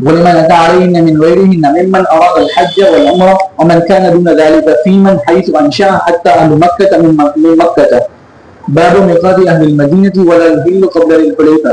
ولمن أتى عليهن من غيرهن ممن أراد الحج والعمرة ومن كان دون ذلك فيمن حيث أنشأ حتى أهل مكة من مكة باب ميقات أهل المدينة ولا يحل قبل الحليفة.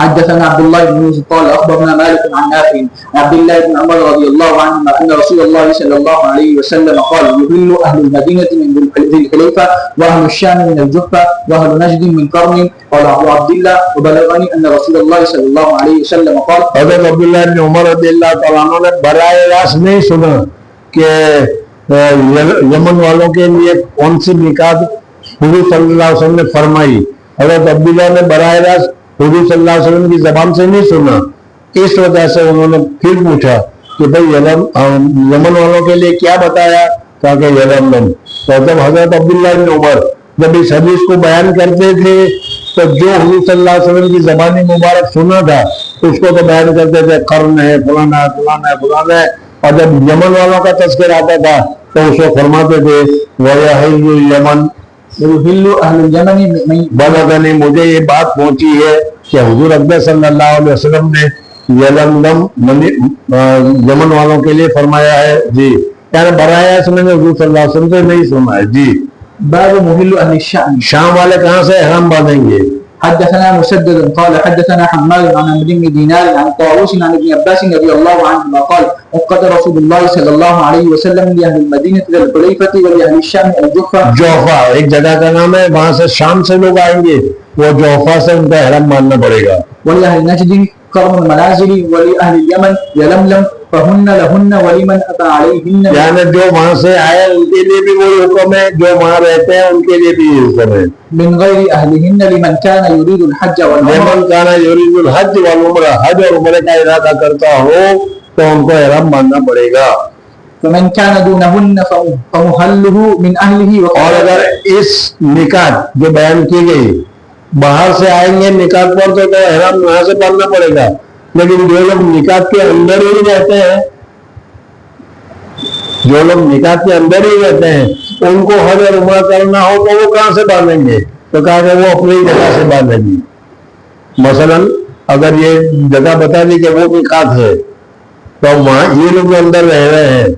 حدثنا عبد الله بن يوسف قال اخبرنا مالك عن نافع عبد الله بن عمر رضي الله عنهما ان رسول الله صلى الله عليه وسلم قال يحل اهل المدينه من ذي الحليفه واهل الشام من الجحفه واهل نجد من قرن. قال ابو عبد الله وبلغني ان رسول الله صلى الله عليه وسلم قال. حضرت عبداللہ بن عمر رضی اللہ تعالیٰ عنہ نے براہ راست نہیں سنا کہ یمن والوں کے لیے کون سی میقات حضور صلی اللہ علیہ وسلم نے فرمائی۔ حضرت عبداللہ نے براہ راست حضور صلی اللہ علیہ وسلم کی زبان سے نہیں سنا، اس وجہ سے انہوں نے پھر پوچھا کہ بھئی یمن والوں کے لیے کیا بتایا، کہا کہ یلملم۔ تو جب حضرت عبداللہ بن عمر جب اس حدیث کو بیان کرتے تھے تو جو حضور صلی اللہ علیہ وسلم کی زبانی مبارک سنا تھا اس کو تو بیان کرتے تھے قرن ہے، فلانا ہے، فلانا ہے، فلانا ہے۔ اور جب یمن والوں کا تذکر آتا تھا تو اس کو فرماتے تھے وَيَحِلُّ الْيَمَنَ بلغنی، مجھے یہ بات پہنچی ہے کہ حضور اکبر صلی اللہ علیہ وسلم نے یلملم یمن والوں کے لیے فرمایا ہے۔ جی، یعنی براہ راست میں نے حضور صلی اللہ علیہ وسلم سے نہیں سنا ہے۔ جی، باب محل اهل الشام. شام والے کہاں سے احرام باندھیں گے؟ حدثنا مسدد قال حدثنا حماد عن عمرو بن دينار عن طاووس عن ابن عباس رضي الله عنهما قال وقد رسول الله صلى الله عليه وسلم لاهل المدينه الحليفه ولاهل الشام الجحفه. جوفا ایک جگہ کا نام ہے، وہاں سے شام سے لوگ آئیں گے، وہ جوفا سے ان کا احرام باندھنا پڑے گا۔ ولاهل نجد قرن المنازل ولاهل اليمن يلملم فهن لهن ولمن اتى عليهن. یعنی جو وہاں سے آئے ان کے لیے بھی وہی حکم ہے، جو وہاں رہتے ہیں ان کے لیے بھی یہ حکم ہے۔ من غیر اہلہن لمن کان یرید الحج والعمرہ. لمن کان یرید الحج والعمرہ، حج اور عمرے کا ارادہ کرتا ہو تو ان کو احرام باندھنا پڑے گا۔ فمن کان دونہن فمحلہ من اہلہ. اور اگر اس نکات جو بیان کی گئی باہر سے آئیں گے نکات پر تو احرام وہاں سے باندھنا پڑے گا، لیکن جو لوگ نکات کے اندر ہی رہتے ہیں، جو لوگ نکات کے اندر ہی رہتے ہیں ان کو حج اور عمرہ کرنا ہو تو وہ کہاں سے باندھیں گے؟ تو کہا کہ وہ اپنی جگہ سے باندھیں گے۔ مثلا اگر یہ جگہ بتا دی کہ وہ نکات ہے تو وہاں یہ لوگ اندر رہ رہے ہیں،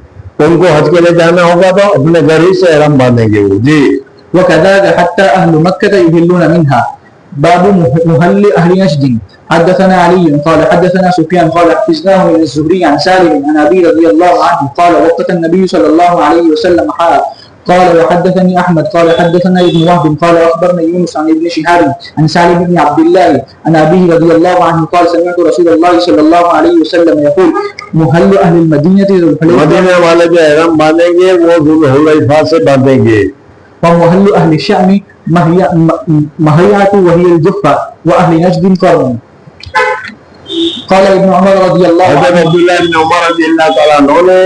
ان کو حج کے لیے جانا ہوگا تو اپنے گھر ہی سے احرام باندھیں گے وہ۔ جی، وكذلك حتى أهل مكة يهلون منها. باب محل أهل نجد. حدثنا علي قال حدثنا سفيان قال حفظناه من الزهري عن سالم عن أبي رضي الله عنه قال وقت النبي صلى الله عليه وسلم قال وحدثني احمد قال حدثنا ابن وهب قال اخبرنا يونس عن ابن شهاب عن سالم بن عبد الله عن ابيه رضي الله عنه قال سمعت رسول الله صلى الله عليه وسلم يقول محل اهل المدينه ذو الحليفه مدینے والے جو احرام باندھیں گے وہ ذو الحلیفہ سے باندھیں گے. ومحل اهل الشام مهيعة وهي الجحفة واهل نجد قرن. قال ابن عمر رضی اللہ حضرت عنہ عبداللہ ابن عمر رضی اللہ تعالیٰ عنہ نے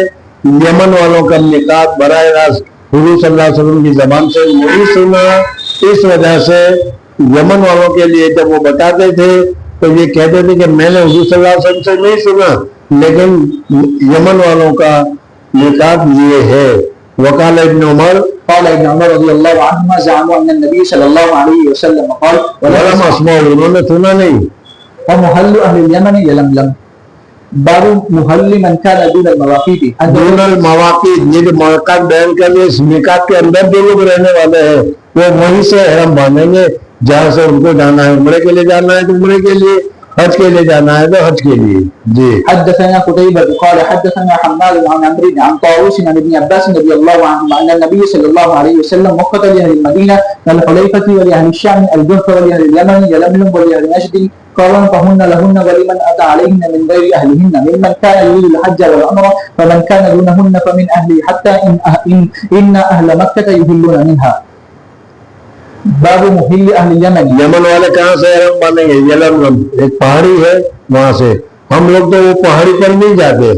یمن والوں کا میقات براہ راست حضور صلی اللہ علیہ وسلم کی زبان سے نہیں سنا. اس وجہ سے یمن والوں کے لیے جب وہ بتاتے تھے تو یہ کہتے تھے کہ میں نے حضور صلی اللہ علیہ وسلم سے نہیں سنا، لیکن یمن والوں کا میقات یہ ہے. وقال ابن عمر قال ابن عمر رضی اللہ عنہما زعموا ان النبی صلی اللہ علیہ وسلم قال ولم اسمع، انہوں نے سنا نہیں. ومحل اهل اليمن يلملم. باب محل من كان دون المواقيت. دون المواقیت، یہ جو مواقع بیان کر رہے اس میقات کے اندر جو لوگ رہنے والے ہیں وہ وہیں سے احرام باندھیں گے جہاں سے ان کو جانا ہے. عمرے کے لیے جانا ہے تو عمرے کے لیے، حج کے لیے جانا ہے تو حج کے لیے. جی حدثنا قتيبة قال حدثنا حماد عن عمرو عن طاووس عن ابن عباس رضي الله عنهما ان النبي صلى الله عليه وسلم وقت لاهل المدينه والحليفه ولاهل الشام الجحف ولاهل اليمن يلملم ولاهل نجد قرن فهن لهن ولمن اتى عليهن من غير اهلهن ممن كان يريد الحج والعمره فمن كان دونهن فمن اهله حتى ان اهل مكه يهلون منها. باب محل اهل اليمن. یمن والے کہاں سے احرام باندھیں گے؟ یلملم ایک پہاڑی ہے وہاں سے. ہم لوگ تو وہ پہاڑی پر نہیں جاتے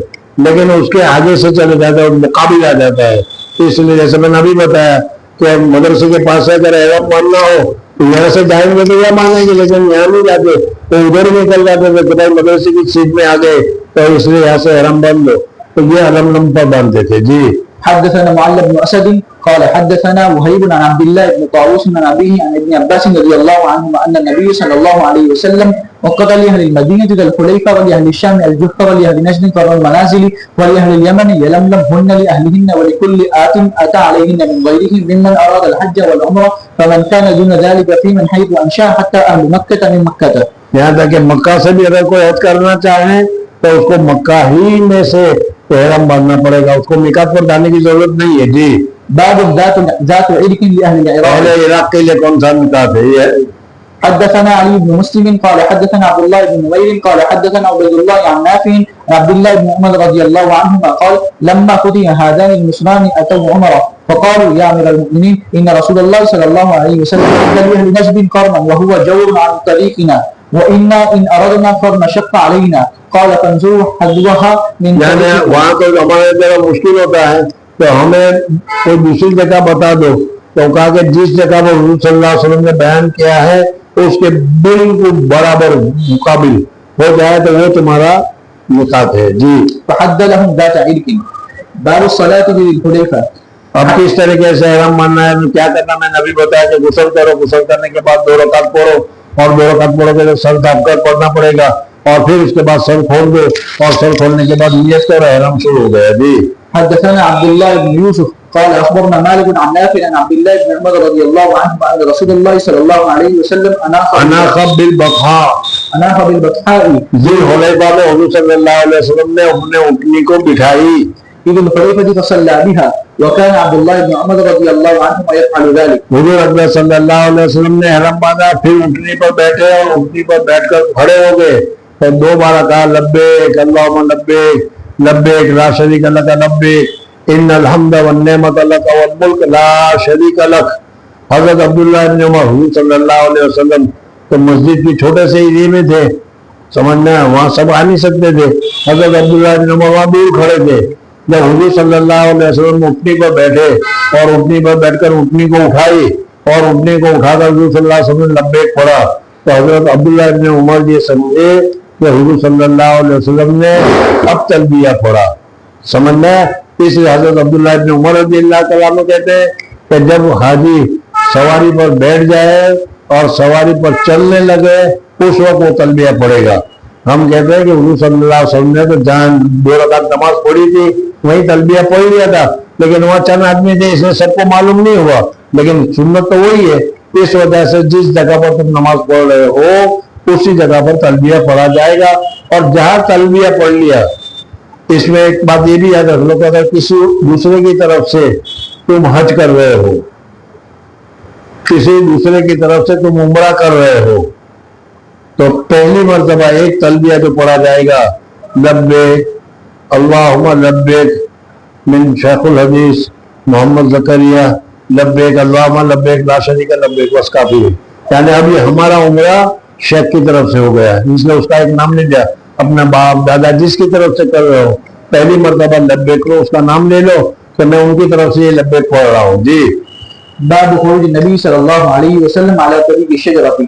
لیکن اس کے آگے سے چلے جاتے ہیں اور مقابل آ جاتا ہے. اس لیے جیسے میں نے ابھی بتایا کہ مدرسے کے پاس سے اگر احرام باندھنا ہو تو یہاں سے جائیں گے تو یہ مانگیں گے، لیکن یہاں نہیں جاتے تو ادھر ہی نکل جاتے تھے کہ بھائی مدرسے کی سیٹ میں آ گئے تو اس لیے یہاں سے احرام باندھ لو، تو یہ یلملم پر باندھتے تھے. جی حدثنا معل بن اسد قال حدثنا وهيب عن عبد الله بن طاووس عن ابيه عن ابن عباس رضي الله عنهما ان النبي صلى الله عليه وسلم وقت لاهل المدينه ذو الحليفه ولاهل الشام الجحف ولاهل نجد قرن المنازل ولاهل اليمن يلملم هن لاهلهن ولكل آت اتى عليهن من غيرهم ممن اراد الحج والعمره فمن كان دون ذلك في من حيث انشا حتى اهل مكه من مكه. یہاں تک کہ مکہ سے بھی اگر کوئی حج کرنا چاہیں تو اس کو مکہ ہی میں سے احرام باندھنا پڑے گا، اس کو میقات پر جانے کی ضرورت نہیں ہے. جی باب ذات عرق لاهل العراق. پہلے عراق کے لیے کون سا میقات ہے؟ یہ حدثنا علي بن مسلم قال حدثنا عبد الله بن نمير قال حدثنا عبد الله عن نافع عن عبد الله بن عمر رضي الله عنهما قال لما قضي هذان المسلمان اتوا عمر فقالوا يا امير المؤمنين ان رسول الله صلى الله عليه وسلم قال لاهل نجد قرنا وهو جور عن طريقنا وانا ان اردنا قرن شق علينا قال فانظروا حذوها من یعنی وہاں تو ہمارے ذرا مشکل ہوتا ہے تو ہمیں کوئی دوسری جگہ بتا دو. تو کہا کہ جس جگہ پر حضور صلی اللہ علیہ وسلم نے بیان کیا ہے اس کے بالکل برابر مقابل ہو جائے تو وہ تمہارا میقات ہے. جی فحد لهم ذات عرق. باب الصلاة بالحليفة. اب کس طریقے سے احرام ماننا ہے، کیا کرنا؟ میں نے ابھی بتایا کہ غسل کرو، غسل کرنے کے بعد 2 رکعت پڑھو اور 2 رکعت پڑھو کے سر دھاپ کر پڑھنا پڑے گا اور پھر اس کے بعد سر کھول دو اور سر کھولنے کے بعد نیت کرو، احرام شروع ہو گیا. جی حدثنا عبد الله بن يوسف قال اخبرنا مالك عن نافع عن عبد الله بن عمر رضي الله عنهما ان رسول الله صلى الله عليه وسلم اناخ بالبطحاء ذی الحلیفہ میں حضور صلی اللہ علیہ وسلم نے اپنے اونٹنی کو بٹھائی ابن الحلیفہ فصلى بها وكان عبد الله بن عمر رضي الله عنهما يفعل ذلك. حضور اکبر صلی اللہ علیہ وسلم نے احرام باندھا، پھر اونٹنی پر بیٹھے اور اونٹنی پر بیٹھ کر کھڑے ہو گئے اور 2 بار کہا لبیک اللہم لبیک لبیک لا شریک لک لبیک ان الحمد والنعمت لک والملک لا شریک لک. حضرت عبداللہ بن عمر حضور صلی اللہ علیہ وسلم تو مسجد کی چھوٹے سے ایریا میں تھے، سمجھنا وہاں سب آ نہیں سکتے تھے. حضرت عبداللہ بن عمر وہاں دور کھڑے تھے. جب حضور صلی اللہ علیہ وسلم اونٹنی پر بیٹھے اور اونٹنی پر بیٹھ کر اونٹنی کو اٹھائی اور اونٹنی کو اٹھا کر حضور صلی اللہ علیہ وسلم نے لبیک پڑھا تو حضرت عبداللہ بن عمر یہ سمجھے کہ حضور صلی اللہ علیہ وسلم نے اب تلبیہ پڑھا، سمجھنا. اس لیے حضرت عبداللہ بن عمر رضی اللہ تعالیٰ عنہ کہتے ہیں کہ جب حاجی سواری پر بیٹھ جائے اور سواری پر چلنے لگے اس وقت وہ تلبیہ پڑھے گا. ہم کہتے ہیں کہ حضور صلی اللہ علیہ وسلم نے تو جان 2 رکعت نماز پڑھی تھی وہی تلبیہ پڑھ لیا تھا، لیکن وہاں چند آدمی تھے اس میں سب کو معلوم نہیں ہوا، لیکن سنت تو وہی ہے. اس وجہ سے جس جگہ پر تم نماز پڑھ رہے ہو اسی جگہ پر تلبیہ پڑھا جائے گا. اور جہاں تلبیہ پڑھ لیا اس میں ایک بات یہ بھی یاد رکھ لو کہ اگر کسی دوسرے کی طرف سے تم حج کر رہے ہو, کسی دوسرے کی طرف سے تم عمرہ کر رہے ہو, تو پہلی مرتبہ ایک تلبیہ جو پڑھا جائے گا, لبیک اللہم لبیک من شیخ الحدیث محمد زکریہ لبیک اللہم لبیک لا شریک لبیک, بس کافی ہے. یعنی اب یہ ہمارا عمرہ شیخ کی طرف سے ہو گیا, اس نے اس کا ایک نام لے لیا, اپنا باپ دادا جس کی طرف سے کر رہے ہو پہلی مرتبہ لبیک کرو, اس کا نام لے لو کہ میں ان کی طرف سے یہ لبیک پڑھ رہا ہوں. جی. باب خروج النبي صلى الله عليه وسلم على طريق الشجرة.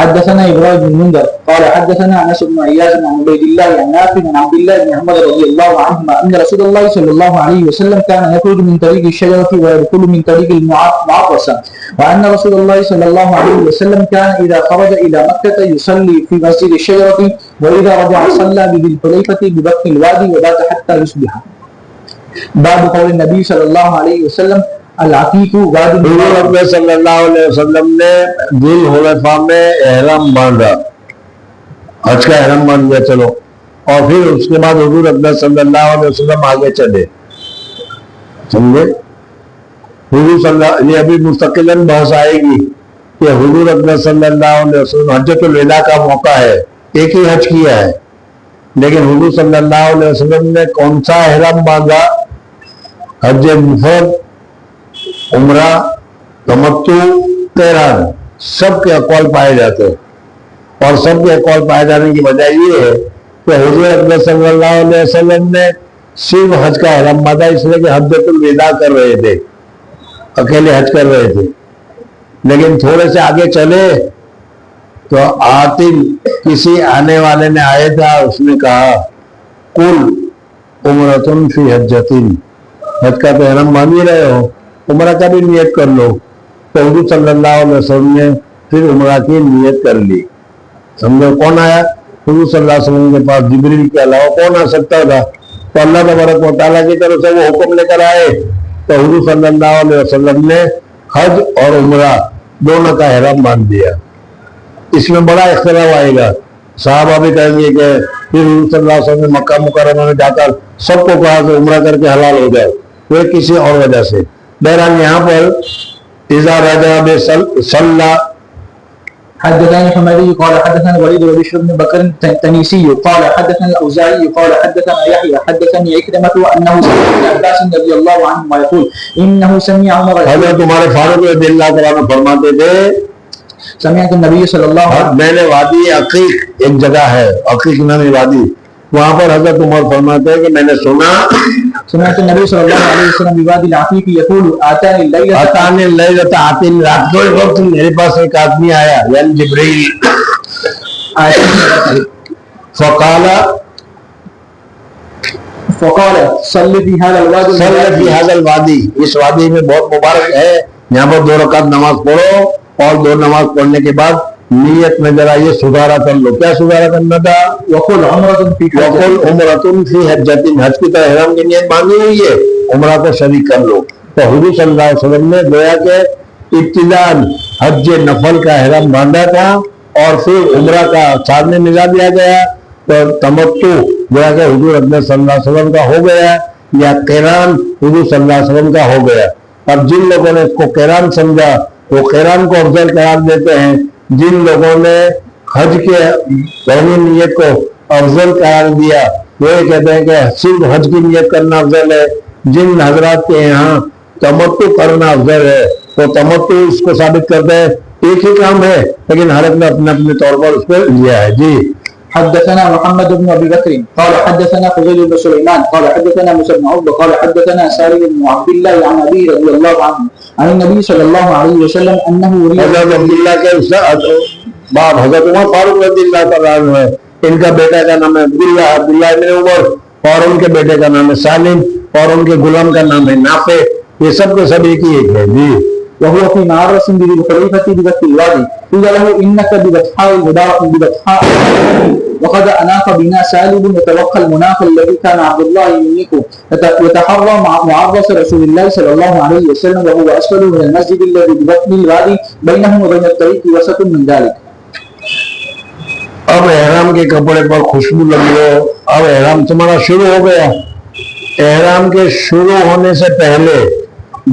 حدثنا إبراهيم بن منذر قال حدثنا أنس بن عياش عن عبيد الله عن نافع عن عبد الله بن عمر رضي الله عنهما أن رسول الله صلى الله عليه وسلم كان يخرج من طريق الشجرة ويدخل من طريق المعطسة, وأن رسول الله صلى الله عليه وسلم كان إذا خرج إلى مكة يصلي في مسجد الشجرة, وإذا رجع صلى بذي الحليفة ببطن الوادي وبات حتى يصبح. باب قول النبي صلى الله عليه وسلم العقیق وادی. حضور صلی اللہ علیہ وسلم نے ذی الحلیفہ میں احرام باندھا, حج کا احرام باندھ دیا چلو, اور پھر اس کے بعد حضور اقدس صلی اللہ علیہ وسلم آگے چلے. سمجھے؟ حضور صلی اللہ, یہ ابھی مستقلاً بحث آئے گی کہ حضور اقدس صلی اللہ علیہ وسلم حجۃ الوداع کا موقع ہے, ایک ہی حج کیا ہے, لیکن حضور صلی اللہ علیہ وسلم نے کون سا احرام باندھا؟ حج مفرد, عمرہ, تمتع, قران, سب کے اقوال پائے جاتے ہیں. اور سب کے اقوال پائے جانے کی وجہ یہ ہے کہ حضور اکرم صلی اللہ علیہ وسلم نے صرف حج کا احرام باندھا, اس لیے کہ حجۃ الوداع کر رہے تھے, اکیلے حج کر رہے تھے. لیکن تھوڑے سے آگے چلے تو عاطل کسی آنے والے نے آیا تھا, اس نے کہا قل عمرۃ فی حجۃ, حج کا تو احرام باندھ ہی رہے ہو, عمرہ کا بھی نیت کر لو. تو حضور صلی اللہ علیہ وسلم نے پھر عمرہ کی نیت کر لی. سمجھو کون آیا؟ حضور صلی اللہ علیہ وسلم کے پاس جبریل کے علاوہ کون آ سکتا تھا؟ تو اللہ تبارک و تعالیٰ کی طرف سے وہ حکم لے کر آئے. تو حضور صلی اللہ علیہ وسلم نے حج اور عمرہ دونوں کا احرام باندھ دیا. اس میں بڑا اختلاف آئے گا. صحابہ بھی کہیں گے کہ پھر حضور صلی اللہ علیہ وسلم نے مکہ مکرمہ میں جا کر سب کو کہا کہ عمرہ کر کے حلال ہو جائے, وہ کسی اور وجہ سے. بہرحال یہاں پر اذا رجع بصلى. حدثنا حميدي قال حدثنا وليد بن بن بكر التنيسي قال حدثنا الاوزاعي قال حدثنا يحيى حدثني عكرمة انه سمع ابن عباس رضي الله عنهما يقول انه سمع عمر. حضرت تمہارے فاروق رضی اللہ عنہ فرماتے تھے, سمعت النبي صلی اللہ علیہ وسلم, میں نے وادی عقیق, ایک جگہ ہے عقیق نامی وادی, وہاں پر حضرت عمر فرماتے ہیں کہ میں نے سنا, سمعت النبی صلی اللہ علیہ وسلم بوادی العقیق یقول آتانی اللیلۃ, آتی رات کو وقت میرے پاس ایک آدمی آیا, یعنی جبریل, فقال صلی فی ھذا الوادی, اس وادی میں بہت مبارک ہے, یہاں پر 2 رکعت نماز پڑھو, اور 2 نماز پڑھنے کے بعد نیت میں ذرا یہ سدھارا کر لو. کیا سدھارا کرنا تھا؟ وقل عمرۃ فی حجۃ, حج کی طرح احرام کی نیت باندھی ہوئی ہے, عمرہ کو شریک کر لو. تو حضور صلی اللہ علیہ وسلم نے گویا کہ ابتداء حج نفل کا احرام باندھا تھا, اور پھر عمرہ کا سامنے ملا دیا گیا. تو تمتع گویا کہ حضور اکرم صلی اللہ علیہ وسلم کا ہو گیا, یا قران حضور صلی اللہ علیہ وسلم کا ہو گیا. اب جن لوگوں نے اس کو قران سمجھا وہ قران کو افضل قرار دیتے ہیں, جن لوگوں نے حج کے پہلی نیت کو افضل قرار دیا وہ یہ کہتے ہیں کہ صرف حج کی نیت کرنا افضل ہے. جن حضرات کے یہاں تمتع کرنا افضل ہے, تو تمتع اس کو ثابت کرتے ہیں ایک ہی کام ہے, لیکن ہر ایک نے اپنے اپنے طور پر اس کو لیا ہے. جی. حدثنا محمد بن ابي بكر قال حدثنا فضيل بن سليمان قال حدثنا موسى بن عقبه قال حدثنا سالم بن عبد الله عن ابي رضي الله عنه عن النبي صلى الله عليه وسلم انه حضرت عبداللہ کے باپ حضرت عمر فاروق رضی اللہ تعالیٰ عنہ ہے, ان کا بیٹا کا نام ہے عبداللہ بن عمر, اور ان کے بیٹے کا نام ہے سالم, اور ان کے غلام کا نام ہے نافع. یہ سب کے سب ایک ہی ایک ہے. جی. وهو في معرس بذي الحليفة ببث الوادي قيل له إنك ببطحاء الوداع ببطحاء وقد أناق بنا سالب يتوقع المناخ الذي كان عبد الله يميكه يتحرى معرس رسول الله صلى الله عليه وسلم وهو أسفل من المسجد الذي ببطن الوادي بينهم وبين الطريق وسط من ذلك. اب احرام کے کپڑے پر خوشبو لگ لو. اب احرام تمہارا شروع ہو گیا. احرام کے شروع ہونے سے پہلے